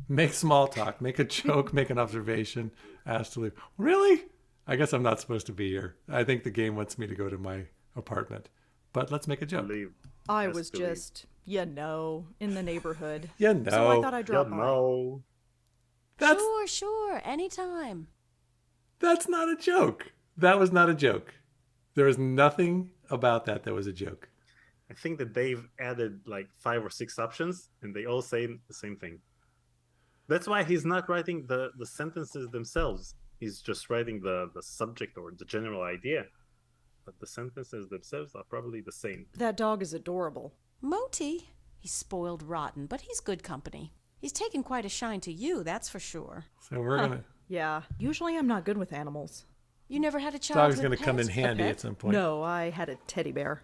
[SPEAKER 1] Make small talk. Make a joke. Make an observation. Ask to leave. Really? I guess I'm not supposed to be here. I think the game wants me to go to my apartment. But let's make a joke.
[SPEAKER 2] Leave.
[SPEAKER 3] I was just, in the neighborhood.
[SPEAKER 1] So
[SPEAKER 3] I thought I'd drop by.
[SPEAKER 1] That's,
[SPEAKER 5] Sure, anytime.
[SPEAKER 1] That's not a joke. That was not a joke. There was nothing about that was a joke.
[SPEAKER 2] I think that they've added like 5 or 6 options, and they all say the same thing. That's why he's not writing the sentences themselves. He's just writing the subject or the general idea. But the sentences themselves are probably the same.
[SPEAKER 3] That dog is adorable.
[SPEAKER 5] Moti, he's spoiled rotten, but he's good company. He's taken quite a shine to you, that's for sure.
[SPEAKER 1] So we're going to...
[SPEAKER 3] Yeah, usually I'm not good with animals.
[SPEAKER 5] You never had a childhood
[SPEAKER 1] Dog's going to
[SPEAKER 5] pet?
[SPEAKER 1] come in handy
[SPEAKER 5] A
[SPEAKER 1] at
[SPEAKER 5] pet?
[SPEAKER 1] some point.
[SPEAKER 3] No, I had a teddy bear.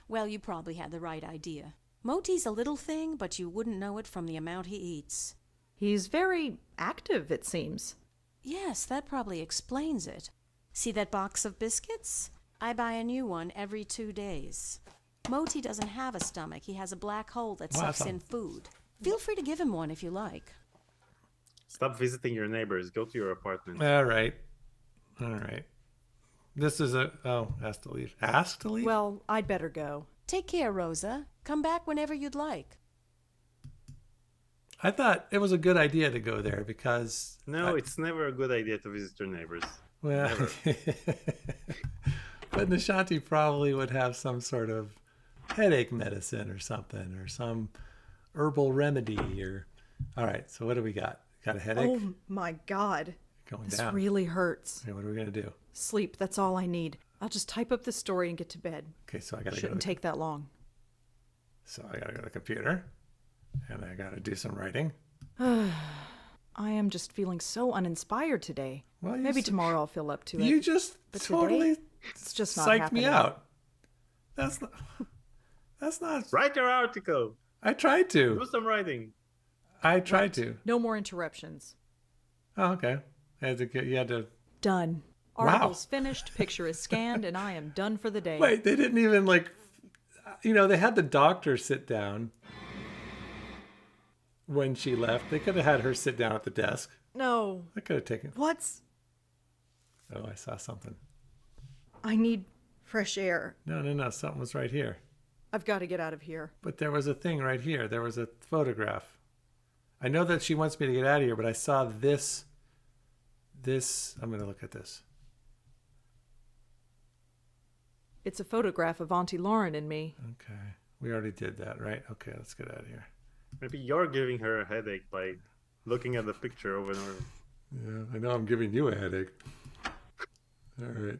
[SPEAKER 5] Well, you probably had the right idea. Moti's a little thing, but you wouldn't know it from the amount he eats.
[SPEAKER 3] He's very active, it seems.
[SPEAKER 5] Yes, that probably explains it. See that box of biscuits? I buy a new one every 2 days. Moti doesn't have a stomach. He has a black hole that sucks in food. Feel free to give him one if you like.
[SPEAKER 2] Stop visiting your neighbors. Go to your apartment.
[SPEAKER 1] All right. This is ask to leave. Ask to leave?
[SPEAKER 3] Well, I'd better go.
[SPEAKER 5] Take care, Rosa. Come back whenever you'd like.
[SPEAKER 1] I thought it was a good idea to go there because...
[SPEAKER 2] No, it's never a good idea to visit your neighbors.
[SPEAKER 1] Well, but Nashanti probably would have some sort of headache medicine or something, or some herbal remedy. All right, so what do we got? Got a headache?
[SPEAKER 3] Oh my God.
[SPEAKER 1] Going
[SPEAKER 3] this
[SPEAKER 1] down.
[SPEAKER 3] really hurts.
[SPEAKER 1] Okay, what are we going to do?
[SPEAKER 3] Sleep, that's all I need. I'll just type up the story and get to bed.
[SPEAKER 1] Okay, so I got to go.
[SPEAKER 3] Shouldn't take that long.
[SPEAKER 1] So I got to go to the computer, and I got to do some writing.
[SPEAKER 3] I am just feeling so uninspired today.
[SPEAKER 1] Well,
[SPEAKER 3] maybe tomorrow I'll feel up to it.
[SPEAKER 1] You just
[SPEAKER 3] but
[SPEAKER 1] totally
[SPEAKER 3] today, it's just not
[SPEAKER 1] psyched
[SPEAKER 3] happening.
[SPEAKER 1] me out. That's not.
[SPEAKER 2] Write your article.
[SPEAKER 1] I tried to.
[SPEAKER 2] Do some writing.
[SPEAKER 1] I tried to.
[SPEAKER 3] No more interruptions.
[SPEAKER 1] Oh, okay. You had to.
[SPEAKER 3] Done.
[SPEAKER 1] Wow.
[SPEAKER 3] Article's finished, picture is scanned, and I am done for the day.
[SPEAKER 1] Wait, they didn't even they had the doctor sit down when she left. They could have had her sit down at the desk.
[SPEAKER 3] No.
[SPEAKER 1] I could have taken.
[SPEAKER 3] What's...
[SPEAKER 1] Oh, I saw something.
[SPEAKER 3] I need fresh air.
[SPEAKER 1] No. Something was right here.
[SPEAKER 3] I've got to get out of here.
[SPEAKER 1] But there was a thing right here. There was a photograph. I know that she wants me to get out of here, but I saw this. I'm going to look at this.
[SPEAKER 3] It's a photograph of Auntie Lauren and me.
[SPEAKER 1] Okay. We already did that, right? Okay, let's get out of here.
[SPEAKER 2] Maybe you're giving her a headache by looking at the picture over and over.
[SPEAKER 1] Yeah, I know I'm giving you a headache. All right.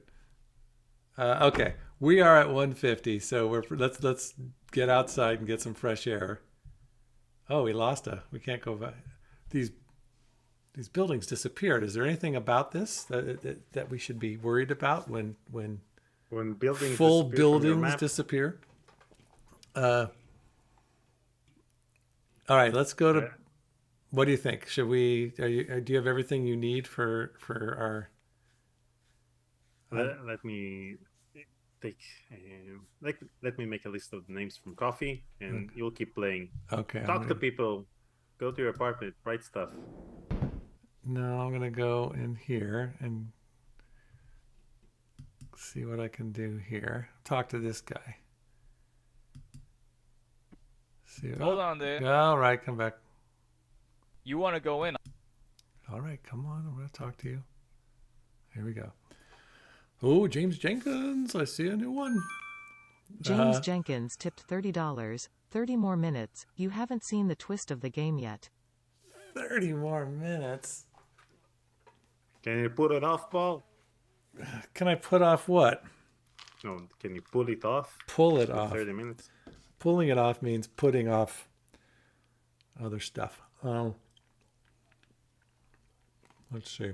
[SPEAKER 1] Okay, we are at 150, so let's get outside and get some fresh air. Oh, we can't go back. These these buildings disappeared. Is there anything about this that we should be worried about when
[SPEAKER 2] buildings
[SPEAKER 1] full
[SPEAKER 2] disappear from your
[SPEAKER 1] buildings
[SPEAKER 2] map?
[SPEAKER 1] disappear? All right, let's go to. What do you think? Should we? Do you have everything you need for our?
[SPEAKER 2] Let me take. Let me make a list of the names from coffee, and you'll keep playing.
[SPEAKER 1] Okay.
[SPEAKER 2] Talk to people. Go to your apartment. Write stuff.
[SPEAKER 1] No, I'm gonna go in here and see what I can do here. Talk to this guy. See.
[SPEAKER 8] Hold on there.
[SPEAKER 1] All right, come back.
[SPEAKER 8] You want to go in?
[SPEAKER 1] All right, come on. I'm gonna talk to you. Here we go. Oh, James Jenkins. I see a new one.
[SPEAKER 6] James Jenkins tipped $30. 30 more minutes. You haven't seen the twist of the game yet.
[SPEAKER 1] 30 more minutes.
[SPEAKER 2] Can you put it off, Paul?
[SPEAKER 1] Can I put off what?
[SPEAKER 2] No, can you pull it off?
[SPEAKER 1] Pull it
[SPEAKER 2] for
[SPEAKER 1] off.
[SPEAKER 2] 30 minutes.
[SPEAKER 1] Pulling it off means putting off other stuff. Let's see.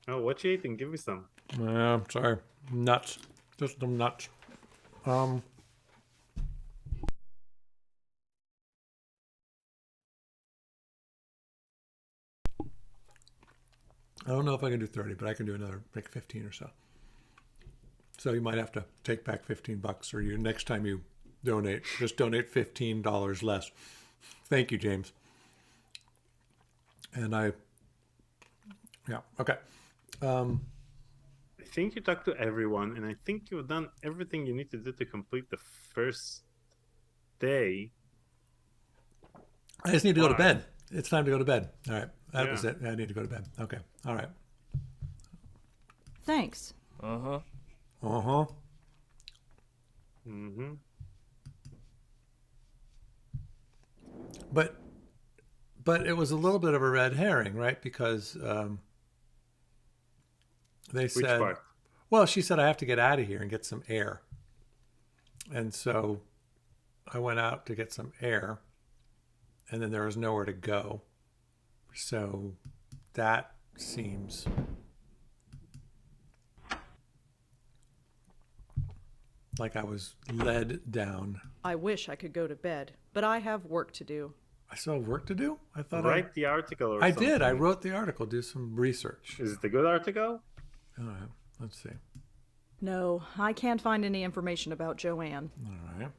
[SPEAKER 2] Oh, what you eating? Give me some.
[SPEAKER 1] Sorry. Nuts. Just some nuts. I don't know if I can do 30, but I can do another, like 15 or so. So you might have to take back $15, or next time you donate, just donate $15 less. Thank you, James. And okay.
[SPEAKER 2] I think you talked to everyone, and I think you've done everything you need to do to complete the first day.
[SPEAKER 1] I just need to go to bed. It's time to go to bed. All right. That
[SPEAKER 2] Yeah.
[SPEAKER 1] was it. I need to go to bed. Okay. All right.
[SPEAKER 3] Thanks.
[SPEAKER 8] Uh-huh.
[SPEAKER 1] Uh-huh.
[SPEAKER 2] Mm-hmm.
[SPEAKER 1] But it was a little bit of a red herring, right? Because they said,
[SPEAKER 2] Which part?
[SPEAKER 1] well, she said, I have to get out of here and get some air. And so I went out to get some air, and then there was nowhere to go. So that seems like I was led down.
[SPEAKER 3] I wish I could go to bed, but I have work to do.
[SPEAKER 1] I still have work to do? I thought
[SPEAKER 2] Write the article or
[SPEAKER 1] I
[SPEAKER 2] something.
[SPEAKER 1] did. I wrote the article. Do some research.
[SPEAKER 2] Is it a good article?
[SPEAKER 1] All right. Let's see.
[SPEAKER 3] No, I can't find any information about Joanne.
[SPEAKER 1] All right.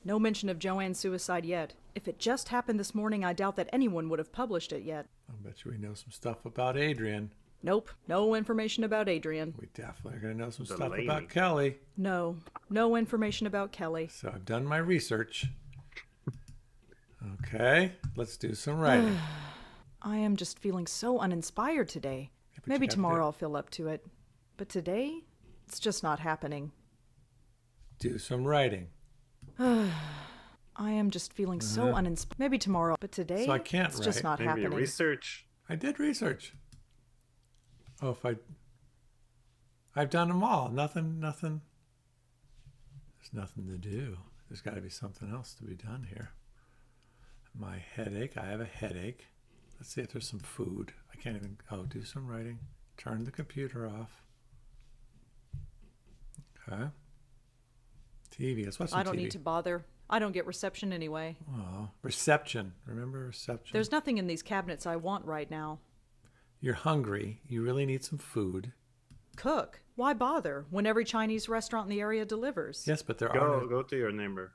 [SPEAKER 3] No mention of Joanne's suicide yet. If it just happened this morning, I doubt that anyone would have published it yet.
[SPEAKER 1] I'll bet you we know some stuff about Adrian.
[SPEAKER 3] Nope, no information about Adrian.
[SPEAKER 1] We definitely are going to know some stuff
[SPEAKER 2] Delaney.
[SPEAKER 1] about Kelly.
[SPEAKER 3] No information about Kelly.
[SPEAKER 1] So I've done my research. Okay, let's do some writing.
[SPEAKER 3] I am just feeling so uninspired today.
[SPEAKER 1] but
[SPEAKER 3] Maybe
[SPEAKER 1] you gotta
[SPEAKER 3] tomorrow
[SPEAKER 1] do it.
[SPEAKER 3] I'll feel up to it. But today, it's just not happening.
[SPEAKER 1] Do some writing.
[SPEAKER 3] I am just feeling so uninspired. Maybe tomorrow, but today,
[SPEAKER 1] So I can't
[SPEAKER 3] it's just
[SPEAKER 1] write.
[SPEAKER 3] not
[SPEAKER 2] Maybe
[SPEAKER 3] happening.
[SPEAKER 2] research.
[SPEAKER 1] I did research. Oh, I've done them all. Nothing. There's nothing to do. There's got to be something else to be done here. My headache. I have a headache. Let's see if there's some food. I can't even. Oh, do some writing. Turn the computer off. Okay. TV. Let's watch some TV.
[SPEAKER 3] I don't need to bother. I don't get reception anyway.
[SPEAKER 1] Oh, reception. Remember reception?
[SPEAKER 3] There's nothing in these cabinets I want right now.
[SPEAKER 1] You're hungry. You really need some food.
[SPEAKER 3] Cook. Why bother when every Chinese restaurant in the area delivers?
[SPEAKER 1] Yes, but there are
[SPEAKER 2] Go
[SPEAKER 1] no...
[SPEAKER 2] go to your neighbor.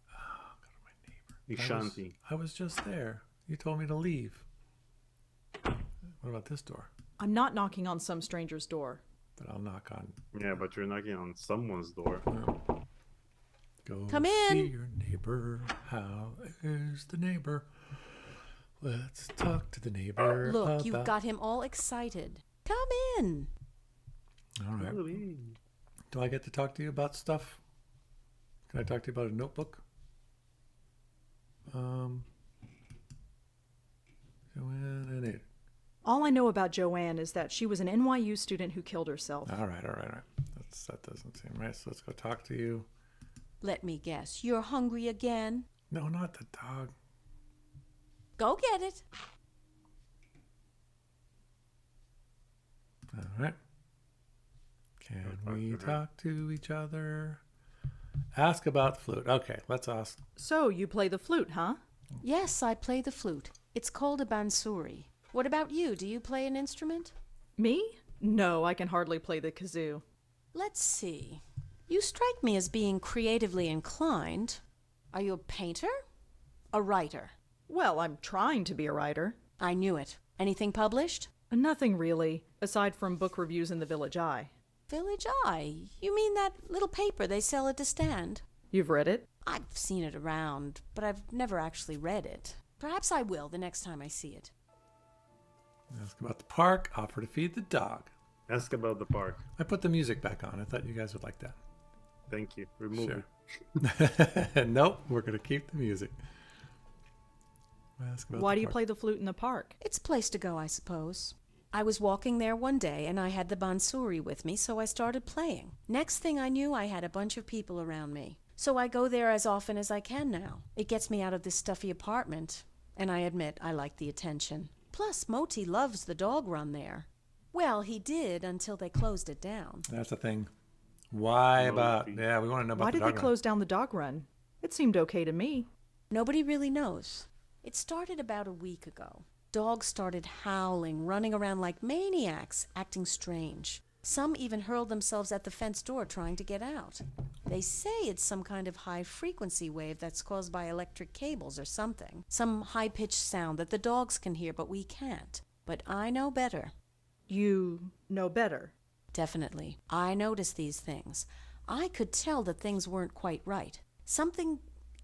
[SPEAKER 1] Go to my neighbor.
[SPEAKER 2] Ishanti.
[SPEAKER 1] I was just there. You told me to leave. What about this door?
[SPEAKER 3] I'm not knocking on some stranger's door.
[SPEAKER 1] But I'll knock on.
[SPEAKER 2] Yeah, but you're knocking on someone's door.
[SPEAKER 1] Go
[SPEAKER 5] Come
[SPEAKER 1] see
[SPEAKER 5] in.
[SPEAKER 1] your neighbor. How is the neighbor? Let's talk to the neighbor.
[SPEAKER 5] Look, you've
[SPEAKER 1] about-
[SPEAKER 5] got him all excited. Come in.
[SPEAKER 1] All right. Do I get to talk to you about stuff? Can I talk to you about a notebook? Joanne and Aiden.
[SPEAKER 3] All I know about Joanne is that she was an NYU student who killed herself.
[SPEAKER 1] All right. That doesn't seem right. So let's go talk to you.
[SPEAKER 5] Let me guess, you're hungry again?
[SPEAKER 1] No, not the dog.
[SPEAKER 5] Go get it.
[SPEAKER 1] All right. Can we talk to each other? Ask about the flute. Okay, let's ask.
[SPEAKER 3] So, you play the flute, huh?
[SPEAKER 5] Yes, I play the flute. It's called a bansuri. What about you? Do you play an instrument?
[SPEAKER 3] Me? No, I can hardly play the kazoo.
[SPEAKER 5] Let's see. You strike me as being creatively inclined. Are you a painter? A writer?
[SPEAKER 3] Well, I'm trying to be a writer.
[SPEAKER 5] I knew it. Anything published?
[SPEAKER 3] Nothing really, aside from book reviews in the Village Eye.
[SPEAKER 5] Village Eye? You mean that little paper they sell at the stand?
[SPEAKER 3] You've read it?
[SPEAKER 5] I've seen it around, but I've never actually read it. Perhaps I will the next time I see it.
[SPEAKER 1] Ask about the park. Offer to feed the dog.
[SPEAKER 2] Ask about the park.
[SPEAKER 1] I put the music back on. I thought you guys would like that.
[SPEAKER 2] Thank you. Remove
[SPEAKER 1] it. Nope, we're going to keep the music. Ask about
[SPEAKER 3] Why
[SPEAKER 1] the
[SPEAKER 3] do you
[SPEAKER 1] park.
[SPEAKER 3] play the flute in the park?
[SPEAKER 5] It's a place to go, I suppose. I was walking there one day and I had the bansuri with me, so I started playing. Next thing I knew, I had a bunch of people around me. So I go there as often as I can now. It gets me out of this stuffy apartment, and I admit I like the attention. Plus, Moti loves the dog run there. Well, he did until they closed it down.
[SPEAKER 1] That's the thing. Why about... Yeah, we want to know about
[SPEAKER 3] Why
[SPEAKER 1] the
[SPEAKER 3] did
[SPEAKER 1] dog
[SPEAKER 3] they
[SPEAKER 1] run.
[SPEAKER 3] close down the dog run? It seemed okay to me.
[SPEAKER 5] Nobody really knows. It started about a week ago. Dogs started howling, running around like maniacs, acting strange. Some even hurled themselves at the fence door trying to get out. They say it's some kind of high-frequency wave that's caused by electric cables or something. Some high-pitched sound that the dogs can hear, but we can't. But I know better.
[SPEAKER 3] You know better?
[SPEAKER 5] Definitely. I noticed these things. I could tell that things weren't quite right. Something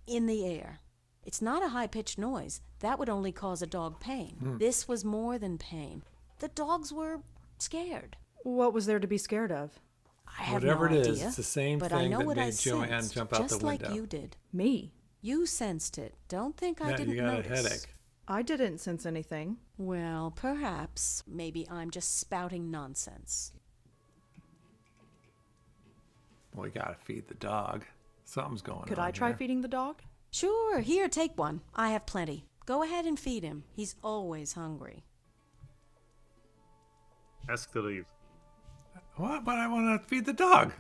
[SPEAKER 5] in the air. It's not a high-pitched noise. That would only cause a dog pain. This was more than pain. The dogs were scared.
[SPEAKER 3] What was there to be scared of?
[SPEAKER 5] I have
[SPEAKER 1] Whatever
[SPEAKER 5] no
[SPEAKER 1] it
[SPEAKER 5] idea,
[SPEAKER 1] is, it's the same
[SPEAKER 5] but I
[SPEAKER 1] thing
[SPEAKER 5] know
[SPEAKER 1] that
[SPEAKER 5] what I
[SPEAKER 1] made Joanne
[SPEAKER 5] sensed,
[SPEAKER 1] jump out the
[SPEAKER 5] just
[SPEAKER 1] window.
[SPEAKER 5] like you did.
[SPEAKER 3] Me?
[SPEAKER 5] You sensed it. Don't think I
[SPEAKER 1] Yeah,
[SPEAKER 5] didn't
[SPEAKER 1] you got
[SPEAKER 5] notice.
[SPEAKER 1] a headache.
[SPEAKER 3] I didn't sense anything.
[SPEAKER 5] Well, perhaps. Maybe I'm just spouting nonsense.
[SPEAKER 1] Well, we got to feed the dog. Something's going on.
[SPEAKER 3] Could I try
[SPEAKER 1] here.
[SPEAKER 3] feeding the dog?
[SPEAKER 5] Sure, here, take one. I have plenty. Go ahead and feed him. He's always hungry.
[SPEAKER 2] Ask to leave.
[SPEAKER 1] What? But I want to feed the dog.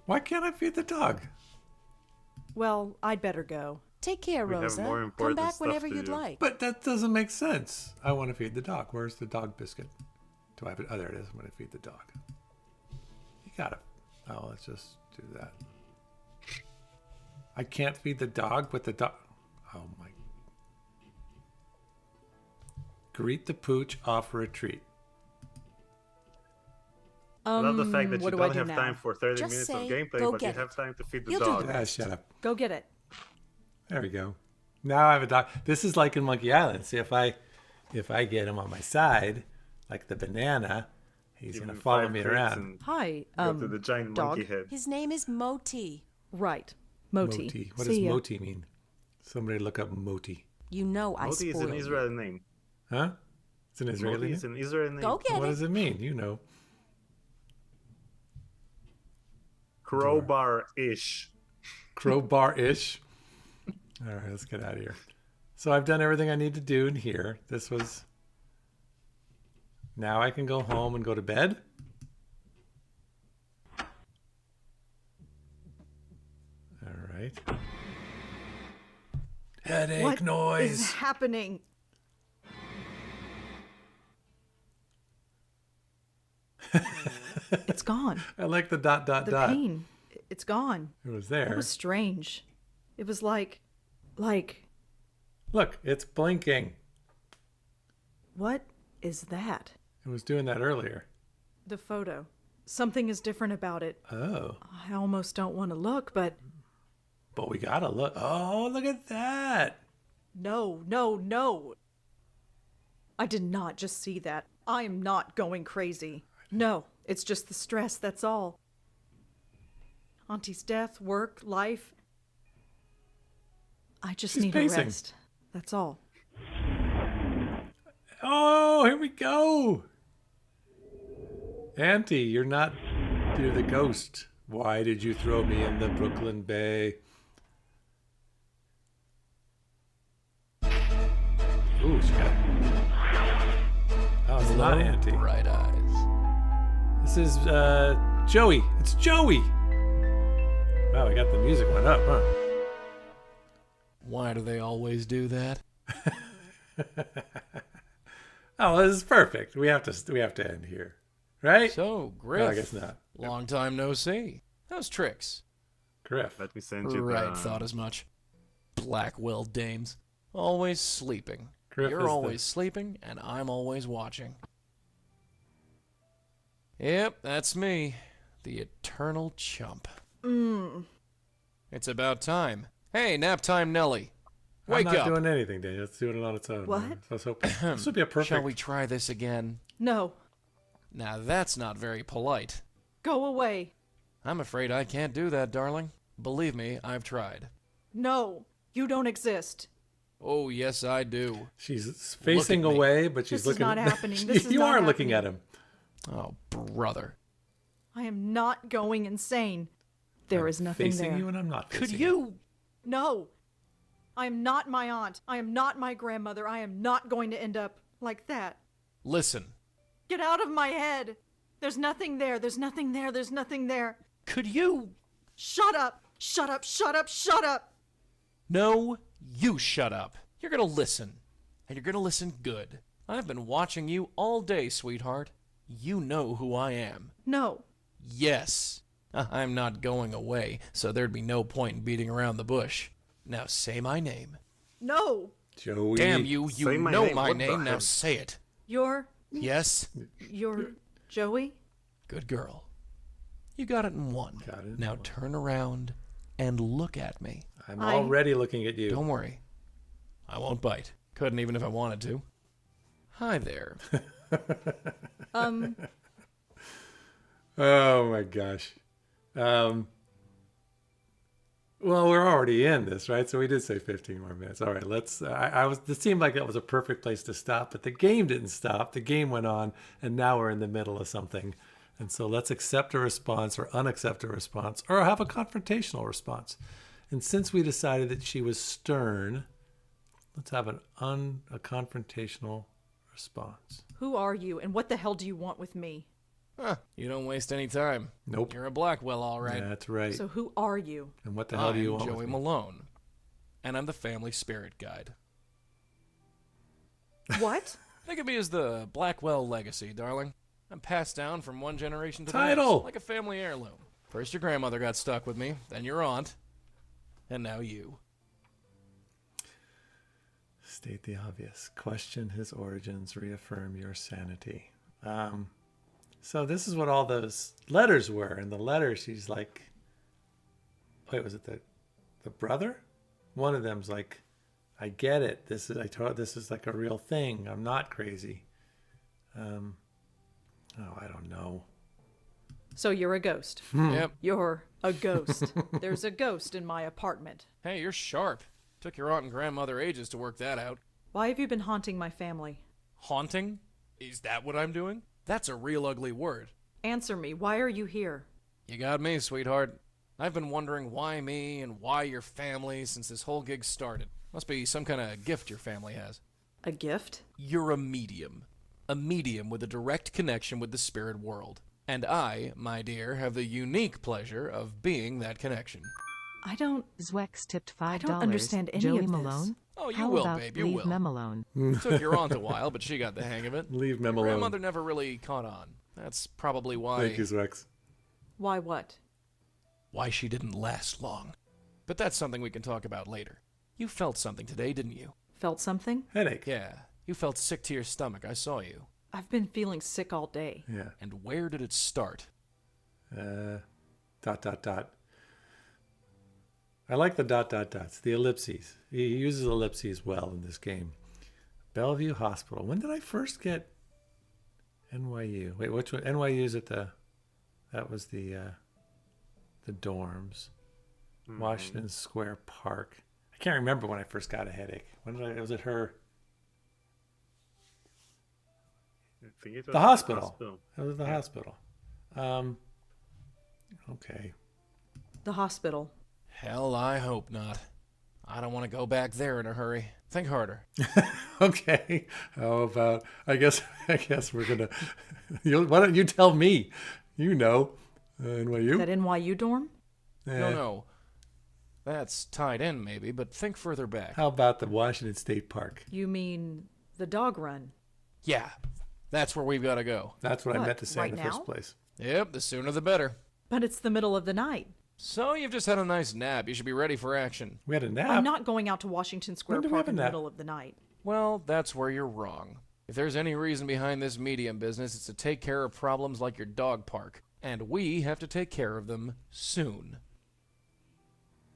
[SPEAKER 1] Why can't I feed the dog?
[SPEAKER 3] Well, I'd better go.
[SPEAKER 5] Take care,
[SPEAKER 2] We have
[SPEAKER 5] Rosa.
[SPEAKER 2] more
[SPEAKER 5] Come
[SPEAKER 2] important
[SPEAKER 5] back
[SPEAKER 2] stuff
[SPEAKER 5] whenever
[SPEAKER 2] to
[SPEAKER 5] you'd
[SPEAKER 2] do.
[SPEAKER 5] like.
[SPEAKER 1] But that doesn't make sense. I want to feed the dog. Where's the dog biscuit? Do I have it? Oh, there it is. I'm going to feed the dog. You got to... Oh, let's just do that. I can't feed the dog, but the dog... Oh, my... Greet the pooch, offer a treat.
[SPEAKER 2] I love the fact that you
[SPEAKER 3] what do I
[SPEAKER 2] don't
[SPEAKER 3] do
[SPEAKER 2] have
[SPEAKER 3] now?
[SPEAKER 2] time for 30
[SPEAKER 5] Just
[SPEAKER 2] minutes of
[SPEAKER 5] say,
[SPEAKER 2] gameplay,
[SPEAKER 5] "Go
[SPEAKER 2] but you
[SPEAKER 5] get
[SPEAKER 2] have
[SPEAKER 5] it."
[SPEAKER 2] time to feed the
[SPEAKER 5] You'll do
[SPEAKER 2] dog.
[SPEAKER 5] the
[SPEAKER 1] Ah, shut up.
[SPEAKER 3] Go get it.
[SPEAKER 1] There we go. Now I have a dog. This is like in Monkey Island. See, if I get him on my side, like the banana, he's
[SPEAKER 2] Give
[SPEAKER 1] going to
[SPEAKER 2] him
[SPEAKER 1] follow
[SPEAKER 2] 5
[SPEAKER 1] me
[SPEAKER 2] treats
[SPEAKER 1] around.
[SPEAKER 2] and
[SPEAKER 3] Hi,
[SPEAKER 2] go to the giant
[SPEAKER 3] dog.
[SPEAKER 2] monkey head.
[SPEAKER 5] His name is Moti.
[SPEAKER 3] Right. Moti.
[SPEAKER 1] What
[SPEAKER 3] See
[SPEAKER 1] does
[SPEAKER 3] ya.
[SPEAKER 1] Moti mean? Somebody look up Moti.
[SPEAKER 5] You know I
[SPEAKER 2] Moti is
[SPEAKER 5] spoiled
[SPEAKER 2] an
[SPEAKER 5] you.
[SPEAKER 2] Israeli name.
[SPEAKER 1] Huh? It's an Israeli
[SPEAKER 2] Moti
[SPEAKER 1] name?
[SPEAKER 2] is an Israeli name.
[SPEAKER 5] Go get
[SPEAKER 1] What
[SPEAKER 5] it.
[SPEAKER 1] does it mean? You know.
[SPEAKER 2] Crowbar-ish.
[SPEAKER 1] Crowbar-ish. All right, let's get out of here. So I've done everything I need to do in here. This was... Now I can go home and go to bed. All right. Headache
[SPEAKER 3] What
[SPEAKER 1] noise.
[SPEAKER 3] is happening? It's gone.
[SPEAKER 1] I like the dot, dot,
[SPEAKER 3] The
[SPEAKER 1] dot.
[SPEAKER 3] pain. It's gone.
[SPEAKER 1] It was there.
[SPEAKER 3] It was strange. It was like,
[SPEAKER 1] Look, it's blinking.
[SPEAKER 3] what is that?
[SPEAKER 1] It was doing that earlier.
[SPEAKER 3] The photo. Something is different about it.
[SPEAKER 1] Oh.
[SPEAKER 3] I almost don't want to look, but
[SPEAKER 1] But we gotta look. Oh, look at that.
[SPEAKER 3] no, no, no. I did not just see that. I am not going crazy. No, it's just the stress, that's all. Auntie's death, work, life. I just
[SPEAKER 1] She's
[SPEAKER 3] need
[SPEAKER 1] pacing.
[SPEAKER 3] a rest. That's all.
[SPEAKER 1] Oh, here we go. Auntie, you're the ghost. Why did you throw me in the Brooklyn Bay? Ooh, she got... Oh, it's not Auntie.
[SPEAKER 15] Bright eyes.
[SPEAKER 1] This is Joey. It's Joey. Wow, we got the music went up, huh?
[SPEAKER 15] Why do they always do that?
[SPEAKER 1] Oh, this is perfect. We have to end here, right?
[SPEAKER 15] So, Griff.
[SPEAKER 1] No, I guess not.
[SPEAKER 15] Long time no see. How's Tricks?
[SPEAKER 1] Griff.
[SPEAKER 2] Let me send you
[SPEAKER 15] Right, thought as much. Blackwell dames. Always sleeping.
[SPEAKER 1] Griff
[SPEAKER 15] You're
[SPEAKER 1] is
[SPEAKER 15] always sleeping, and I'm always watching. Yep, that's me. The eternal chump. It's about time. Hey, nap time, Nelly. Wake
[SPEAKER 1] I'm not
[SPEAKER 15] up.
[SPEAKER 1] doing anything, Daniel. It's doing it on its own.
[SPEAKER 3] What?
[SPEAKER 1] So I was hoping this would be a perfect.
[SPEAKER 15] Shall we try this again?
[SPEAKER 3] No.
[SPEAKER 15] Now that's not very polite.
[SPEAKER 3] Go away.
[SPEAKER 15] I'm afraid I can't do that, darling. Believe me, I've tried.
[SPEAKER 3] No. You don't exist.
[SPEAKER 15] Oh, yes, I do.
[SPEAKER 1] She's facing
[SPEAKER 15] Look at me.
[SPEAKER 1] away, but she's
[SPEAKER 3] This is
[SPEAKER 1] looking.
[SPEAKER 3] not happening. This is
[SPEAKER 1] you
[SPEAKER 3] not
[SPEAKER 1] are looking
[SPEAKER 3] happening.
[SPEAKER 1] at him.
[SPEAKER 15] Oh, brother.
[SPEAKER 3] I am not going insane. There is nothing
[SPEAKER 1] Facing
[SPEAKER 3] there.
[SPEAKER 1] you, and I'm not.
[SPEAKER 15] Could
[SPEAKER 1] facing
[SPEAKER 15] you?
[SPEAKER 3] No. I am not my aunt. I am not my grandmother. I am not going to end up like that.
[SPEAKER 15] Listen.
[SPEAKER 3] Get out of my head. There's nothing there. There's nothing there. There's nothing there.
[SPEAKER 15] Could you?
[SPEAKER 3] Shut up. Shut up. Shut up. Shut up.
[SPEAKER 15] No, you shut up. You're gonna listen. And you're gonna listen good. I've been watching you all day, sweetheart. You know who I am.
[SPEAKER 3] No.
[SPEAKER 15] Yes. I'm not going away, so there'd be no point in beating around the bush. Now say my name.
[SPEAKER 3] No.
[SPEAKER 1] Joey.
[SPEAKER 15] Damn you, you
[SPEAKER 2] Say my
[SPEAKER 15] know
[SPEAKER 2] name.
[SPEAKER 15] my
[SPEAKER 2] What the
[SPEAKER 15] name, now
[SPEAKER 2] heck?
[SPEAKER 15] say it.
[SPEAKER 3] You're
[SPEAKER 15] Yes?
[SPEAKER 3] Joey?
[SPEAKER 15] Good girl. You got it in one.
[SPEAKER 1] Got it in
[SPEAKER 15] Now
[SPEAKER 1] one.
[SPEAKER 15] turn around and look at me.
[SPEAKER 1] I'm already looking at you.
[SPEAKER 15] Don't worry. I won't bite. Couldn't even if I wanted to. Hi there.
[SPEAKER 1] Oh my gosh. Well, we're already in this, right? So we did say 15 more minutes. All right, let's. It seemed like that was a perfect place to stop, but the game didn't stop. The game went on, and now we're in the middle of something. And so let's accept a response or unaccept a response or have a confrontational response. And since we decided that she was stern, let's have a confrontational response.
[SPEAKER 3] Who are you and what the hell do you want with me?
[SPEAKER 15] Huh, you don't waste any time.
[SPEAKER 1] Nope.
[SPEAKER 15] You're a Blackwell, all right.
[SPEAKER 1] Yeah, that's right.
[SPEAKER 3] So who are you?
[SPEAKER 1] And what the hell do you want
[SPEAKER 15] I'm Joey
[SPEAKER 1] with me?
[SPEAKER 15] Malone, and I'm the family spirit guide.
[SPEAKER 3] What?
[SPEAKER 15] Think of me as the Blackwell Legacy, darling. I'm passed down from one generation to the
[SPEAKER 1] Title.
[SPEAKER 15] next, like a family heirloom. First your grandmother got stuck with me, then your aunt, and now you.
[SPEAKER 1] State the obvious. Question his origins. Reaffirm your sanity. So this is what all those letters were. In the letter, she's like, wait, was it the brother? One of them's like, I get it. This is like a real thing. I'm not crazy. I don't know.
[SPEAKER 3] So you're a ghost.
[SPEAKER 15] Yep.
[SPEAKER 3] You're a ghost. There's a ghost in my apartment.
[SPEAKER 15] Hey, you're sharp. Took your aunt and grandmother ages to work that out.
[SPEAKER 3] Why have you been haunting my family?
[SPEAKER 15] Haunting? Is that what I'm doing? That's a real ugly word.
[SPEAKER 3] Answer me. Why are you here?
[SPEAKER 15] You got me, sweetheart. I've been wondering why me and why your family since this whole gig started. Must be some kind of gift your family has.
[SPEAKER 3] A gift?
[SPEAKER 15] You're a medium. A medium with a direct connection with the spirit world. And I, my dear, have the unique pleasure of being that connection.
[SPEAKER 3] I don't...
[SPEAKER 6] Zwex tipped $5.
[SPEAKER 3] I don't understand any
[SPEAKER 6] Joey
[SPEAKER 3] of this.
[SPEAKER 6] Malone?
[SPEAKER 15] Oh, you
[SPEAKER 6] How
[SPEAKER 15] will,
[SPEAKER 6] about
[SPEAKER 15] babe, you
[SPEAKER 6] leave
[SPEAKER 15] will.
[SPEAKER 6] Mem alone?
[SPEAKER 15] It took your aunt a while, but she got the hang of it.
[SPEAKER 1] Leave Mem
[SPEAKER 15] Your
[SPEAKER 1] alone.
[SPEAKER 15] grandmother never really caught on. That's probably why...
[SPEAKER 1] Thank you, Zwex.
[SPEAKER 3] Why what?
[SPEAKER 15] Why she didn't last long. But that's something we can talk about later. You felt something today, didn't you?
[SPEAKER 3] Felt something?
[SPEAKER 1] Headache.
[SPEAKER 15] Yeah. You felt sick to your stomach. I saw you.
[SPEAKER 3] I've been feeling sick all day.
[SPEAKER 1] Yeah.
[SPEAKER 15] And where did it start? ...
[SPEAKER 1] I like the ... the ellipses. He uses ellipses well in this game. Bellevue Hospital. When did I first get NYU? Wait, which one? NYU's at the... That was the dorms. Washington Square Park. I can't remember when I first got a headache. When did I... Was it her...
[SPEAKER 2] I think it was
[SPEAKER 1] The hospital. It was the hospital. Okay.
[SPEAKER 3] The hospital.
[SPEAKER 15] Hell, I hope not. I don't want to go back there in a hurry. Think harder.
[SPEAKER 1] Okay. How about, I guess we're going to, why don't you tell me? You know. NYU?
[SPEAKER 3] That NYU dorm?
[SPEAKER 15] No. That's tied in, maybe, but think further back.
[SPEAKER 1] How about the Washington State Park?
[SPEAKER 3] You mean the dog run?
[SPEAKER 15] Yeah, that's where we've got to go.
[SPEAKER 1] That's what I meant to say
[SPEAKER 3] right
[SPEAKER 1] in the
[SPEAKER 3] now?
[SPEAKER 1] first place.
[SPEAKER 15] Yep, the sooner the better.
[SPEAKER 3] But it's the middle of the night.
[SPEAKER 15] So you've just had a nice nap. You should be ready for action.
[SPEAKER 1] We had a nap?
[SPEAKER 3] I'm not going out to Washington Square
[SPEAKER 1] When did we
[SPEAKER 3] Park
[SPEAKER 1] have a
[SPEAKER 3] in the
[SPEAKER 1] nap?
[SPEAKER 3] middle of the night.
[SPEAKER 15] Well, that's where you're wrong. If there's any reason behind this medium business, it's to take care of problems like your dog park. And we have to take care of them soon.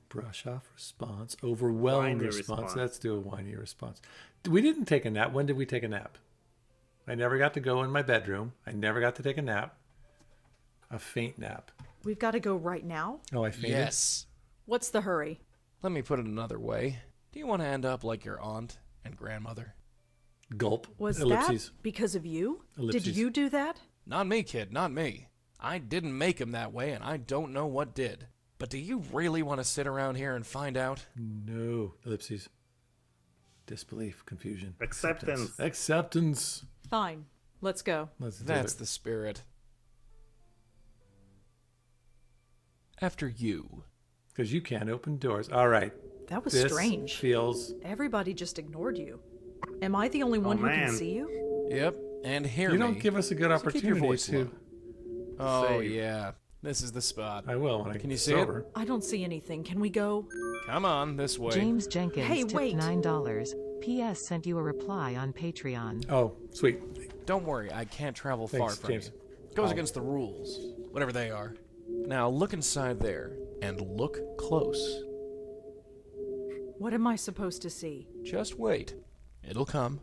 [SPEAKER 1] Brush off response. Overwhelming
[SPEAKER 2] Whiny
[SPEAKER 1] response.
[SPEAKER 2] response.
[SPEAKER 1] Let's do a whiny response. We didn't take a nap. When did we take a nap? I never got to go in my bedroom. I never got to take a nap. A faint nap.
[SPEAKER 3] We've got to go right now?
[SPEAKER 1] Oh, I fainted?
[SPEAKER 15] Yes.
[SPEAKER 3] What's the hurry?
[SPEAKER 15] Let me put it another way. Do you want to end up like your aunt and grandmother?
[SPEAKER 1] Gulp.
[SPEAKER 3] Was
[SPEAKER 1] Ellipses.
[SPEAKER 3] that because of you?
[SPEAKER 1] Ellipses.
[SPEAKER 3] Did you do that?
[SPEAKER 15] Not me, kid, not me. I didn't make him that way, and I don't know what did. But do you really want to sit around here and find out?
[SPEAKER 1] No. Ellipses. Disbelief. Confusion.
[SPEAKER 2] Acceptance.
[SPEAKER 1] Acceptance.
[SPEAKER 3] Fine. Let's go.
[SPEAKER 1] Let's do
[SPEAKER 15] That's
[SPEAKER 1] it.
[SPEAKER 15] the spirit. After you.
[SPEAKER 1] Because you can't open doors. All right.
[SPEAKER 3] That was
[SPEAKER 1] This
[SPEAKER 3] strange.
[SPEAKER 1] feels...
[SPEAKER 3] Everybody just ignored you. Am I the only one who
[SPEAKER 2] man.
[SPEAKER 3] can see you?
[SPEAKER 15] Yep, and hear me.
[SPEAKER 1] You don't give us a good
[SPEAKER 15] So keep your
[SPEAKER 1] opportunity
[SPEAKER 15] voice
[SPEAKER 1] to...
[SPEAKER 15] low. Oh,
[SPEAKER 2] Save.
[SPEAKER 15] yeah. This is the spot.
[SPEAKER 1] I will when I
[SPEAKER 15] Can
[SPEAKER 1] get
[SPEAKER 15] you see
[SPEAKER 1] sober.
[SPEAKER 15] it?
[SPEAKER 3] I don't see anything. Can we go?
[SPEAKER 15] Come on, this way.
[SPEAKER 6] James Jenkins
[SPEAKER 3] Hey,
[SPEAKER 6] tipped
[SPEAKER 3] wait.
[SPEAKER 6] $9. P.S. sent you a reply on Patreon.
[SPEAKER 1] Oh, sweet.
[SPEAKER 15] Don't worry, I can't travel far
[SPEAKER 1] Thanks,
[SPEAKER 15] from
[SPEAKER 1] James.
[SPEAKER 15] you. Goes
[SPEAKER 1] Oh.
[SPEAKER 15] against the rules, whatever they are. Now look inside there, and look close.
[SPEAKER 3] What am I supposed to see?
[SPEAKER 15] Just wait. It'll come.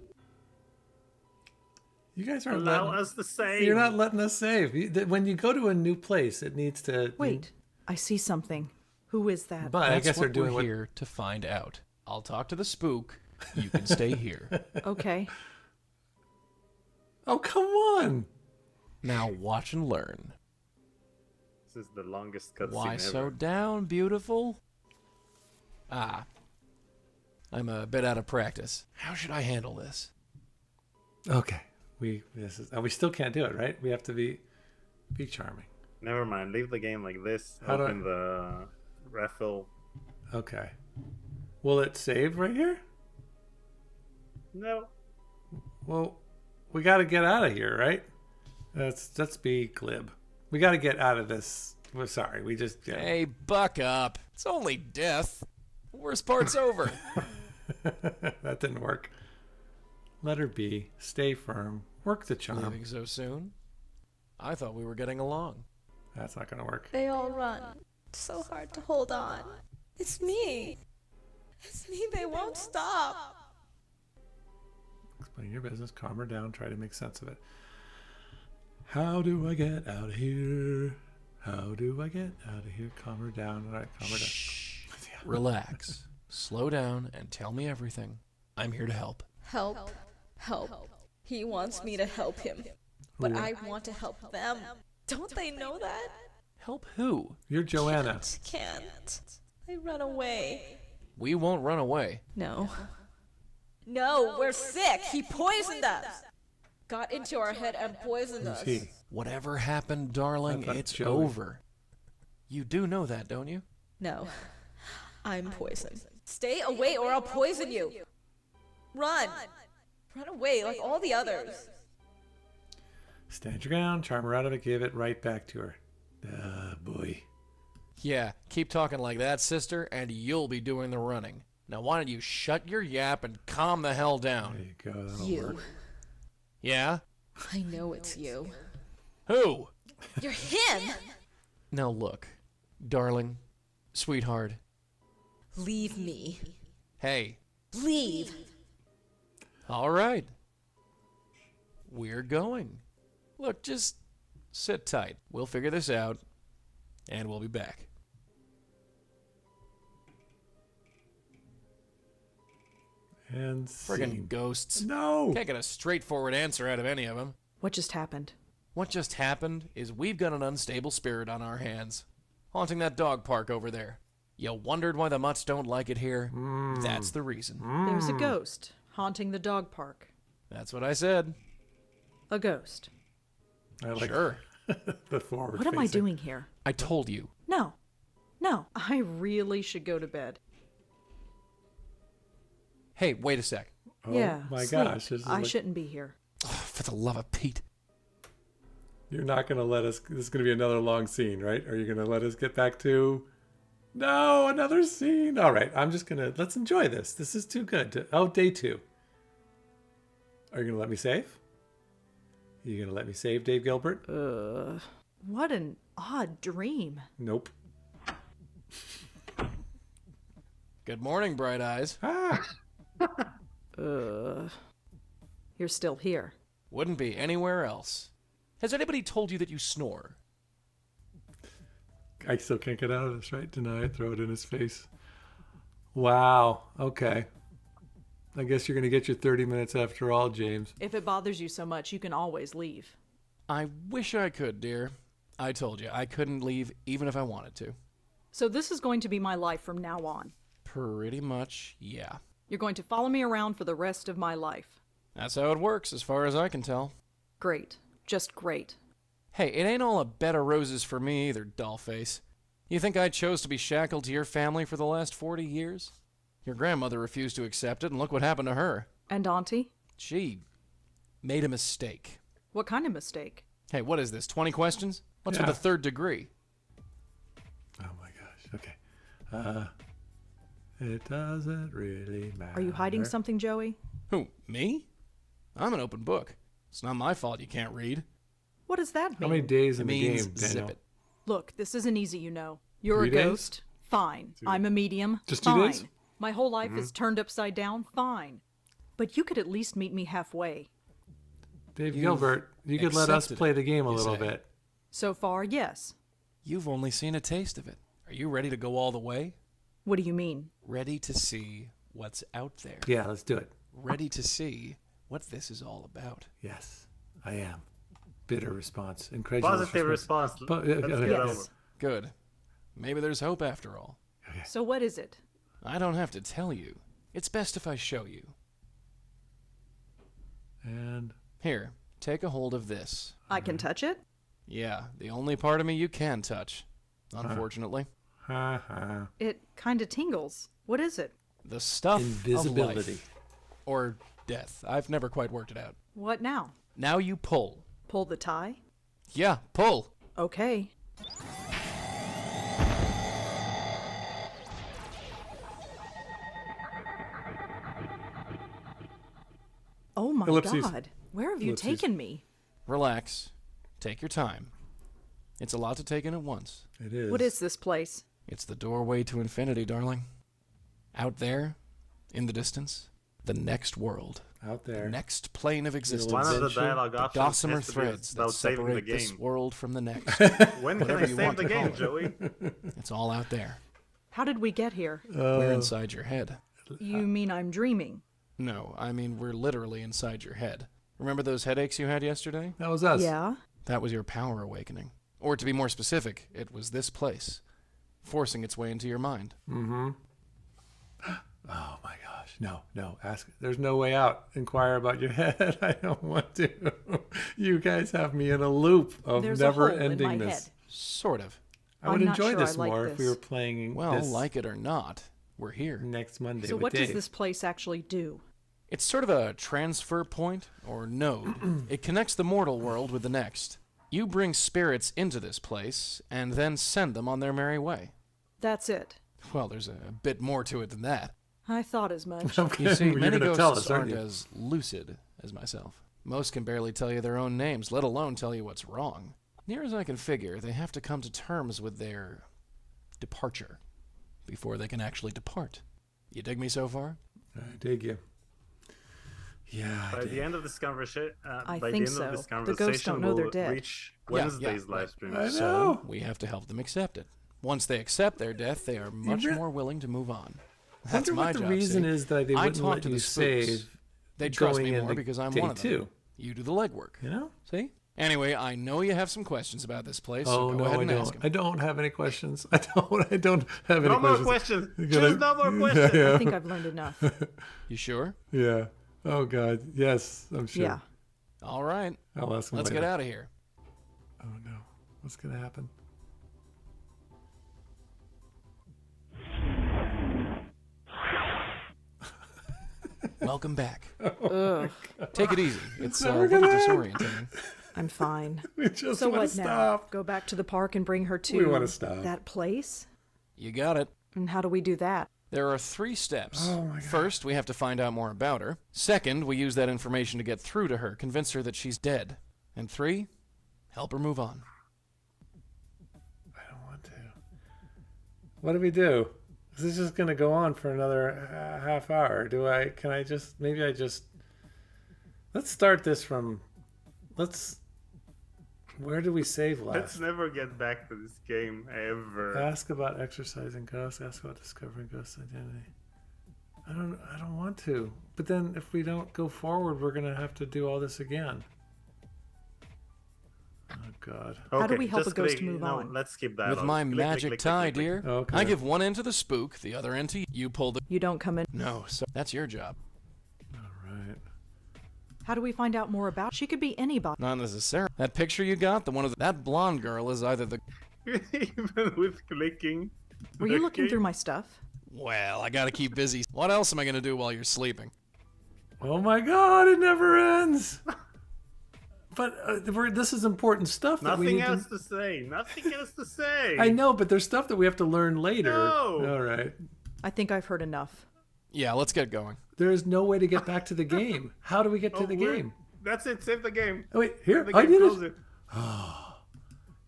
[SPEAKER 1] You guys aren't
[SPEAKER 2] Allow
[SPEAKER 1] letting...
[SPEAKER 2] us to save.
[SPEAKER 1] You're not letting us save. When you go to a new place, it needs to...
[SPEAKER 3] Wait. I see something. Who is that?
[SPEAKER 1] But I
[SPEAKER 15] That's
[SPEAKER 1] guess they're
[SPEAKER 15] what
[SPEAKER 1] doing
[SPEAKER 15] we're
[SPEAKER 1] what...
[SPEAKER 15] here to find out. I'll talk to the spook. You can stay here.
[SPEAKER 3] Okay.
[SPEAKER 1] Oh, come on.
[SPEAKER 15] Now watch and learn.
[SPEAKER 2] This is the longest cutscene
[SPEAKER 15] Why
[SPEAKER 2] ever.
[SPEAKER 15] so down, beautiful? Ah. I'm a bit out of practice. How should I handle this?
[SPEAKER 1] Okay. We still can't do it, right? We have to be charming.
[SPEAKER 2] Never mind. Leave the game like this.
[SPEAKER 1] How do
[SPEAKER 2] Open the Raffle.
[SPEAKER 1] Okay. Will it save right here?
[SPEAKER 2] No.
[SPEAKER 1] Well, we got to get out of here, right? Let's be glib. We got to get out of this. We're sorry. We just... Yeah.
[SPEAKER 15] Hey, buck up. It's only death. The worst part's over.
[SPEAKER 1] That didn't work. Let her be. Stay firm. Work the charm.
[SPEAKER 15] Leaving so soon? I thought we were getting along.
[SPEAKER 1] That's not going to work.
[SPEAKER 13] They all run. It's so hard to hold on. It's me. It's me. They won't stop.
[SPEAKER 1] Explain your business. Calm her down. Try to make sense of it. How do I get out of here? How do I get out of here? Calm her down. All right, calm her down.
[SPEAKER 15] Relax. Slow down and tell me everything. I'm here to help.
[SPEAKER 13] Help. Help. He wants me to help him. But I want to help them. Don't they know that?
[SPEAKER 15] Help who?
[SPEAKER 1] You're Joanna.
[SPEAKER 13] Can't. They run away.
[SPEAKER 15] We won't run away.
[SPEAKER 13] No. No, we're sick. He poisoned us. Got into our head and poisoned us.
[SPEAKER 1] Who's he?
[SPEAKER 15] Whatever happened, darling,
[SPEAKER 1] I thought
[SPEAKER 15] it's
[SPEAKER 1] Joey.
[SPEAKER 15] over. You do know that, don't you?
[SPEAKER 13] No. I'm poisoned. Stay away or I'll poison you. Run. Run away like all the others.
[SPEAKER 1] Stand your ground. Charm her out of it. Give it right back to her. Boy.
[SPEAKER 15] Yeah, keep talking like that, sister, and you'll be doing the running. Now why don't you shut your yap and calm the hell down?
[SPEAKER 1] There you go. That'll
[SPEAKER 13] You.
[SPEAKER 1] work.
[SPEAKER 15] Yeah?
[SPEAKER 13] I know it's you.
[SPEAKER 15] Who?
[SPEAKER 13] You're him.
[SPEAKER 15] Now look, darling, sweetheart.
[SPEAKER 13] Leave me.
[SPEAKER 15] Hey.
[SPEAKER 13] Leave.
[SPEAKER 15] All right. We're going. Look, just sit tight. We'll figure this out, and we'll be back.
[SPEAKER 1] And
[SPEAKER 15] Friggin' ghosts.
[SPEAKER 1] No!
[SPEAKER 15] Can't get a straightforward answer out of any of them.
[SPEAKER 3] What just happened?
[SPEAKER 15] What just happened is we've got an unstable spirit on our hands, haunting that dog park over there. You wondered why the mutts don't like it here? That's the reason.
[SPEAKER 3] There's a ghost haunting the dog park.
[SPEAKER 15] That's what I said.
[SPEAKER 3] A ghost.
[SPEAKER 1] I like
[SPEAKER 15] Sure.
[SPEAKER 1] the forward
[SPEAKER 3] What am I
[SPEAKER 1] facing.
[SPEAKER 3] doing here?
[SPEAKER 15] I told you.
[SPEAKER 3] No. No. I really should go to bed.
[SPEAKER 15] Hey, wait a sec.
[SPEAKER 1] Oh
[SPEAKER 3] yeah.
[SPEAKER 1] my
[SPEAKER 3] sleep.
[SPEAKER 1] gosh. This is
[SPEAKER 3] I
[SPEAKER 1] like-
[SPEAKER 3] shouldn't be here.
[SPEAKER 15] For the love of Pete.
[SPEAKER 1] You're not going to let us... This is going to be another long scene, right? Are you going to let us get back to... No, another scene. All right, I'm just going to... Let's enjoy this. This is too good. Day 2. Are you going to let me save? Are you going to let me save, Dave Gilbert?
[SPEAKER 3] What an odd dream.
[SPEAKER 1] Nope.
[SPEAKER 15] Good morning, Bright Eyes.
[SPEAKER 3] You're still here.
[SPEAKER 15] Wouldn't be anywhere else. Has anybody told you that you snore?
[SPEAKER 1] I still can't get out of this, right? Deny it, throw it in his face. Wow. Okay. I guess you're going to get your 30 minutes after all, James.
[SPEAKER 3] If it bothers you so much, you can always leave.
[SPEAKER 15] I wish I could, dear. I told you, I couldn't leave even if I wanted to.
[SPEAKER 3] So this is going to be my life from now on.
[SPEAKER 15] Pretty much, yeah.
[SPEAKER 3] You're going to follow me around for the rest of my life.
[SPEAKER 15] That's how it works, as far as I can tell.
[SPEAKER 3] Great. Just great.
[SPEAKER 15] Hey, it ain't all a bed of roses for me either, dollface. You think I chose to be shackled to your family for the last 40 years? Your grandmother refused to accept it, and look what happened to her.
[SPEAKER 3] And Auntie?
[SPEAKER 15] She made a mistake.
[SPEAKER 3] What kind of mistake?
[SPEAKER 15] Hey, what is this, 20 questions? What's
[SPEAKER 1] Yeah.
[SPEAKER 15] with the third degree?
[SPEAKER 1] Oh my gosh. Okay. It doesn't really matter.
[SPEAKER 3] Are you hiding something, Joey?
[SPEAKER 15] Who, me? I'm an open book. It's not my fault you can't read.
[SPEAKER 3] What does that mean?
[SPEAKER 1] How many days
[SPEAKER 15] It
[SPEAKER 1] in the
[SPEAKER 15] means
[SPEAKER 1] game,
[SPEAKER 15] zip
[SPEAKER 1] Daniel?
[SPEAKER 15] it.
[SPEAKER 3] Look, this isn't easy, you know. You're
[SPEAKER 1] 3
[SPEAKER 3] a
[SPEAKER 1] days?
[SPEAKER 3] ghost. Fine. I'm a medium.
[SPEAKER 1] Just 2
[SPEAKER 3] Fine.
[SPEAKER 1] days?
[SPEAKER 3] My whole life is turned upside down. Fine. But you could at least meet me halfway.
[SPEAKER 1] Dave
[SPEAKER 15] You've
[SPEAKER 1] Gilbert, you could let us
[SPEAKER 15] accepted
[SPEAKER 1] play
[SPEAKER 15] it,
[SPEAKER 1] the game a
[SPEAKER 15] you
[SPEAKER 1] little
[SPEAKER 15] say.
[SPEAKER 1] bit.
[SPEAKER 3] So far, yes.
[SPEAKER 15] You've only seen a taste of it. Are you ready to go all the way?
[SPEAKER 3] What do you mean?
[SPEAKER 15] Ready to see what's out there?
[SPEAKER 1] Yeah, let's do it.
[SPEAKER 15] Ready to see what this is all about?
[SPEAKER 1] Yes, I am. Bitter response. Incredulous
[SPEAKER 2] Positive response.
[SPEAKER 1] But,
[SPEAKER 2] Let's get
[SPEAKER 1] yes.
[SPEAKER 2] over.
[SPEAKER 15] Good. Maybe there's hope after all.
[SPEAKER 3] So what is it?
[SPEAKER 15] I don't have to tell you. It's best if I show you.
[SPEAKER 1] And
[SPEAKER 15] Here, take a hold of this.
[SPEAKER 3] I can touch it?
[SPEAKER 15] Yeah, the only part of me you can touch. Unfortunately.
[SPEAKER 1] ha ha.
[SPEAKER 3] It kind of tingles. What is it?
[SPEAKER 15] The stuff
[SPEAKER 1] Invisibility.
[SPEAKER 15] of life. Or death. I've never quite worked it out.
[SPEAKER 3] What now?
[SPEAKER 15] Now you pull.
[SPEAKER 3] Pull the tie?
[SPEAKER 15] Yeah, pull.
[SPEAKER 3] Okay. Oh my
[SPEAKER 1] Ellipses.
[SPEAKER 3] God. Where have you
[SPEAKER 1] Ellipses.
[SPEAKER 3] taken me?
[SPEAKER 15] Relax. Take your time. It's a lot to take in at once.
[SPEAKER 1] It is.
[SPEAKER 3] What is this place?
[SPEAKER 15] It's the doorway to infinity, darling. Out there, in the distance, the next world.
[SPEAKER 1] Out there?
[SPEAKER 15] Next plane of existence.
[SPEAKER 2] One of the
[SPEAKER 1] Adventure.
[SPEAKER 2] dialogue
[SPEAKER 15] The
[SPEAKER 2] options
[SPEAKER 15] gossamer
[SPEAKER 2] has to be
[SPEAKER 15] threads that
[SPEAKER 2] about saving the
[SPEAKER 15] separate this
[SPEAKER 2] game.
[SPEAKER 15] world from the next.
[SPEAKER 2] When can
[SPEAKER 15] Whatever
[SPEAKER 2] I
[SPEAKER 15] you
[SPEAKER 2] save
[SPEAKER 15] want
[SPEAKER 2] the
[SPEAKER 15] to call
[SPEAKER 2] game,
[SPEAKER 15] it.
[SPEAKER 2] Joey?
[SPEAKER 15] It's all out there.
[SPEAKER 3] How did we get here?
[SPEAKER 15] We're inside your head.
[SPEAKER 3] You mean I'm dreaming?
[SPEAKER 15] No, I mean we're literally inside your head. Remember those headaches you had yesterday?
[SPEAKER 1] That was us.
[SPEAKER 3] Yeah?
[SPEAKER 15] That was your power awakening. Or to be more specific, it was this place, forcing its way into your mind.
[SPEAKER 1] Mm-hmm. Oh my gosh. No. Ask. There's no way out. Inquire about your head. I don't want to. You guys have me in a loop of
[SPEAKER 3] There's a
[SPEAKER 1] never
[SPEAKER 3] hole in my
[SPEAKER 1] endingness.
[SPEAKER 3] head.
[SPEAKER 15] Sort of.
[SPEAKER 1] I would
[SPEAKER 3] I'm not
[SPEAKER 1] enjoy
[SPEAKER 3] sure I
[SPEAKER 1] this
[SPEAKER 3] like
[SPEAKER 1] more if we
[SPEAKER 3] this.
[SPEAKER 1] were playing
[SPEAKER 15] Well,
[SPEAKER 1] this
[SPEAKER 15] like it or not, we're here.
[SPEAKER 1] next Monday
[SPEAKER 3] So
[SPEAKER 1] with
[SPEAKER 3] what
[SPEAKER 1] Dave.
[SPEAKER 3] does this place actually do?
[SPEAKER 15] It's sort of a transfer point, or node. It connects the mortal world with the next. You bring spirits into this place, and then send them on their merry way.
[SPEAKER 3] That's it.
[SPEAKER 15] Well, there's a bit more to it than that.
[SPEAKER 3] I thought as much.
[SPEAKER 1] Okay,
[SPEAKER 15] You see,
[SPEAKER 1] you're
[SPEAKER 15] many
[SPEAKER 1] gonna tell
[SPEAKER 15] ghosts
[SPEAKER 1] us, aren't
[SPEAKER 15] aren't
[SPEAKER 1] you?
[SPEAKER 15] as lucid as myself. Most can barely tell you their own names, let alone tell you what's wrong. Near as I can figure, they have to come to terms with their departure before they can actually depart. You dig me so far?
[SPEAKER 1] I dig you. Yeah.
[SPEAKER 2] By the end of this conversation,
[SPEAKER 3] I
[SPEAKER 2] by
[SPEAKER 3] think
[SPEAKER 2] the end of this
[SPEAKER 3] so. The ghosts
[SPEAKER 2] conversation,
[SPEAKER 3] don't know they're
[SPEAKER 2] we'll
[SPEAKER 3] dead.
[SPEAKER 2] reach
[SPEAKER 15] Yeah,
[SPEAKER 2] Wednesday's
[SPEAKER 15] yeah,
[SPEAKER 2] live stream.
[SPEAKER 1] I know.
[SPEAKER 15] So we have to help them accept it. Once they accept their death, they are much
[SPEAKER 1] re-
[SPEAKER 15] more willing to move on.
[SPEAKER 1] I
[SPEAKER 15] That's
[SPEAKER 1] wonder
[SPEAKER 15] my
[SPEAKER 1] what the
[SPEAKER 15] job,
[SPEAKER 1] reason
[SPEAKER 15] see?
[SPEAKER 1] is that they
[SPEAKER 15] I
[SPEAKER 1] wouldn't
[SPEAKER 15] talk
[SPEAKER 1] let
[SPEAKER 15] to
[SPEAKER 1] you
[SPEAKER 15] the spooks.
[SPEAKER 1] save.
[SPEAKER 15] They trust
[SPEAKER 1] going
[SPEAKER 15] me more
[SPEAKER 1] into
[SPEAKER 15] because I'm
[SPEAKER 1] day
[SPEAKER 15] one of them.
[SPEAKER 1] 2.
[SPEAKER 15] You do the legwork.
[SPEAKER 1] You know?
[SPEAKER 15] See? Anyway, I know you have some questions about this place,
[SPEAKER 1] Oh
[SPEAKER 15] so go
[SPEAKER 1] no,
[SPEAKER 15] ahead
[SPEAKER 1] I
[SPEAKER 15] and ask
[SPEAKER 1] don't.
[SPEAKER 15] them.
[SPEAKER 1] I don't have any questions. I don't have any
[SPEAKER 2] No more
[SPEAKER 1] questions.
[SPEAKER 2] questions. Choose no more questions.
[SPEAKER 1] Yeah.
[SPEAKER 3] I think I've learned enough.
[SPEAKER 15] You sure?
[SPEAKER 1] Yeah. Oh God. Yes, I'm sure.
[SPEAKER 3] Yeah.
[SPEAKER 15] All right.
[SPEAKER 1] I'll ask him
[SPEAKER 15] Let's
[SPEAKER 1] later.
[SPEAKER 15] get out of here.
[SPEAKER 1] Oh no. What's gonna happen?
[SPEAKER 15] Welcome back.
[SPEAKER 3] Ugh.
[SPEAKER 15] Take it easy. It's a
[SPEAKER 1] never
[SPEAKER 15] little
[SPEAKER 1] gonna end.
[SPEAKER 15] disorienting.
[SPEAKER 3] I'm fine.
[SPEAKER 1] We just
[SPEAKER 3] So
[SPEAKER 1] want
[SPEAKER 3] what
[SPEAKER 1] to
[SPEAKER 3] now?
[SPEAKER 1] stop.
[SPEAKER 3] Go back to the park and bring her to
[SPEAKER 1] We wanna stop.
[SPEAKER 3] that place?
[SPEAKER 15] You got it.
[SPEAKER 3] And how do we do that?
[SPEAKER 15] There are 3 steps.
[SPEAKER 1] Oh my God.
[SPEAKER 15] First, we have to find out more about her. Second, we use that information to get through to her, convince her that she's dead. And 3, help her move on.
[SPEAKER 1] I don't want to. What do we do? This is just gonna go on for another half hour. Can I just, maybe I just, let's start this from, where do we save last?
[SPEAKER 2] Let's never get back to this game ever.
[SPEAKER 1] Ask about exercising ghosts, ask about discovering ghost identity. I don't want to. But then if we don't go forward, we're gonna have to do all this again. Oh God.
[SPEAKER 3] How do we help
[SPEAKER 2] just
[SPEAKER 3] a ghost
[SPEAKER 2] click-
[SPEAKER 3] move
[SPEAKER 2] no,
[SPEAKER 3] on?
[SPEAKER 2] Let's skip that.
[SPEAKER 15] With my magic tie, dear,
[SPEAKER 1] Okay.
[SPEAKER 15] I give one end to the spook, the other end to you. You pull the...
[SPEAKER 3] You don't come in.
[SPEAKER 15] No, so that's your job.
[SPEAKER 1] Right.
[SPEAKER 3] How do we find out more about? She could be anybody.
[SPEAKER 15] Not necessarily. That picture you got, the one of that blonde girl is either the...
[SPEAKER 2] Even with clicking.
[SPEAKER 3] Were you looking through my stuff?
[SPEAKER 15] Well, I gotta keep busy. What else am I gonna do while you're sleeping?
[SPEAKER 1] Oh my God, it never ends. But this is important stuff that we
[SPEAKER 2] Nothing
[SPEAKER 1] need
[SPEAKER 2] else to say. Nothing else to say.
[SPEAKER 1] I know, but there's stuff that we have to learn later.
[SPEAKER 2] No.
[SPEAKER 1] All right.
[SPEAKER 3] I think I've heard enough.
[SPEAKER 15] Yeah, let's get going.
[SPEAKER 1] There is no way to get back to the game. How do we get to the game?
[SPEAKER 2] That's it. Save the game.
[SPEAKER 1] Oh, wait, here.
[SPEAKER 2] Save the
[SPEAKER 1] I
[SPEAKER 2] game,
[SPEAKER 1] did
[SPEAKER 2] close
[SPEAKER 1] it. Oh,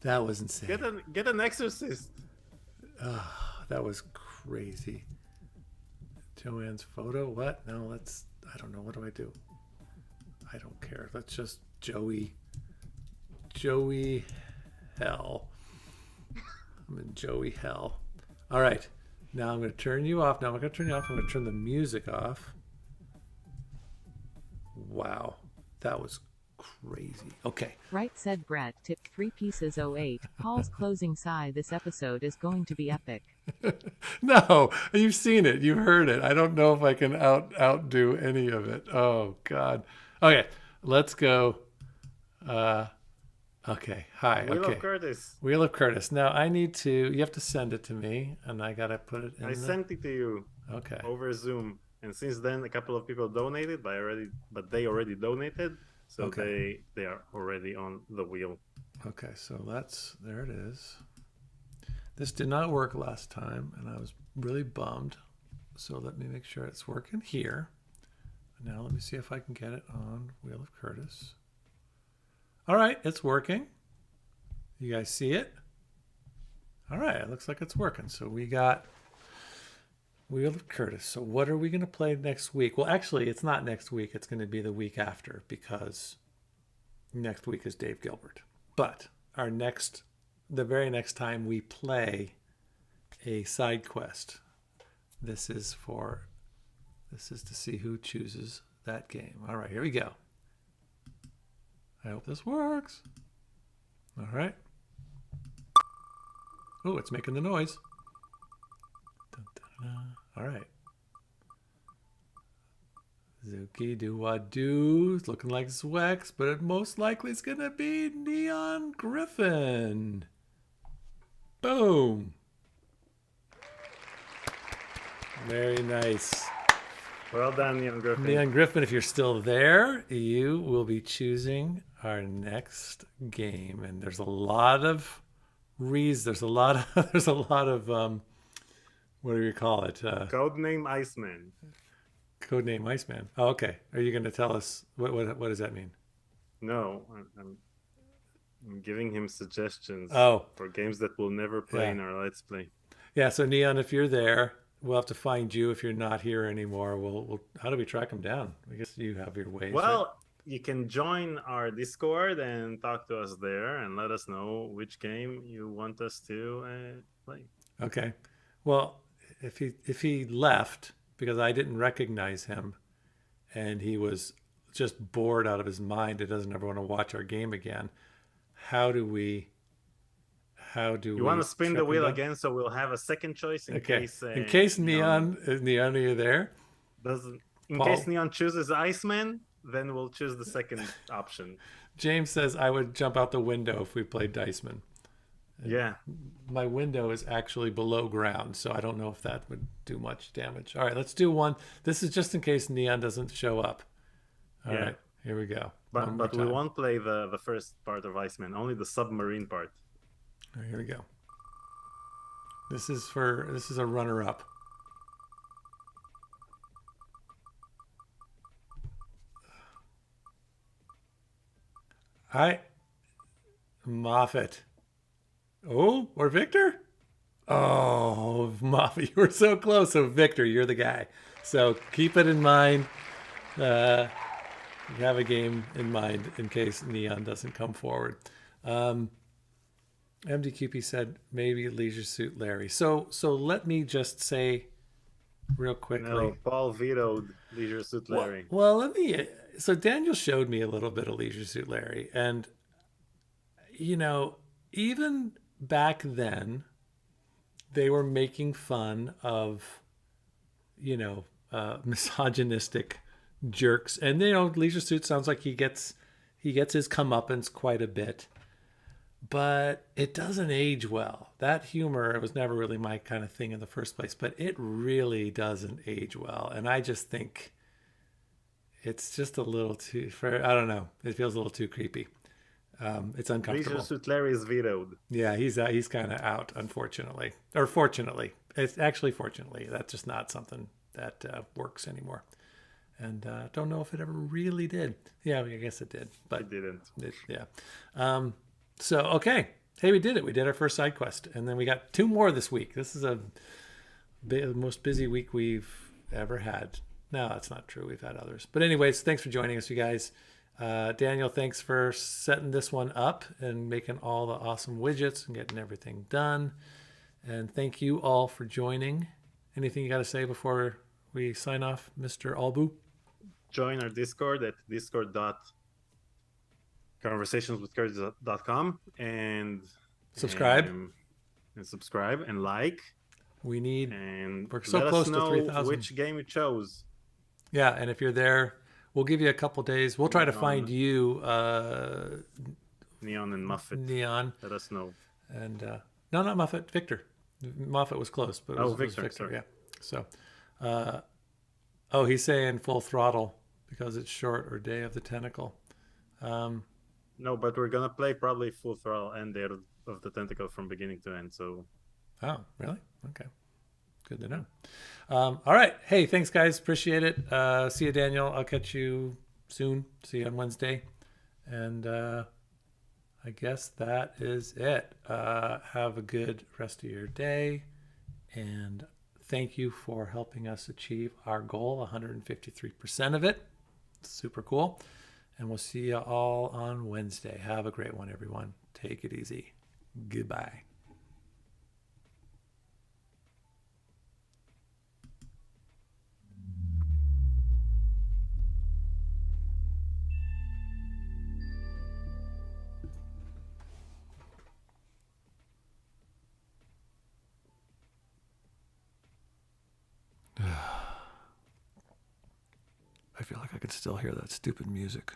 [SPEAKER 1] that was insane.
[SPEAKER 2] Get an exorcist.
[SPEAKER 1] That was crazy. Joanne's photo? What? No, let's... I don't know. What do I do? I don't care. Let's just Joey hell. I'm in Joey hell. All right. Now I'm going to turn you off. Now I'm not going to turn you off. I'm going to turn the music off. Wow. That was crazy. Okay.
[SPEAKER 6] Right, said Brett, tipped 3 pieces 08. Paul's closing sigh. This episode is going to be epic.
[SPEAKER 1] No, you've seen it. You've heard it. I don't know if I can outdo any of it. Oh, God. Okay. Let's go. Okay. Hi.
[SPEAKER 2] Wheel
[SPEAKER 1] okay.
[SPEAKER 2] of Curtis.
[SPEAKER 1] Wheel of Curtis. Now I need to, you have to send it to me and I got to put it in
[SPEAKER 2] I sent it to you.
[SPEAKER 1] Okay.
[SPEAKER 2] Over Zoom. And since then, a couple of people donated, but they already donated. So
[SPEAKER 1] Okay.
[SPEAKER 2] they are already on the wheel.
[SPEAKER 1] Okay. So there it is. This did not work last time and I was really bummed. So let me make sure it's working here. Now let me see if I can get it on Wheel of Curtis. All right, it's working. You guys see it? All right, it looks like it's working. So we got Wheel of Curtis. So what are we going to play next week? Well, actually, it's not next week. It's going to be the week after because next week is Dave Gilbert. But the very next time we play a side quest, this is to see who chooses that game. All right, here we go. I hope this works. All right. Oh, it's making the noise. Dun, dun, dun. All right. Zuki do-a-doo. It's looking like Zwex, but it most likely is going to be Neon Griffin. Boom. Very nice.
[SPEAKER 2] Well done, Neon Griffin.
[SPEAKER 1] Neon Griffin, if you're still there, you will be choosing our next game. And there's a lot of there's a lot of what do you call it?
[SPEAKER 2] Codename Iceman.
[SPEAKER 1] Codename Iceman. Oh, okay. Are you going to tell us what does that mean?
[SPEAKER 2] No, I'm giving him suggestions for games that we'll never play in our Let's Play.
[SPEAKER 1] Yeah, so Neon, if you're there, we'll have to find you if you're not here anymore. We'll how do we track him down? I guess you have your ways.
[SPEAKER 2] Well, you can join our Discord and talk to us there and let us know which game you want us to play.
[SPEAKER 1] Okay. Well, if he left because I didn't recognize him and he was just bored out of his mind. He doesn't ever want to watch our game again. How do we
[SPEAKER 2] You want to spin the
[SPEAKER 1] track him
[SPEAKER 2] wheel
[SPEAKER 1] down?
[SPEAKER 2] again, so we'll have a second choice in
[SPEAKER 1] Okay.
[SPEAKER 2] case.
[SPEAKER 1] In case Neon, are you there?
[SPEAKER 2] In
[SPEAKER 1] Paul?
[SPEAKER 2] case Neon chooses Iceman, then we'll choose the second option.
[SPEAKER 1] James says I would jump out the window if we played Diceman.
[SPEAKER 2] Yeah.
[SPEAKER 1] My window is actually below ground, so I don't know if that would do much damage. All right, let's do one. This is just in case Neon doesn't show up. All right, here we go.
[SPEAKER 2] But we won't play the first part of Iceman, only the submarine part.
[SPEAKER 1] All right, here we go. This is a runner-up. Hi, Moffat. Oh, or Victor? Oh, Moffat, you were so close. So Victor, you're the guy. So keep it in mind. You have a game in mind in case Neon doesn't come forward. MDQP said maybe Leisure Suit Larry. So let me just say real quickly.
[SPEAKER 2] No, Paul vetoed Leisure Suit Larry.
[SPEAKER 1] Well, let me. So Daniel showed me a little bit of Leisure Suit Larry, and even back then, they were making fun of, misogynistic jerks, and Leisure Suit sounds like he gets his comeuppance quite a bit, but it doesn't age well. That humor was never really my kind of thing in the first place, but it really doesn't age well, and I just think it's just a little too. I don't know. It feels a little too creepy. It's uncomfortable.
[SPEAKER 2] Leisure Suit Larry is vetoed.
[SPEAKER 1] Yeah, he's kind of out, unfortunately, or fortunately. It's actually fortunately. That's just not something that works anymore. And don't know if it ever really did. Yeah, I guess it did, but
[SPEAKER 2] it didn't.
[SPEAKER 1] Yeah. So okay, hey, we did it. We did our first side quest, and then we got 2 more this week. This is the most busy week we've ever had. No, that's not true. We've had others, but anyways, thanks for joining us, you guys. Daniel, thanks for setting this one up and making all the awesome widgets and getting everything done. And thank you all for joining. Anything you got to say before we sign off, Mr. Albu?
[SPEAKER 2] Join our Discord at discord.conversationswithcourage.com and
[SPEAKER 1] subscribe.
[SPEAKER 2] And subscribe and like.
[SPEAKER 1] We're so
[SPEAKER 2] let
[SPEAKER 1] close
[SPEAKER 2] us
[SPEAKER 1] to
[SPEAKER 2] know
[SPEAKER 1] 3,000.
[SPEAKER 2] which game you chose.
[SPEAKER 1] Yeah, and if you're there, we'll give you a couple days. We'll try to find you,
[SPEAKER 2] Neon and Muffet.
[SPEAKER 1] Neon.
[SPEAKER 2] Let us know.
[SPEAKER 1] And no, not Muffet. Victor. Muffet was close, but it was Victor.
[SPEAKER 2] Sorry.
[SPEAKER 1] Yeah. So, he's saying full throttle because it's short, or Day of the Tentacle.
[SPEAKER 2] No, but we're gonna play probably full throttle and Day of the Tentacle from beginning to end. So.
[SPEAKER 1] Oh, really? Okay. Good to know. All right. Hey, thanks, guys. Appreciate it. See you, Daniel. I'll catch you soon. See you on Wednesday. And I guess that is it. Have a good rest of your day. And thank you for helping us achieve our goal, 153% of it. Super cool. And we'll see you all on Wednesday. Have a great one, everyone. Take it easy. Goodbye. I feel like I can still hear that stupid music.